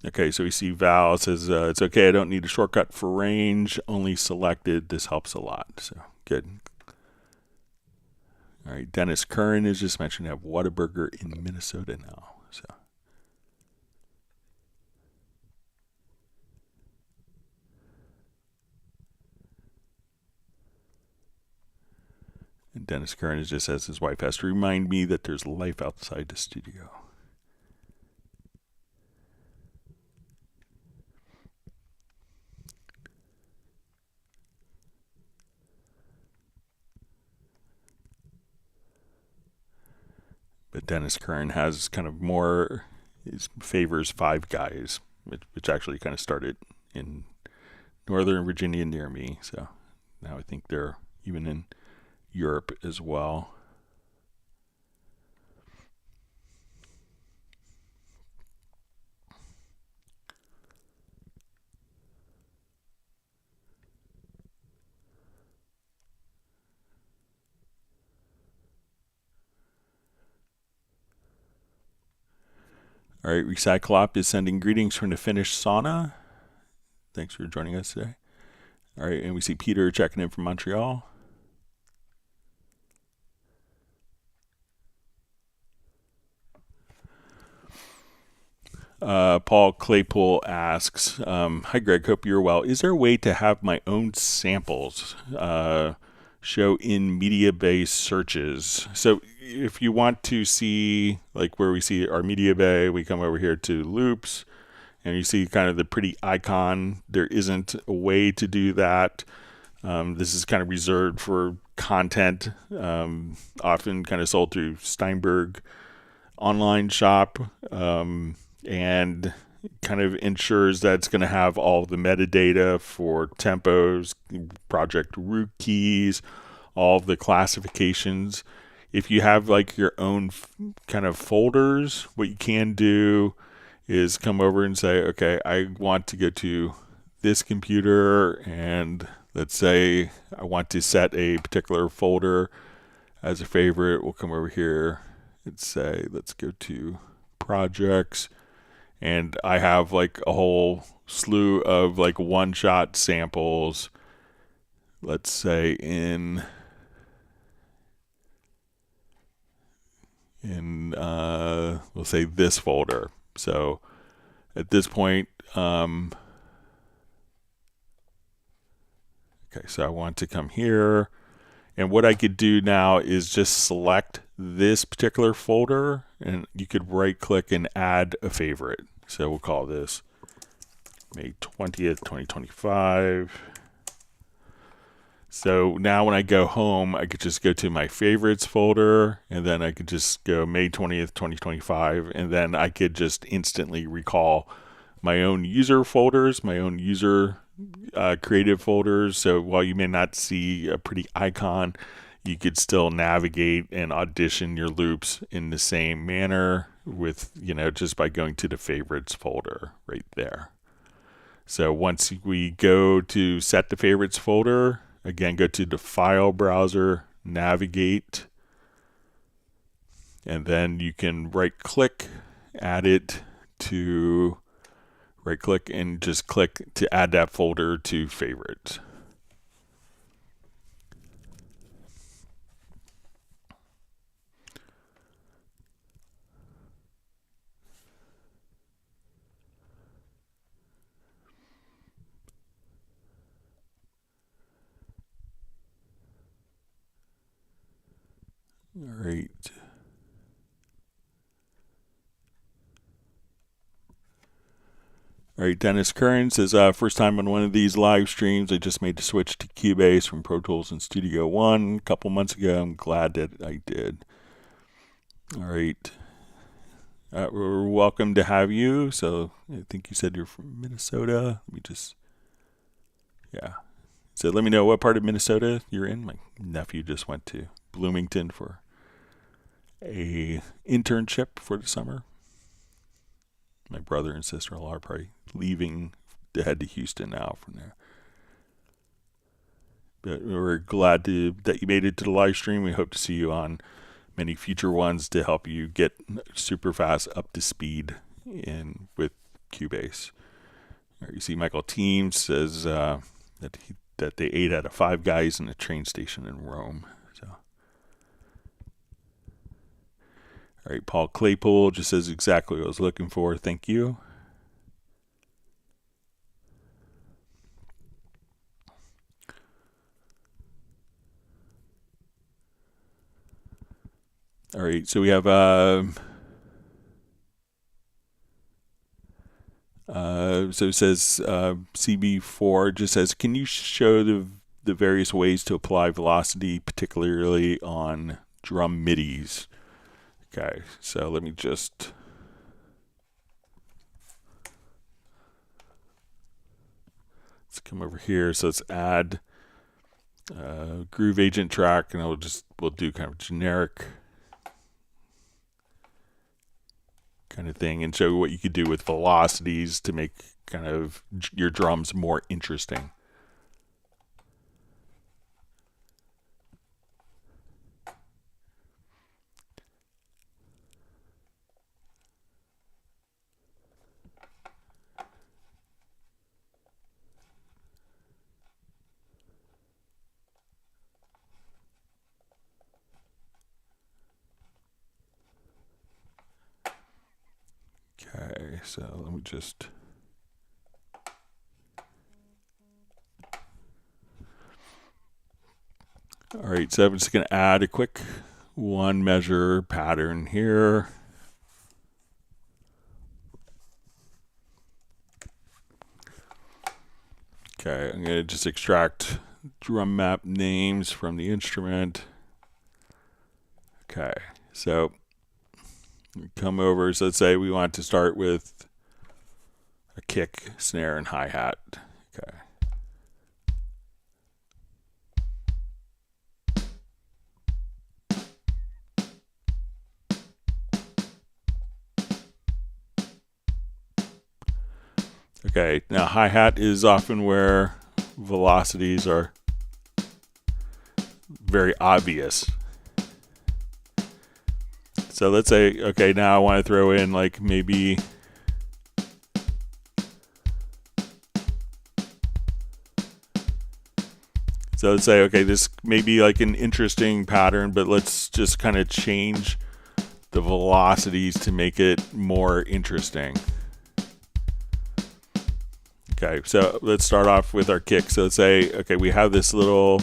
Okay, so we see Val says, it's okay, I don't need a shortcut for range, only selected. This helps a lot. So, good. All right, Dennis Curran is just mentioned to have Whataburger in Minnesota now. So, and Dennis Curran just says his wife has to remind me that there's life outside the studio. But Dennis Curran has kind of more, favors Five Guys, which actually kind of started in Northern Virginia near me. So now I think they're even in Europe as well. All right, Recyclop is sending greetings from the Finnish sauna. Thanks for joining us today. All right, and we see Peter checking in from Montreal. Paul Claypool asks, hi Greg, hope you're well. Is there a way to have my own samples show in media-based searches? So if you want to see, like where we see our media bay, we come over here to loops, and you see kind of the pretty icon. There isn't a way to do that. This is kind of reserved for content, often kind of sold through Steinberg online shop, and kind of ensures that it's going to have all the metadata for tempos, project root keys, all of the classifications. If you have like your own kind of folders, what you can do is come over and say, okay, I want to go to this computer, and let's say I want to set a particular folder as a favorite. We'll come over here and say, let's go to projects, and I have like a whole slew of like one-shot samples, let's say in we'll say this folder. So at this point, Okay, so I want to come here, and what I could do now is just select this particular folder, and you could right click and add a favorite. So we'll call this May 20th, 2025. So now when I go home, I could just go to my favorites folder, and then I could just go May 20th, 2025, and then I could just instantly recall my own user folders, my own user creative folders. So while you may not see a pretty icon, you could still navigate and audition your loops in the same manner with, just by going to the favorites folder right there. So once we go to set the favorites folder, again, go to the file browser, navigate, and then you can right click, add it to right click and just click to add that folder to favorites. All right. All right, Dennis Curran says, first time on one of these live streams. I just made the switch to Cubase from Pro Tools and Studio One a couple months ago. I'm glad that I did. All right. We're welcome to have you. So I think you said you're from Minnesota. Let me just, yeah. So let me know what part of Minnesota you're in. My nephew just went to Bloomington for a internship for the summer. My brother and sister-in-law are probably leaving to head to Houston now from there. But we're glad that you made it to the live stream. We hope to see you on many future ones to help you get super fast up to speed with Cubase. You see Michael Teams says that they ate at a Five Guys in a train station in Rome. So, all right, Paul Claypool just says exactly what I was looking for. Thank you. All right, so we have so it says CB4 just says, can you show the various ways to apply velocity, particularly on drum midis? Okay, so let me just let's come over here. So let's add groove agent track, and we'll do kind of generic kind of thing, and show you what you could do with velocities to make kind of your drums more interesting. Okay, so let me just all right, so I'm just going to add a quick one measure pattern here. Okay, I'm going to just extract drum map names from the instrument. Okay, so come over, so let's say we want to start with a kick, snare, and hi-hat. Okay. Okay, now hi-hat is often where velocities are very obvious. So let's say, okay, now I want to throw in like maybe so let's say, okay, this may be like an interesting pattern, but let's just kind of change the velocities to make it more interesting. Okay, so let's start off with our kick. So let's say, okay, we have this little,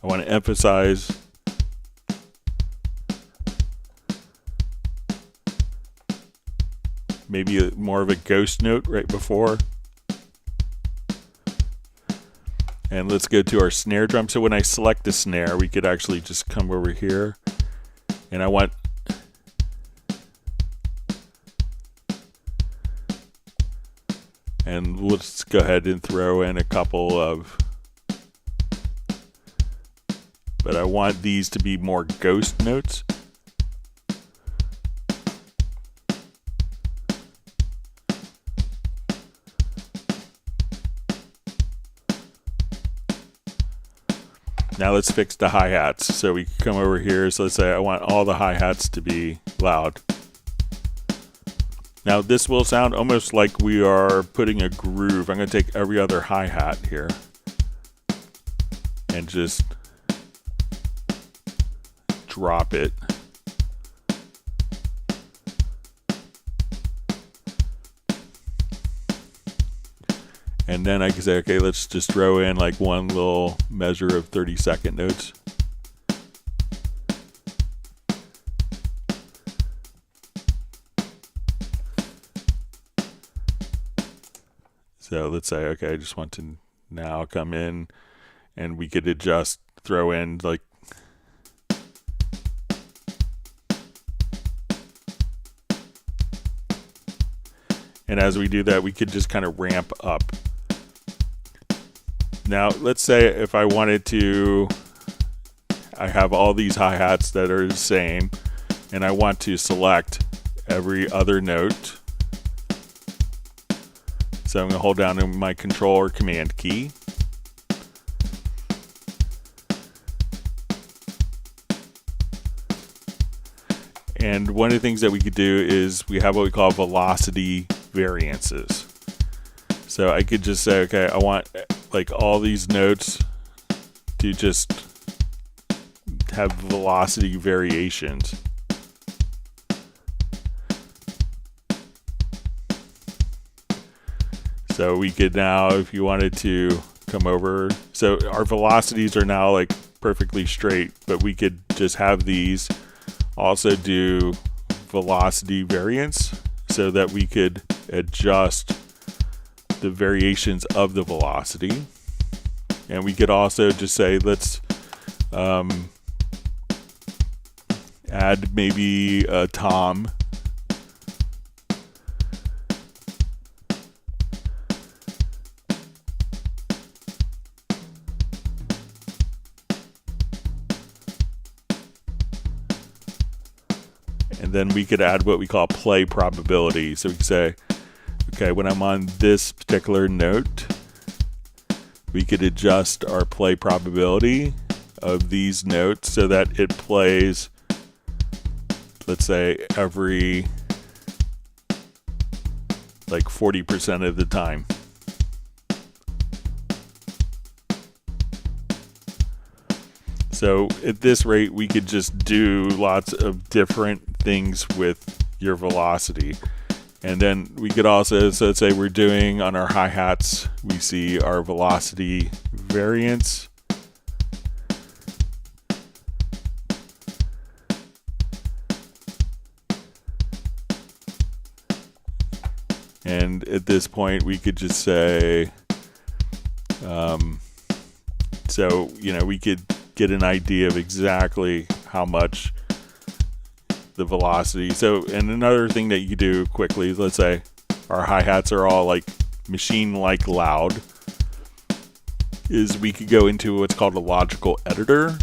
I want to emphasize maybe more of a ghost note right before. And let's go to our snare drum. So when I select the snare, we could actually just come over here, and I want and let's go ahead and throw in a couple of, but I want these to be more ghost notes. Now let's fix the hi-hats. So we can come over here. So let's say I want all the hi-hats to be loud. Now this will sound almost like we are putting a groove. I'm going to take every other hi-hat here and just drop it. And then I can say, okay, let's just throw in like one little measure of 30-second notes. So let's say, okay, I just want to now come in, and we could adjust, throw in like, and as we do that, we could just kind of ramp up. Now, let's say if I wanted to, I have all these hi-hats that are the same, and I want to select every other note. So I'm going to hold down my Control or Command key. And one of the things that we could do is we have what we call velocity variances. So I could just say, okay, I want like all these notes to just have velocity variations. So we could now, if you wanted to come over, so our velocities are now like perfectly straight, but we could just have these also do velocity variance so that we could adjust the variations of the velocity. And we could also just say, let's add maybe a tom. And then we could add what we call play probability. So we could say, okay, when I'm on this particular note, we could adjust our play probability of these notes so that it plays, let's say, every like 40% of the time. So at this rate, we could just do lots of different things with your velocity. And then we could also, so let's say we're doing on our hi-hats, we see our velocity variance. And at this point, we could just say, so, you know, we could get an idea of exactly how much the velocity. So, and another thing that you do quickly, let's say our hi-hats are all like machine-like loud, is we could go into what's called a logical editor.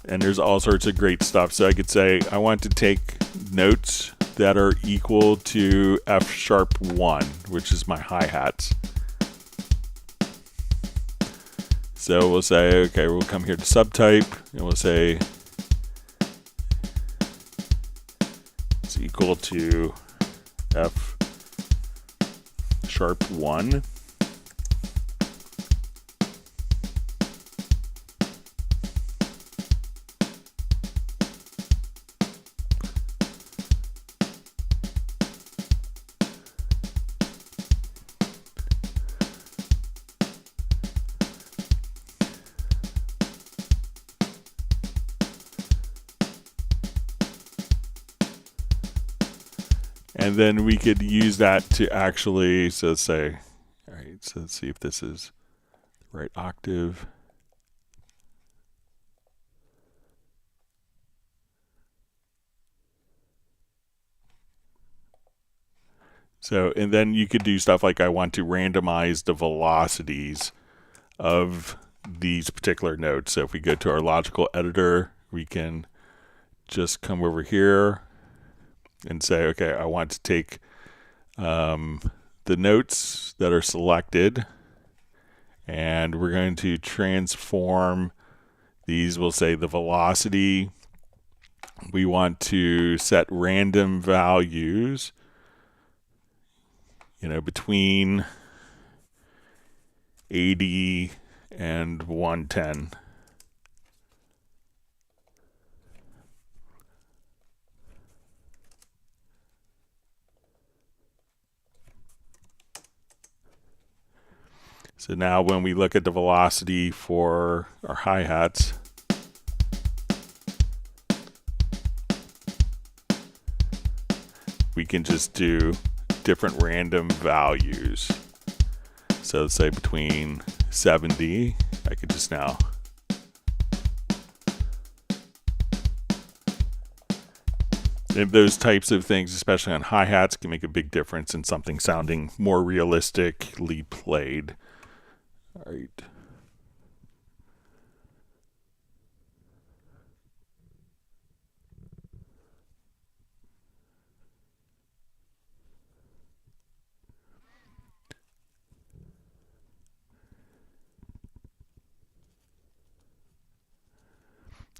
And there's all sorts of great stuff. So I could say, I want to take notes that are equal to F#1, which is my hi-hats. So we'll say, okay, we'll come here to subtype, and we'll say it's equal to F#1. And then we could use that to actually, so say, all right, so let's see if this is the right octave. So, and then you could do stuff like I want to randomize the velocities of these particular notes. So if we go to our logical editor, we can just come over here and say, okay, I want to take the notes that are selected, and we're going to transform these. We'll say the velocity. We want to set random values, between 80 and 110. So now when we look at the velocity for our hi-hats, we can just do different random values. So let's say between 70, I could just now and those types of things, especially on hi-hats, can make a big difference in something sounding more realistically played. All right.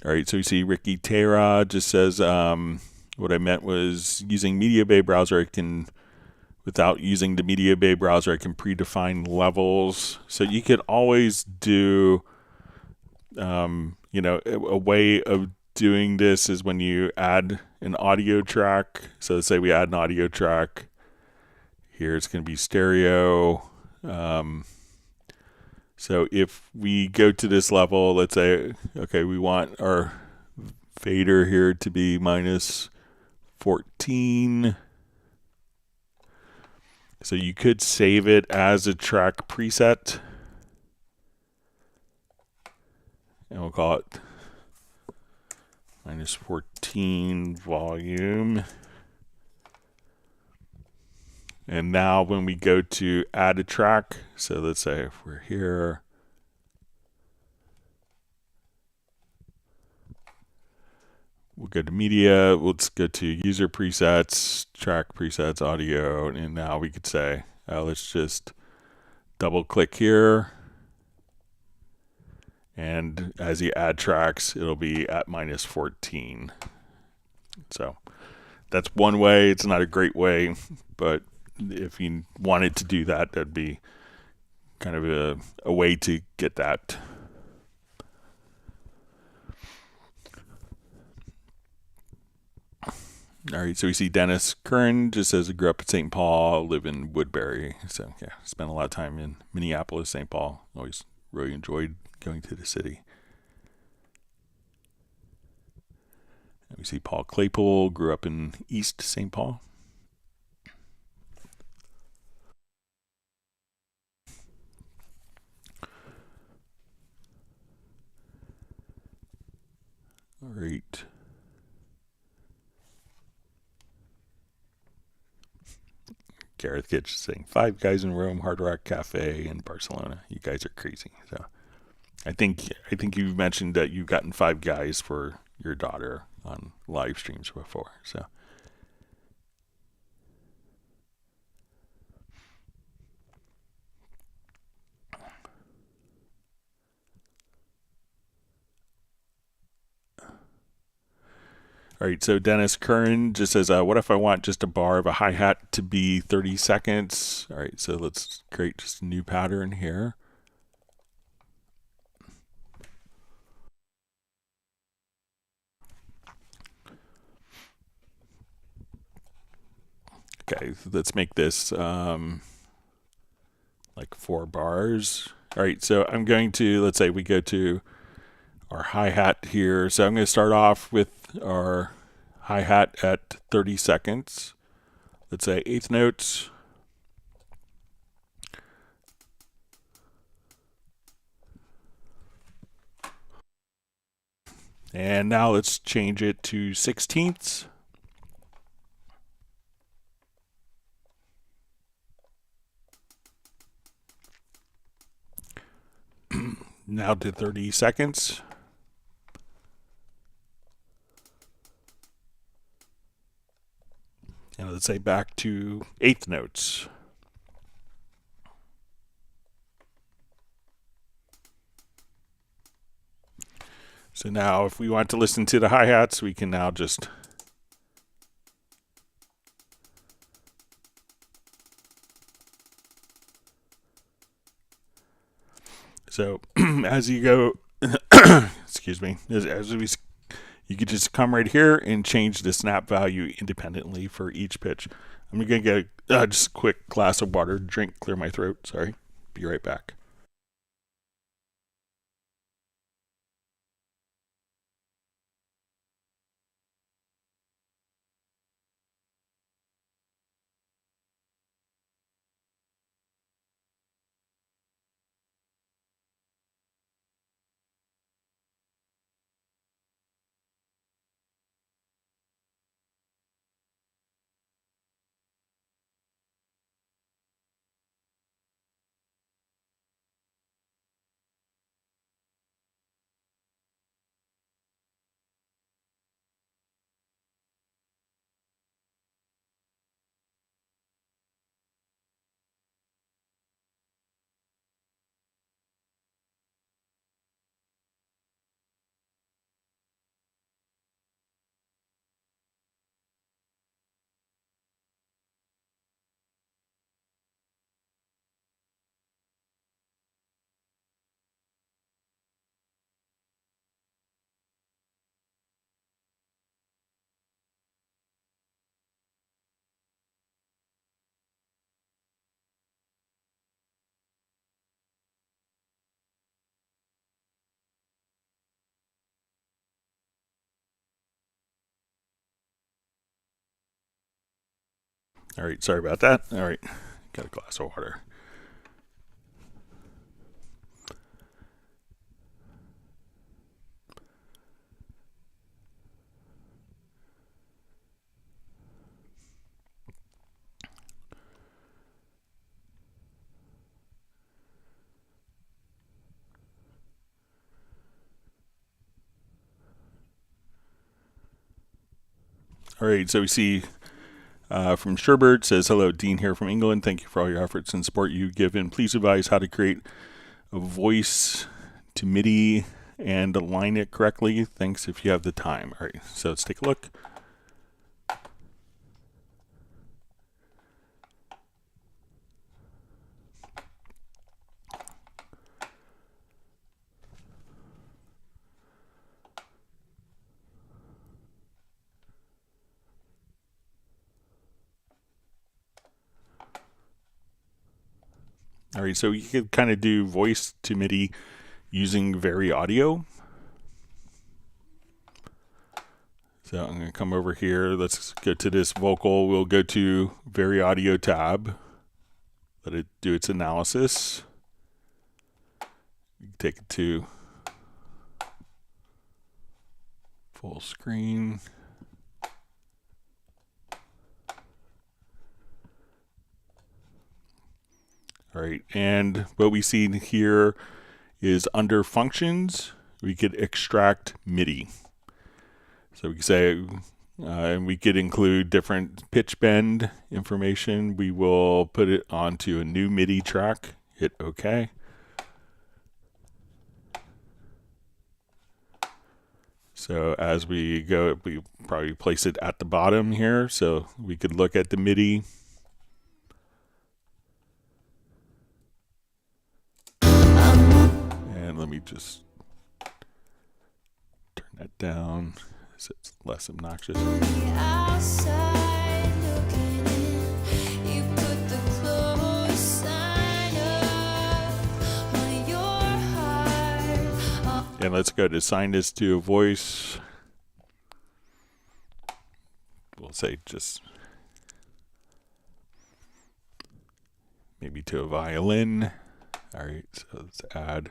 All right, so you see Ricky Tara just says, what I meant was using Media Bay browser, without using the Media Bay browser, I can predefine levels. So you could always do, a way of doing this is when you add an audio track. So let's say we add an audio track. Here it's going to be stereo. So if we go to this level, let's say, okay, we want our fader here to be minus 14. So you could save it as a track preset. And we'll call it minus 14 volume. And now when we go to add a track, so let's say if we're here, we'll go to media, let's go to user presets, track presets, audio, and now we could say, let's just double click here. And as you add tracks, it'll be at minus 14. So that's one way. It's not a great way, but if you wanted to do that, that'd be kind of a way to get that. All right, so we see Dennis Curran just says, I grew up in St. Paul, live in Woodbury. So yeah, spent a lot of time in Minneapolis, St. Paul. Always really enjoyed going to the city. And we see Paul Claypool, grew up in East St. Paul. All right. Gareth Kitch saying 5 guys in Rome, Hard Rock Cafe in Barcelona. You guys are crazy. So I think you've mentioned that you've gotten 5 guys for your daughter on live streams before. So all right, so Dennis Curran just says, what if I want just a bar of a hi-hat to be 30 seconds? All right, so let's create just a new pattern here. Okay, so let's make this like 4 bars. All right, so I'm going to, let's say we go to our hi-hat here. So I'm going to start off with our hi-hat at 30 seconds. let's say eighth notes. And now let's change it to sixteenths. Now to 30 seconds. And let's say back to eighth notes. So now if we want to listen to the hi-hats, we can now just so as you go excuse me, you could just come right here and change the snap value independently for each pitch. I'm gonna get just a quick glass of water, drink, clear my throat. Sorry, be right back. All right, sorry about that. All right, got a glass of water. All right, so we see from Sherbert says, hello, Dean here from England. Thank you for all your efforts and support you give in. Please advise how to create a voice to MIDI and align it correctly. Thanks if you have the time. All right, so let's take a look. All right, so you could kind of do voice to MIDI using Very Audio. So I'm going to come over here. Let's go to this vocal. We'll go to Very Audio tab. Let it do its analysis. Take it to full screen. All right, and what we see here is under functions, we could extract MIDI. So we could say, and we could include different pitch bend information. We will put it onto a new MIDI track, hit OK. So as we go, we probably place it at the bottom here. So we could look at the MIDI. And let me just turn that down so it's less obnoxious. And let's go to assign this to a voice. We'll say just maybe to a violin. All right, so let's add.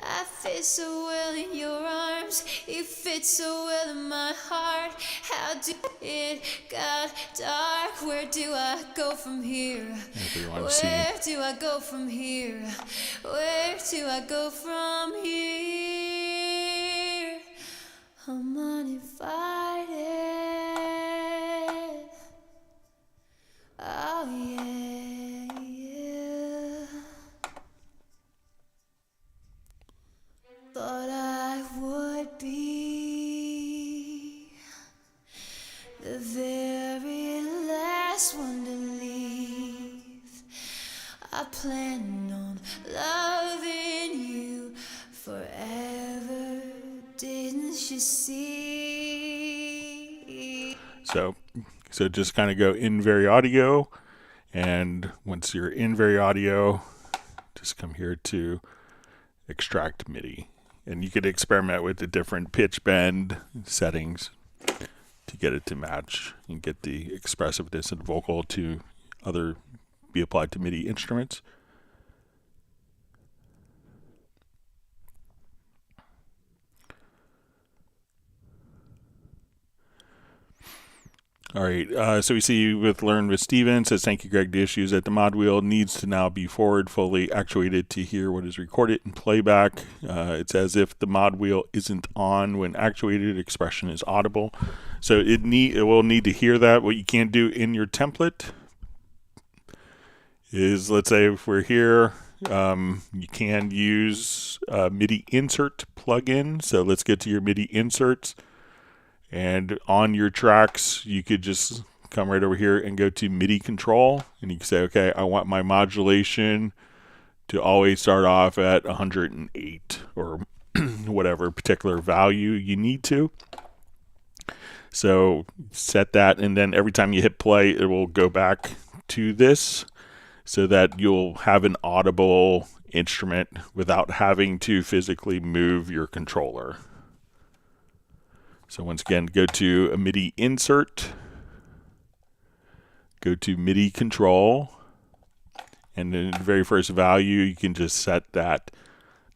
I fit so well in your arms, you fit so well in my heart. How do it got dark? Where do I go from here? Where do I go from here? Where do I go from here? I'm uninvited. Oh yeah, yeah. Thought I would be the very last one to leave. I plan on loving you forever, didn't you see?
So just kind of go in very audio, and once you're in very audio, just come here to extract MIDI. And you could experiment with the different pitch bend settings to get it to match and get the expressiveness and vocal to be applied to MIDI instruments. All right, so we see with Learn with Steven, says, thank you, Greg. The issue is that the mod wheel needs to now be forward fully actuated to hear what is recorded in playback. It's as if the mod wheel isn't on when actuated expression is audible. So it will need to hear that. What you can't do in your template is, let's say if we're here, you can use MIDI insert plugin. So let's get to your MIDI inserts. And on your tracks, you could just come right over here and go to MIDI control. And you can say, okay, I want my modulation to always start off at 108 or whatever particular value you need to. So set that, and then every time you hit play, it will go back to this so that you'll have an audible instrument without having to physically move your controller. So once again, go to a MIDI insert, go to MIDI control, and then the very first value, you can just set that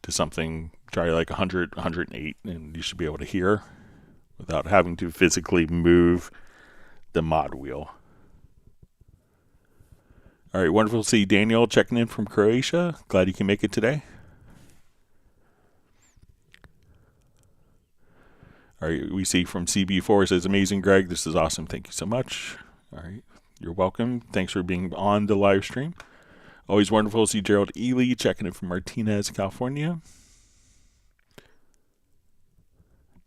to something, try like 100, 108, and you should be able to hear without having to physically move the mod wheel. All right, wonderful to see Daniel checking in from Croatia. Glad you can make it today. All right, we see from CB4 says, amazing, Greg. This is awesome. Thank you so much. All right, you're welcome. Thanks for being on the live stream. Always wonderful to see Gerald Ely checking in from Martinez, California.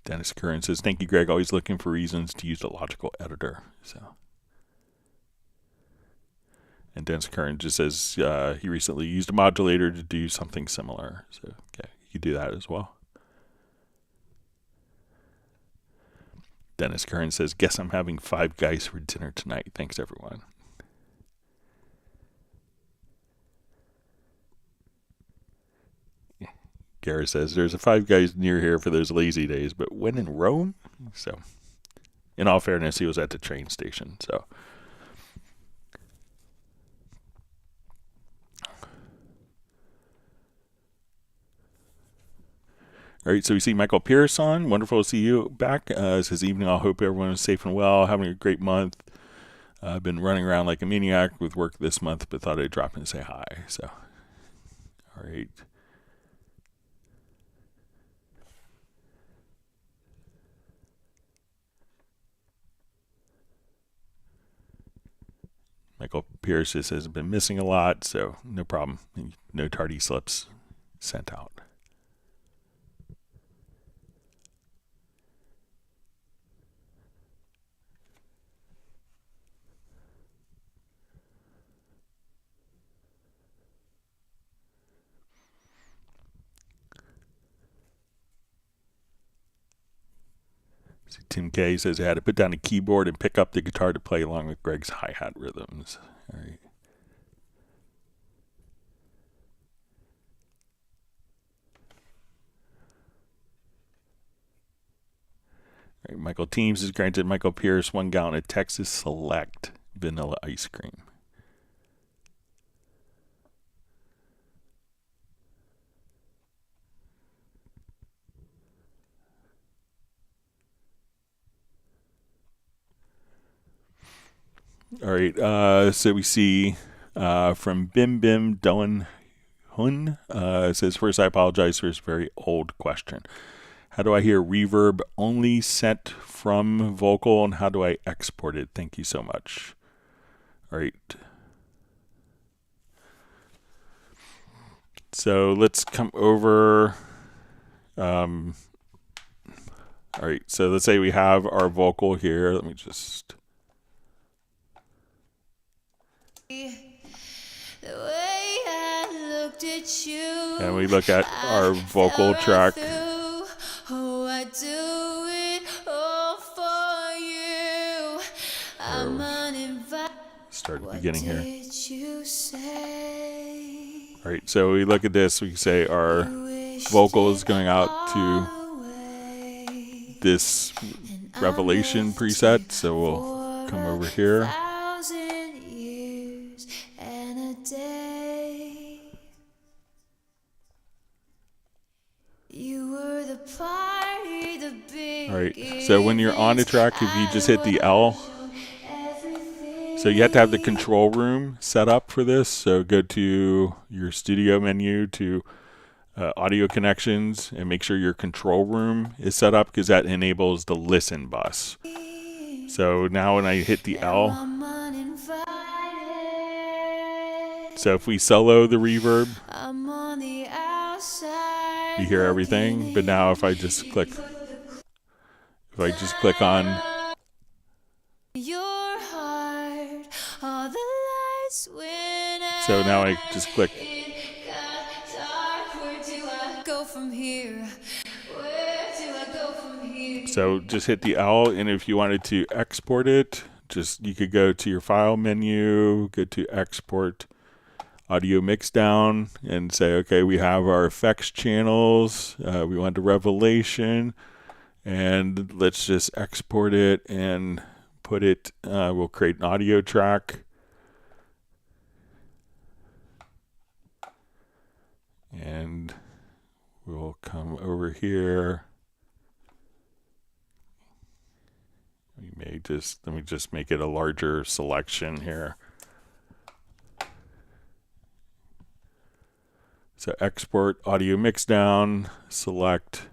Dennis Curran says, thank you, Greg. Always looking for reasons to use a logical editor. And Dennis Curran just says he recently used a modulator to do something similar. So, okay, you can do that as well. Dennis Curran says, guess I'm having Five Guys for dinner tonight. Thanks, everyone. Garrett says, there's a Five Guys near here for those lazy days, but when in Rome? So, in all fairness, he was at the train station. So, all right, so we see Michael Pearson. Wonderful to see you back. Says, evening, I hope everyone is safe and well, having a great month. I've been running around like a maniac with work this month, but thought I'd drop in and say hi. So, all right. Michael Pierce has been missing a lot, so no problem. No tardy slips sent out. Tim K says I had to put down a keyboard and pick up the guitar to play along with Greg's hi-hat rhythms. All right. All right, Michael Teams is granted Michael Pierce 1 gallon of Texas Select vanilla ice cream. All right, so we see from Bim Bim Doan Hun, it says, first I apologize for this very old question. How do I hear reverb only sent from vocal, and how do I export it? Thank you so much. All right. So let's come over. All right, so let's say we have our vocal here. Let me just... And we look at our vocal track.
Oh, I do it all for you. I'm uninvited.
Start at the beginning here.
What did you say?
All right, so we look at this. We say our vocal is going out to this Revelation preset. So we'll come over here. All right, so when you're on a track, if you just hit the L, so you have to have the control room set up for this. So go to your studio menu to audio connections and make sure your control room is set up, because that enables the listen bus. So now when I hit the L, so if we solo the reverb, you hear everything. But now if I just click on
your heart, all the lights went out.
So now I just click.
It got dark. Where do I go from here? Where do I go from here?
So just hit the L, and if you wanted to export it, you could go to your file menu, go to export audio mixdown, and say, okay, we have our effects channels. We want the Revelation. And let's just export it and put it, we'll create an audio track. And we'll come over here. Let me just make it a larger selection here. So export audio mixdown, select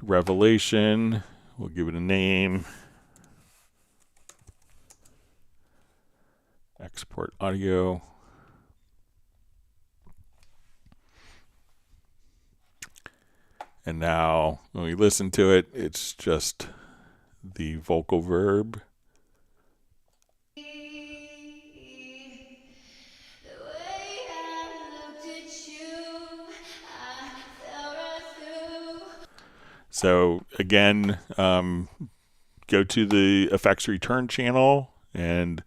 Revelation, we'll give it a name, export audio, and now when we listen to it, it's just the vocal verb. So again, go to the effects return channel, and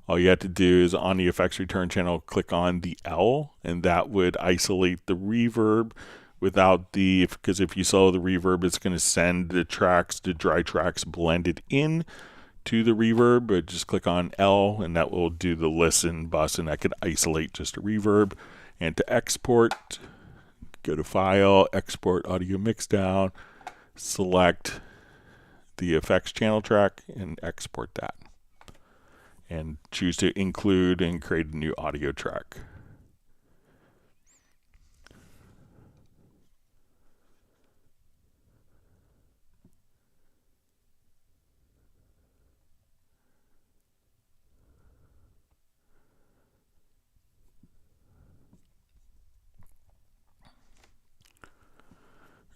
all you have to do is on the effects return channel, click on the L, and that would isolate the reverb without because if you solo the reverb, it's going to send the dry tracks blended in to the reverb. But just click on L, and that will do the listen bus, and that could isolate just a reverb. And to export, go to File, Export Audio Mixdown, select the effects channel track and export that, and choose to include and create a new audio track.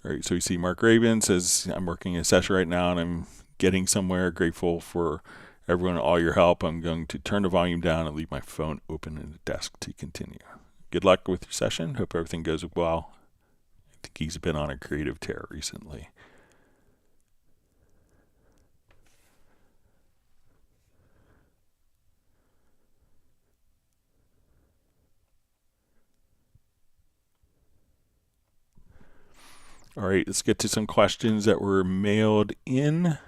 All right, so you see Mark Raven says, I'm working a session right now and I'm getting somewhere. Grateful for everyone and all your help. I'm going to turn the volume down and leave my phone open in the desk to continue. Good luck with your session. Hope everything goes well. I think he's been on a creative tear recently. All right, let's get to some questions that were mailed in.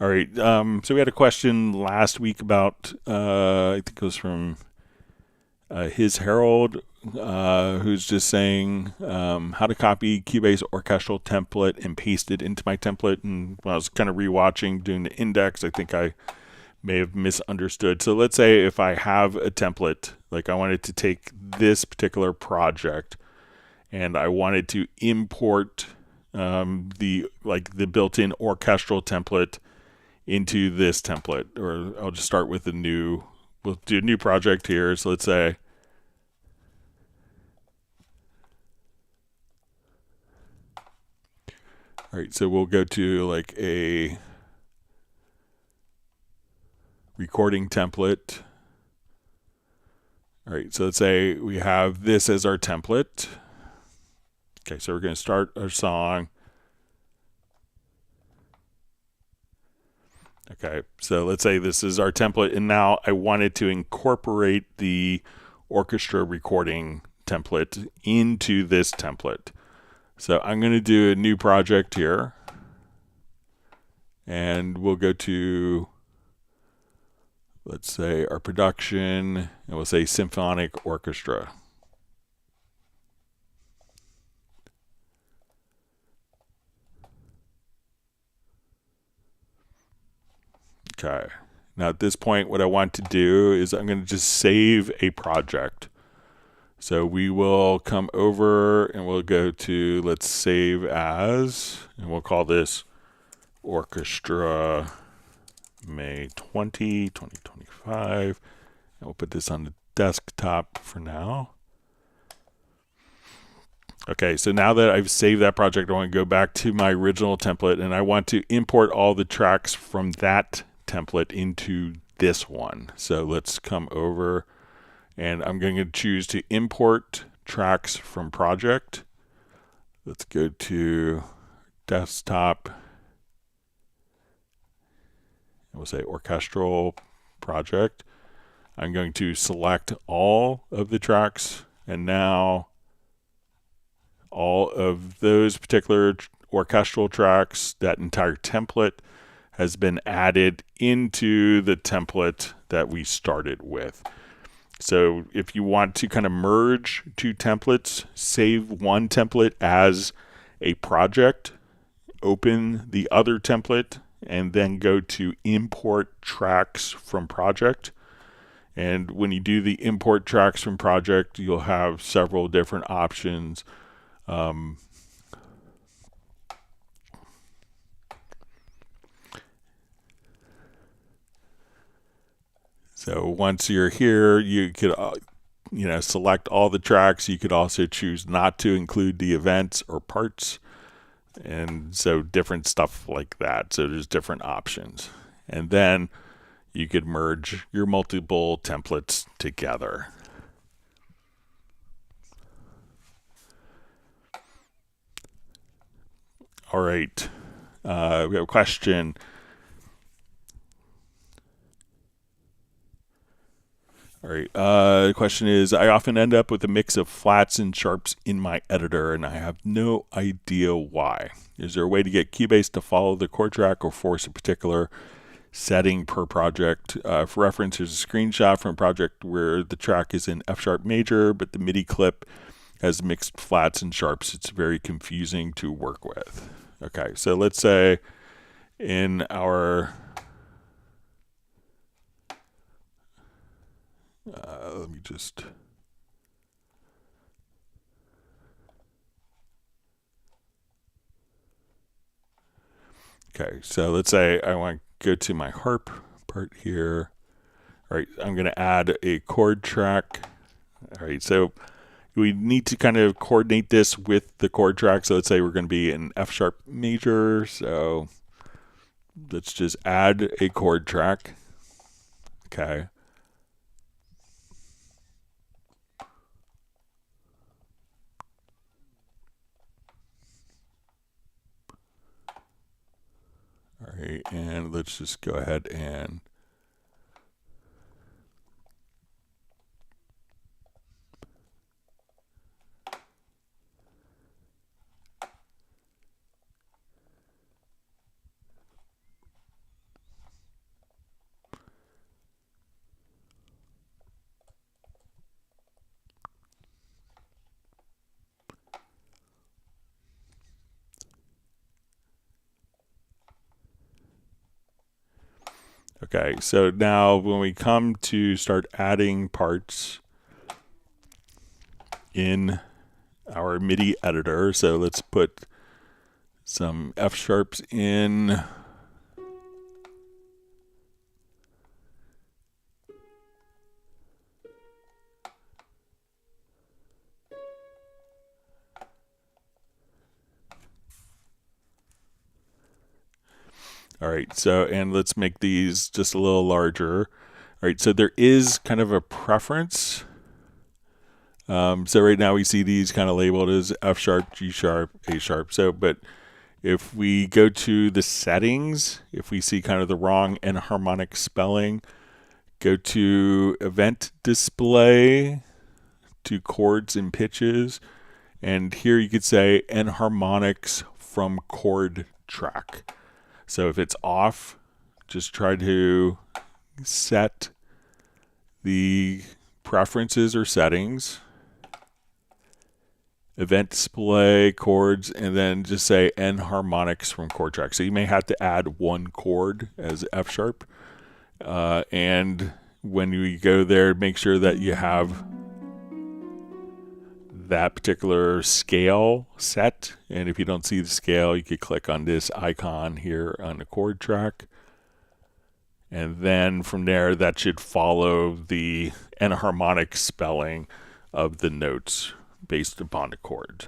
All right, so we had a question last week about, I think it was from His Herald, who's just saying how to copy Cubase orchestral template and paste it into my template. And when I was kind of rewatching, doing the index, I think I may have misunderstood. So let's say if I have a template, like I wanted to take this particular project and I wanted to import the built-in orchestral template into this template, or I'll just start with we'll do a new project here. So let's say, all right, so we'll go to like a recording template. All right, so let's say we have this as our template. Okay, so we're going to start our song. Okay, so let's say this is our template, and now I wanted to incorporate the orchestra recording template into this template. So I'm going to do a new project here, and we'll go to, let's say, our production, and we'll say symphonic orchestra. Okay. Now at this point, what I want to do is I'm going to just save a project. So we will come over and we'll go to, let's save as, and we'll call this Orchestra May 2025. And we'll put this on the desktop for now. Okay, so now that I've saved that project, I want to go back to my original template, and I want to import all the tracks from that template into this one. So let's come over, and I'm going to choose to import tracks from project. Let's go to desktop, and we'll say orchestral project. I'm going to select all of the tracks, and now all of those particular orchestral tracks, that entire template has been added into the template that we started with. So if you want to kind of merge two templates, save one template as a project, open the other template, and then go to import tracks from project. And when you do the import tracks from project, you'll have several different options. So once you're here, you could select all the tracks. You could also choose not to include the events or parts, and so different stuff like that. So there's different options, and then you could merge your multiple templates together. All right, we have a question. All right, the question is, I often end up with a mix of flats and sharps in my editor, and I have no idea why. Is there a way to get Cubase to follow the chord track or force a particular setting per project? For reference, here's a screenshot from a project where the track is in F sharp major, but the MIDI clip has mixed flats and sharps. It's very confusing to work with. Okay, so let's say in our let me just Okay, so let's say I want to go to my harp part here. All right, I'm going to add a chord track. All right, so we need to kind of coordinate this with the chord track. So let's say we're going to be in F sharp major. So let's just add a chord track. Okay. All right, and let's just go ahead and okay, so now when we come to start adding parts in our MIDI editor, so let's put some F sharps in. All right, so, and let's make these just a little larger. All right, so there is kind of a preference. So right now we see these kind of labeled as F sharp, G sharp, A sharp. So, but if we go to the settings, if we see kind of the wrong enharmonic spelling, go to event display, to chords and pitches, and here you could say enharmonics from chord track. So if it's off, just try to set the preferences or settings, event display, chords, and then just say enharmonics from chord track. So you may have to add one chord as F sharp. And when you go there, make sure that you have that particular scale set. And if you don't see the scale, you could click on this icon here on the chord track. And then from there, that should follow the enharmonic spelling of the notes based upon the chord.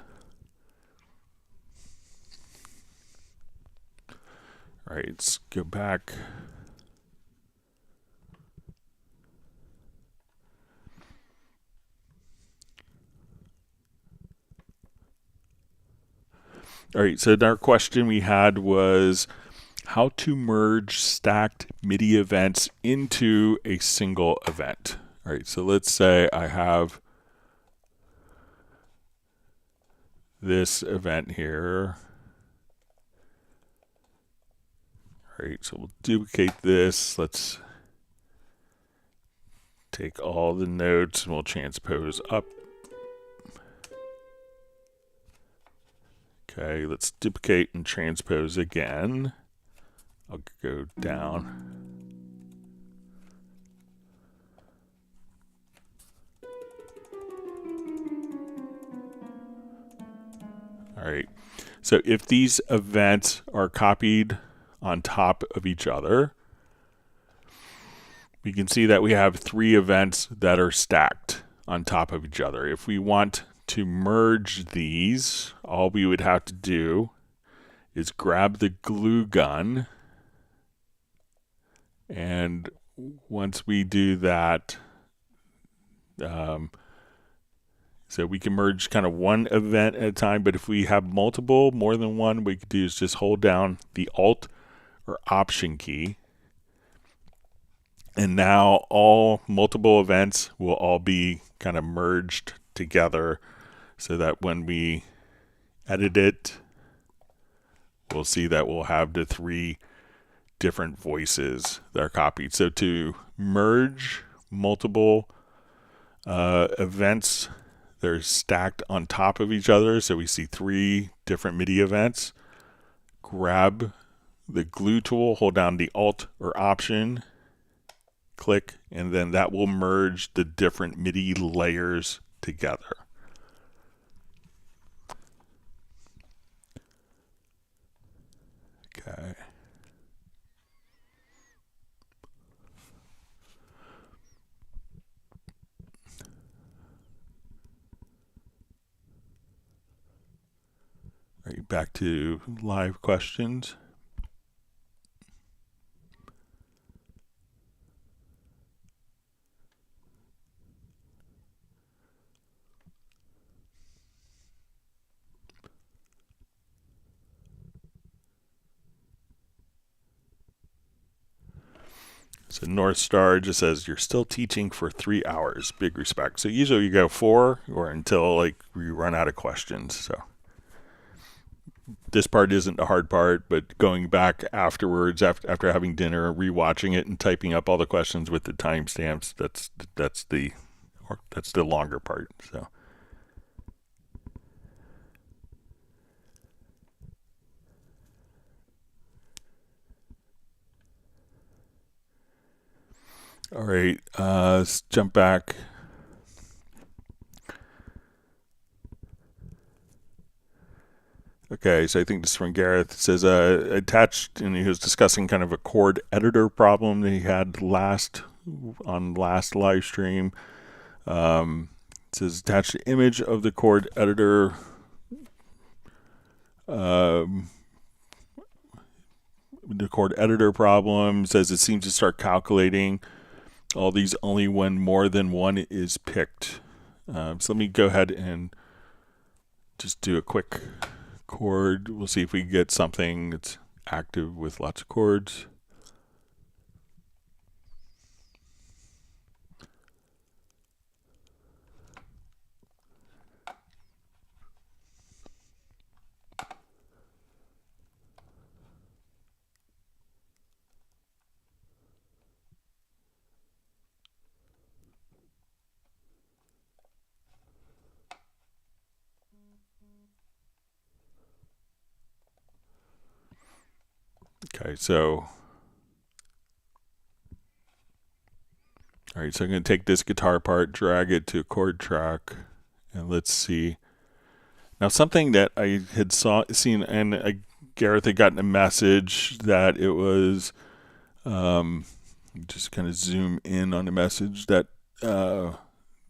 All right, let's go back. All right, so our question we had was how to merge stacked MIDI events into a single event. All right, so let's say I have this event here. All right, so we'll duplicate this. Let's take all the notes and we'll transpose up. Okay, let's duplicate and transpose again. I'll go down. All right, so if these events are copied on top of each other, we can see that we have 3 events that are stacked on top of each other. If we want to merge these, all we would have to do is grab the glue gun, and once we do that, so we can merge kind of one event at a time, but if we have multiple, more than one, we could do is just hold down the Alt or Option key, and now all multiple events will all be kind of merged together, so that when we edit it, we'll see that we'll have the 3 different voices that are copied. So to merge multiple events, they're stacked on top of each other, so we see 3 different MIDI events. Grab the glue tool, hold down the Alt or Option, click, and then that will merge the different MIDI layers together. Okay. back to live questions. So North Star just says you're still teaching for 3 hours. Big respect. So usually you go 4 or until like we run out of questions. So this part isn't the hard part, but going back afterwards, after having dinner, rewatching it and typing up all the questions with the timestamps, that's the longer part. So. All right, let's jump back. Okay, so I think this is from Gareth. It says attached, and he was discussing kind of a chord editor problem that he had on last live stream. It says attached image of the chord editor. The chord editor problem says it seems to start calculating all these only when more than one is picked. So let me go ahead and just do a quick chord. We'll see if we get something that's active with lots of chords. Okay, so all right, so I'm going to take this guitar part, drag it to a chord track, and let's see. Now, something that I had seen, and Gareth had gotten a message that it was, just kind of zoom in on the message that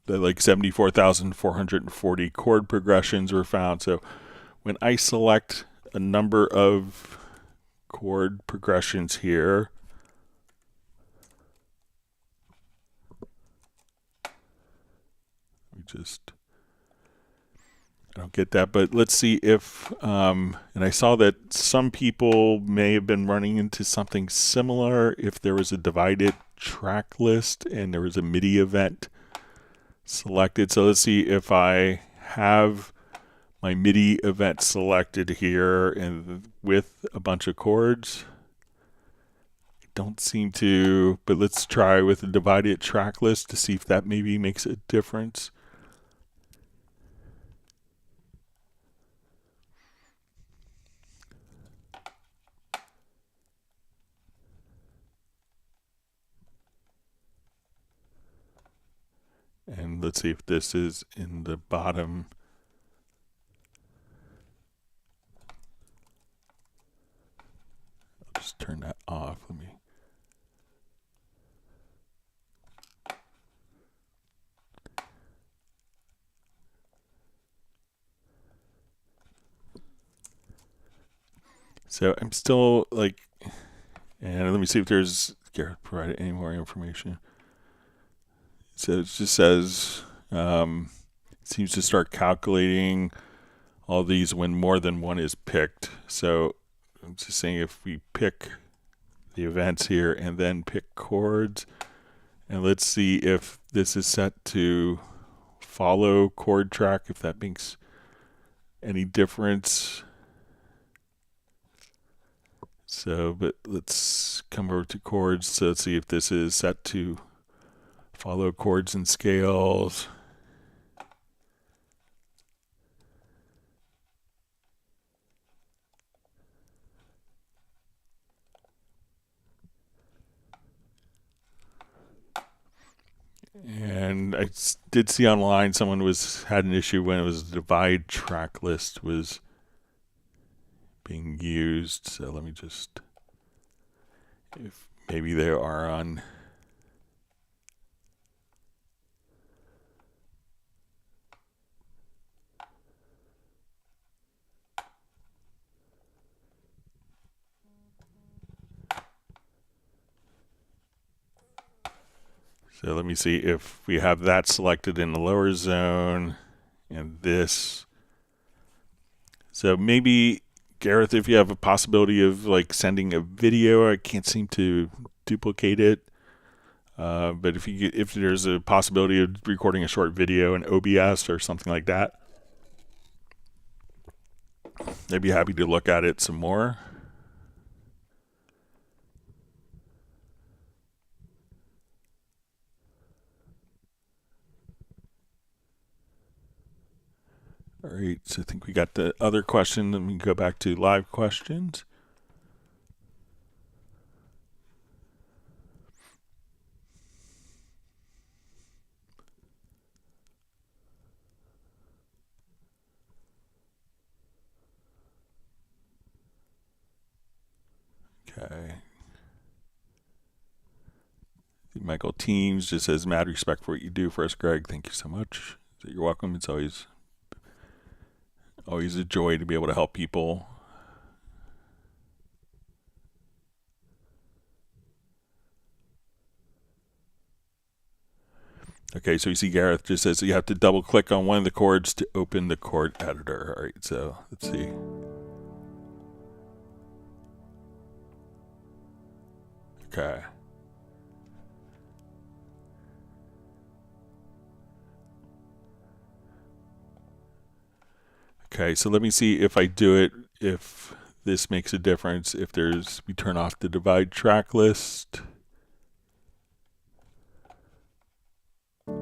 like 74,440 chord progressions were found. So when I select a number of chord progressions here, I don't get that, but let's see if, and I saw that some people may have been running into something similar if there was a divided track list and there was a MIDI event selected. So let's see if I have my MIDI event selected here and with a bunch of chords. I don't seem to, but let's try with a divided track list to see if that maybe makes a difference. And let's see if this is in the bottom. I'll just turn that off. Let me. So I'm still like, and let me see if there's Gareth provided any more information. So it just says it seems to start calculating all these when more than one is picked. So I'm just saying if we pick the events here and then pick chords, and let's see if this is set to follow chord track, if that makes any difference. So, but let's come over to chords. So let's see if this is set to follow chords and scales. And I did see online someone had an issue when it was divide track list was being used. So let me just, if maybe they are on. So let me see if we have that selected in the lower zone and this. So maybe, Gareth, if you have a possibility of like sending a video, I can't seem to duplicate it. But if there's a possibility of recording a short video in OBS or something like that, I'd be happy to look at it some more. All right, so I think we got the other question. Let me go back to live questions. Okay. Michael Teams just says, mad respect for what you do for us, Greg. Thank you so much. So you're welcome. It's always a joy to be able to help people. Okay, so you see Gareth just says you have to double click on one of the chords to open the chord editor. All right, so let's see. Okay. Okay, so let me see if I do it, if this makes a difference, if we turn off the divide track list. All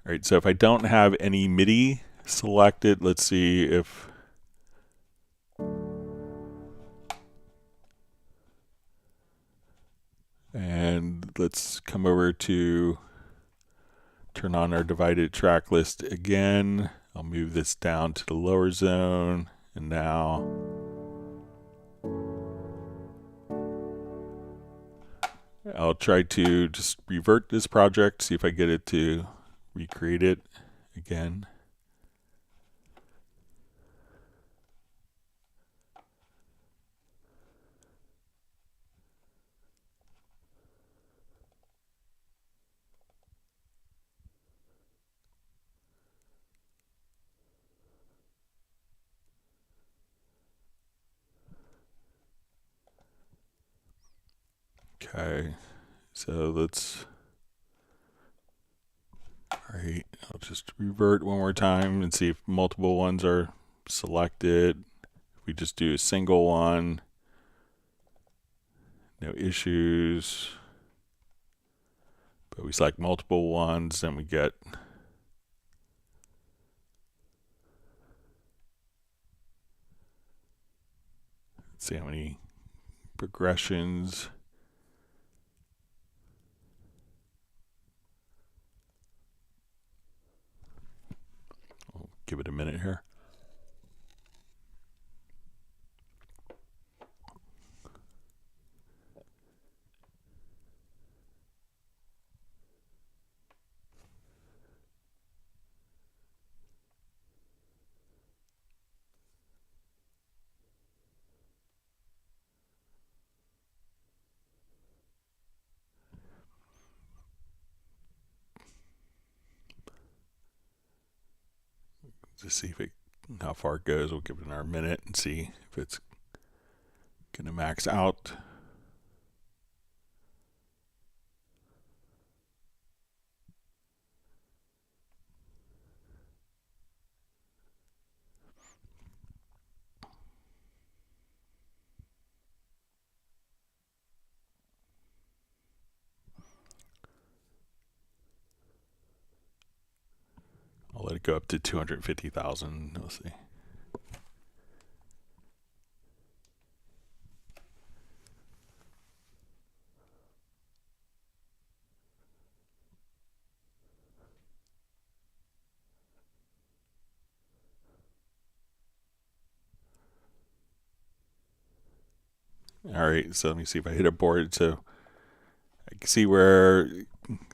right, so if I don't have any MIDI selected, let's see if and let's come over to turn on our divided track list again. I'll move this down to the lower zone, and now I'll try to just revert this project, see if I get it to recreate it again. Okay, so let's, all right, I'll just revert one more time and see if multiple ones are selected. If we just do a single one, no issues. But we select multiple ones, then we get, let's see how many progressions. I'll give it a minute here. To see if how far it goes. We'll give it another minute and see if it's gonna max out. I'll let it go up to 250,000. We'll see. All right, so let me see if I hit a board. So I can see where,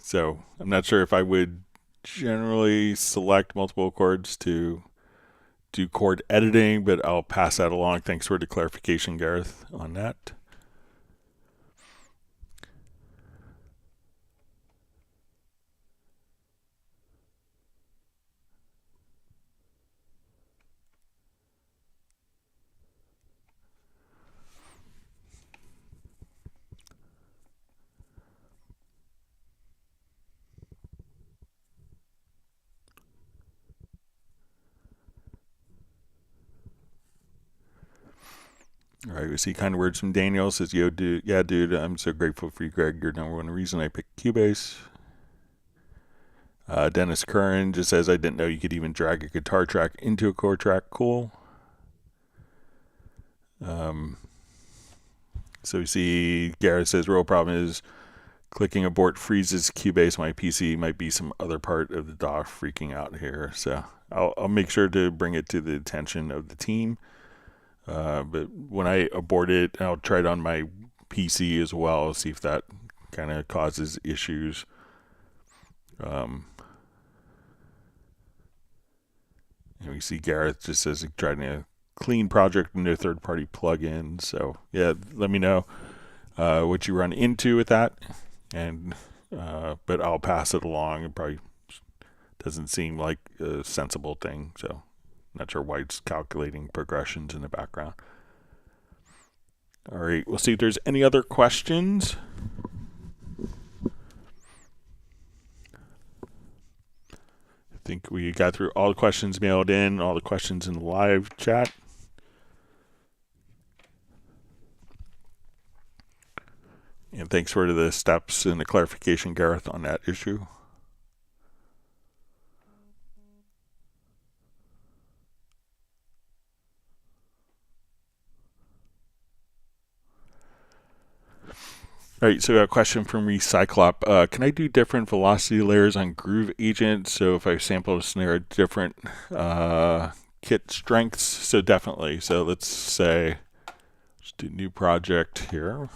so I'm not sure if I would generally select multiple chords to do chord editing, but I'll pass that along. Thanks for the clarification, Gareth, on that. All right, we see kind words from Daniel. Says, yo, dude, yeah, dude, I'm so grateful for you, Greg. You're number one reason I picked Cubase. Dennis Curran just says, I didn't know you could even drag a guitar track into a chord track. Cool. So we see Garrett says, real problem is clicking abort freezes Cubase. My PC might be some other part of the DAW freaking out here. So I'll make sure to bring it to the attention of the team. But when I abort it, I'll try it on my PC as well, see if that kind of causes issues. And we see Gareth just says trying to clean project into a third-party plugin. So yeah, let me know what you run into with that, and but I'll pass it along. It probably doesn't seem like a sensible thing, so not sure why it's calculating progressions in the background. All right, we'll see if there's any other questions. I think we got through all the questions mailed in, all the questions in the live chat. And thanks for the steps and the clarification, Gareth, on that issue. All right, so we got a question from Recyclop. Can I do different velocity layers on Groove Agent? So if I sample a snare at different kit strengths, so definitely. So let's say, let's do new project here.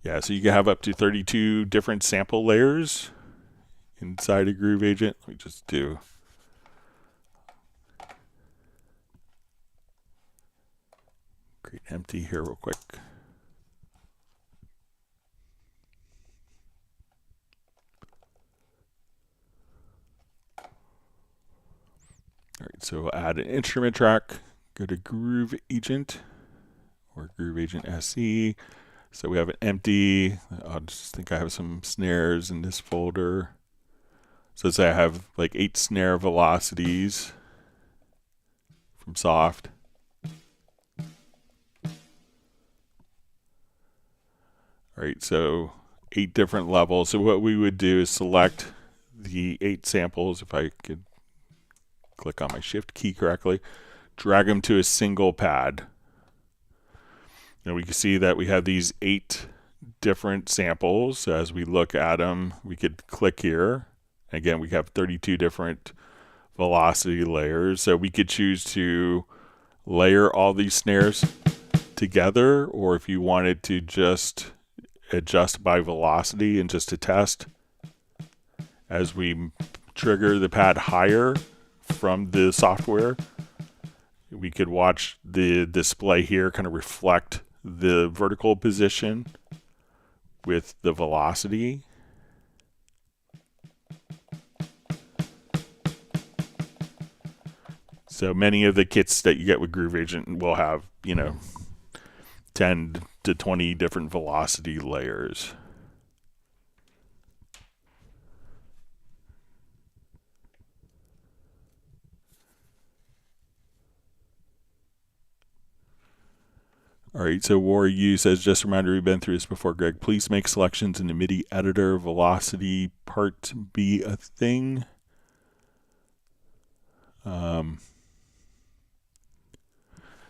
Yeah, so you can have up to 32 different sample layers inside a Groove Agent. Let me just do create empty here real quick. All right, so we'll add an instrument track, go to Groove Agent or Groove Agent SE. So we have an empty, I'll just think I have some snares in this folder. So say I have like 8 snare velocities from soft. All right, so 8 different levels. So what we would do is select the 8 samples, if I could click on my shift key correctly, drag them to a single pad. And we can see that we have these 8 different samples. So as we look at them, we could click here. Again, we have 32 different velocity layers. So we could choose to layer all these snares together, or if you wanted to just adjust by velocity and just to test, as we trigger the pad higher from the software, we could watch the display here kind of reflect the vertical position with the velocity. So many of the kits that you get with Groove Agent will have, 10 to 20 different velocity layers. All right, so War U says, just a reminder, we've been through this before, Greg. Please make selections in the MIDI editor. Velocity part be a thing.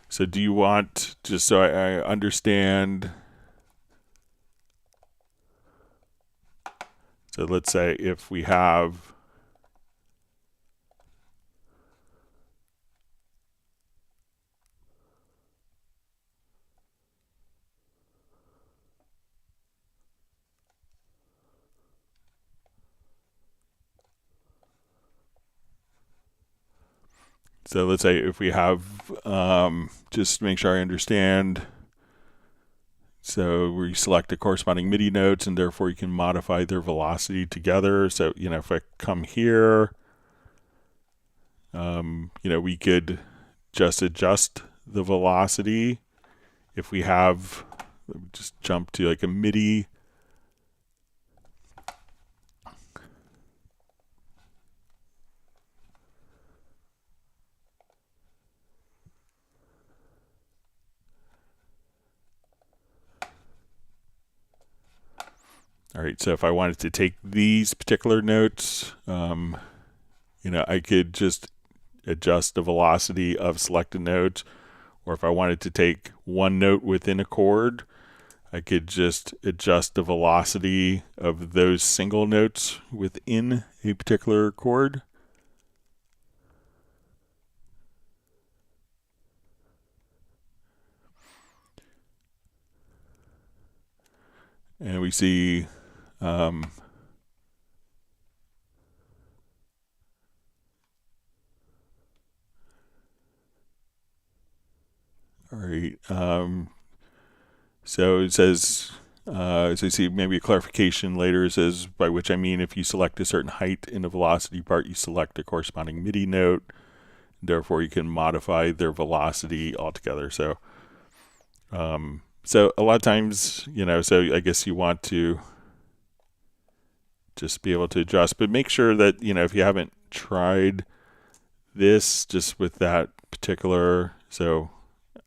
So do you want, just so I understand, so let's say if we have So let's say if we have, just to make sure I understand, so we select the corresponding MIDI notes and therefore you can modify their velocity together. So, if I come here, we could just adjust the velocity. If we have, let me just jump to like a MIDI. All right, so if I wanted to take these particular notes, I could just adjust the velocity of selected notes, or if I wanted to take one note within a chord, I could just adjust the velocity of those single notes within a particular chord. And we see all right. So it says, so you see maybe a clarification later. It says, by which I mean if you select a certain height in the velocity part, you select a corresponding MIDI note. Therefore, you can modify their velocity altogether. So, so a lot of times, so I guess you want to just be able to adjust, but make sure that, if you haven't tried this just with that particular, so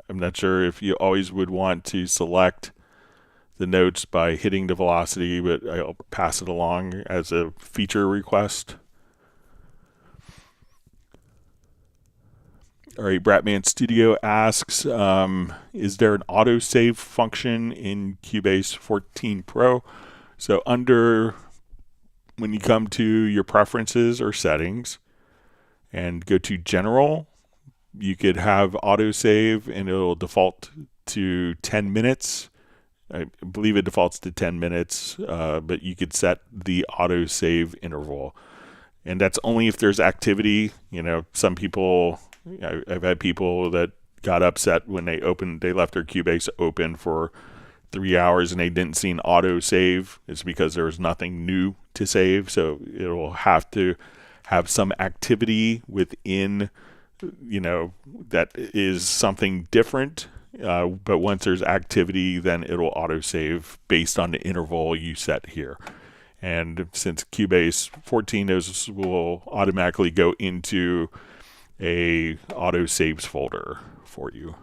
I'm not sure if you always would want to select the notes by hitting the velocity, but I'll pass it along as a feature request. All right, Bratman Studio asks, is there an autosave function in Cubase 14 Pro? So when you come to your preferences or settings and go to General, you could have autosave and it'll default to 10 minutes. I believe it defaults to 10 minutes, but you could set the autosave interval. And that's only if there's activity. Some people, I've had people that got upset when they left their Cubase open for 3 hours and they didn't see an autosave. It's because there was nothing new to save. So it'll have to have some activity within, that is something different. But once there's activity, then it'll autosave based on the interval you set here. And since Cubase 14 will automatically go into a autosaves folder for you.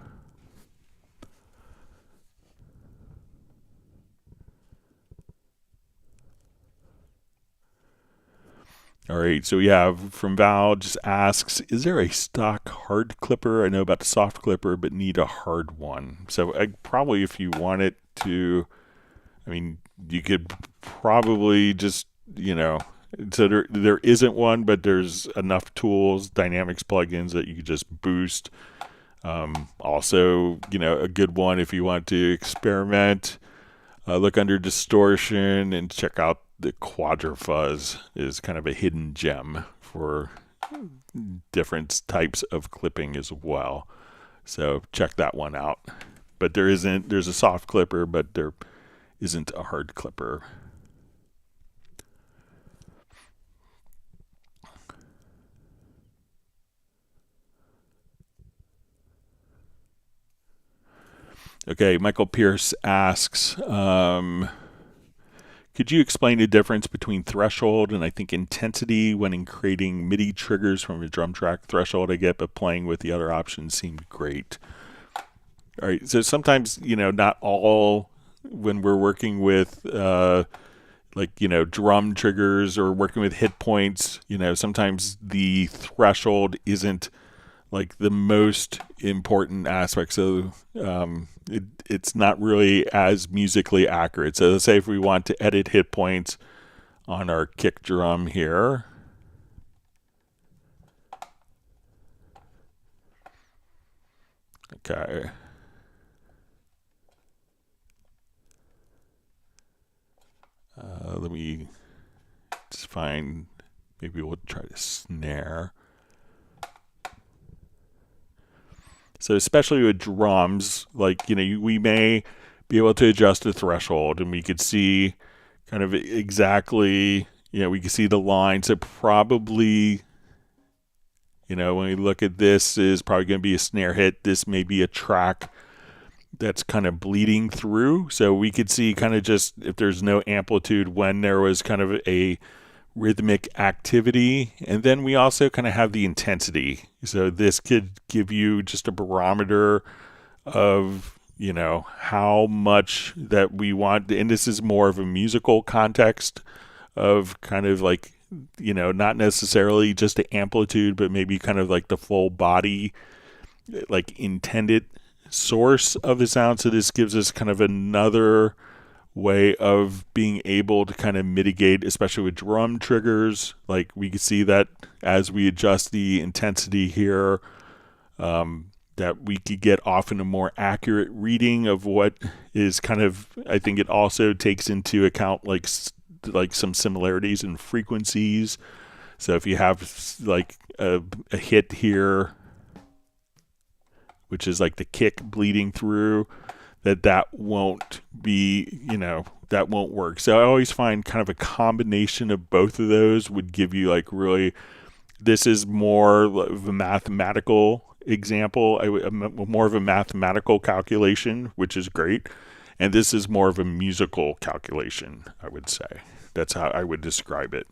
All right, so we have from Val just asks, is there a stock hard clipper? I know about the soft clipper, but need a hard one. So probably if you want it to, you could probably just, so there isn't one, but there's enough tools, dynamics plugins that you could just boost. Also, a good one if you want to experiment, look under distortion and check out the Quadrifuzz is kind of a hidden gem for different types of clipping as well. So check that one out. But there's a soft clipper, but there isn't a hard clipper. Okay, Michael Pierce asks, could you explain the difference between threshold and I think intensity when creating MIDI triggers from a drum track? Threshold I get, but playing with the other options seemed great. All right, so sometimes, not all, when we're working with drum triggers or working with hit points, sometimes the threshold isn't like the most important aspect. So it's not really as musically accurate. So let's say if we want to edit hit points on our kick drum here. Okay. Let me just find, maybe we'll try to snare. So especially with drums, like, we may be able to adjust the threshold, and we could see kind of exactly, we can see the lines that probably, when we look at this, is probably going to be a snare hit. This may be a track that's kind of bleeding through. So we could see kind of just if there's no amplitude when there was kind of a rhythmic activity. And then we also kind of have the intensity. So this could give you just a barometer of, how much that we want. And this is more of a musical context of kind of like, not necessarily just the amplitude, but maybe kind of like the full body, like intended source of the sound. So this gives us kind of another way of being able to kind of mitigate, especially with drum triggers. Like we can see that as we adjust the intensity here, that we could get often a more accurate reading of what is kind of, I think it also takes into account like some similarities in frequencies. So if you have like a hit here, which is like the kick bleeding through, that won't be, that won't work. So I always find kind of a combination of both of those would give you like really, this is more of a mathematical example, more of a mathematical calculation, which is great. And this is more of a musical calculation, I would say. That's how I would describe it.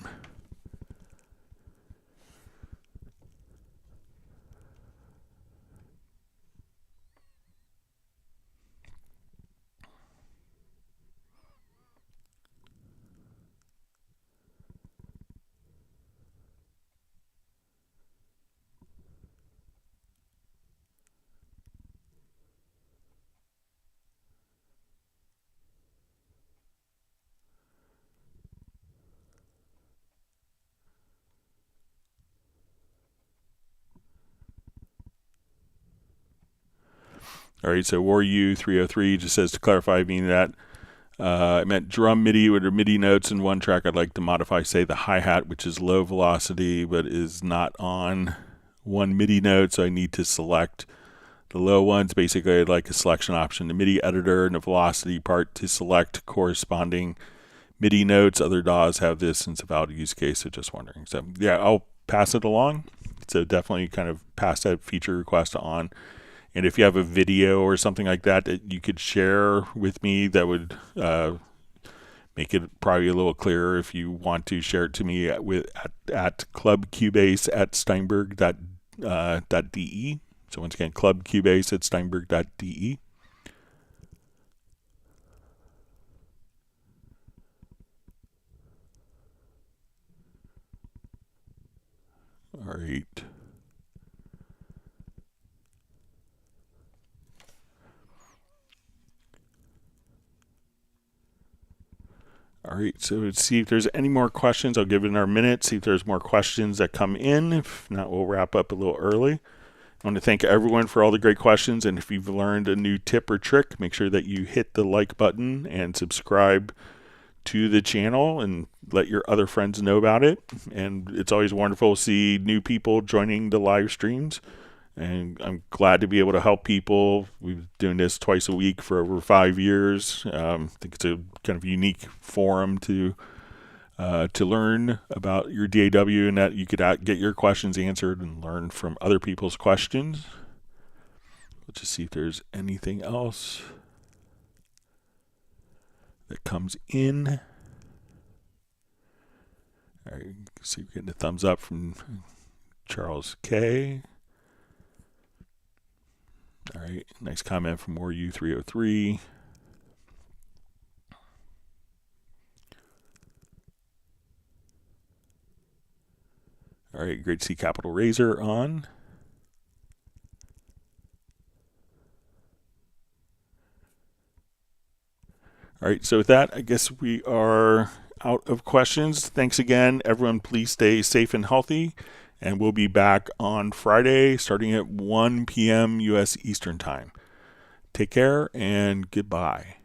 All right, so WarU303 just says, to clarify, meaning that I meant drum MIDI with MIDI notes in one track. I'd like to modify, say, the hi-hat, which is low velocity, but is not on one MIDI note, so I need to select the low ones. Basically, I'd like a selection option, the MIDI editor and the velocity part to select corresponding MIDI notes. Other DAWs have this, and it's a valid use case, so just wondering. So yeah, I'll pass it along. So definitely kind of pass that feature request on. And if you have a video or something like that that you could share with me, that would make it probably a little clearer. If you want to share it to me at clubcubase@steinberg.de. So once again, clubcubase@steinberg.de. All right. All right, so let's see if there's any more questions. I'll give it another minute, see if there's more questions that come in. If not, we'll wrap up a little early. I want to thank everyone for all the great questions. And if you've learned a new tip or trick, make sure that you hit the like button and subscribe to the channel and let your other friends know about it. And it's always wonderful to see new people joining the live streams. And I'm glad to be able to help people. We've been doing this twice a week for over 5 years. I think it's a kind of unique forum to learn about your DAW, and that you could get your questions answered and learn from other people's questions. Let's just see if there's anything else that comes in. All right, see, we're getting a thumbs up from Charles K. All right, nice comment from WarU303. All right, great to see Capital Razor on. All right, so with that, I guess we are out of questions. Thanks again, everyone. Please stay safe and healthy. And we'll be back on Friday starting at 1 p.m. U.S. Eastern Time. Take care and goodbye.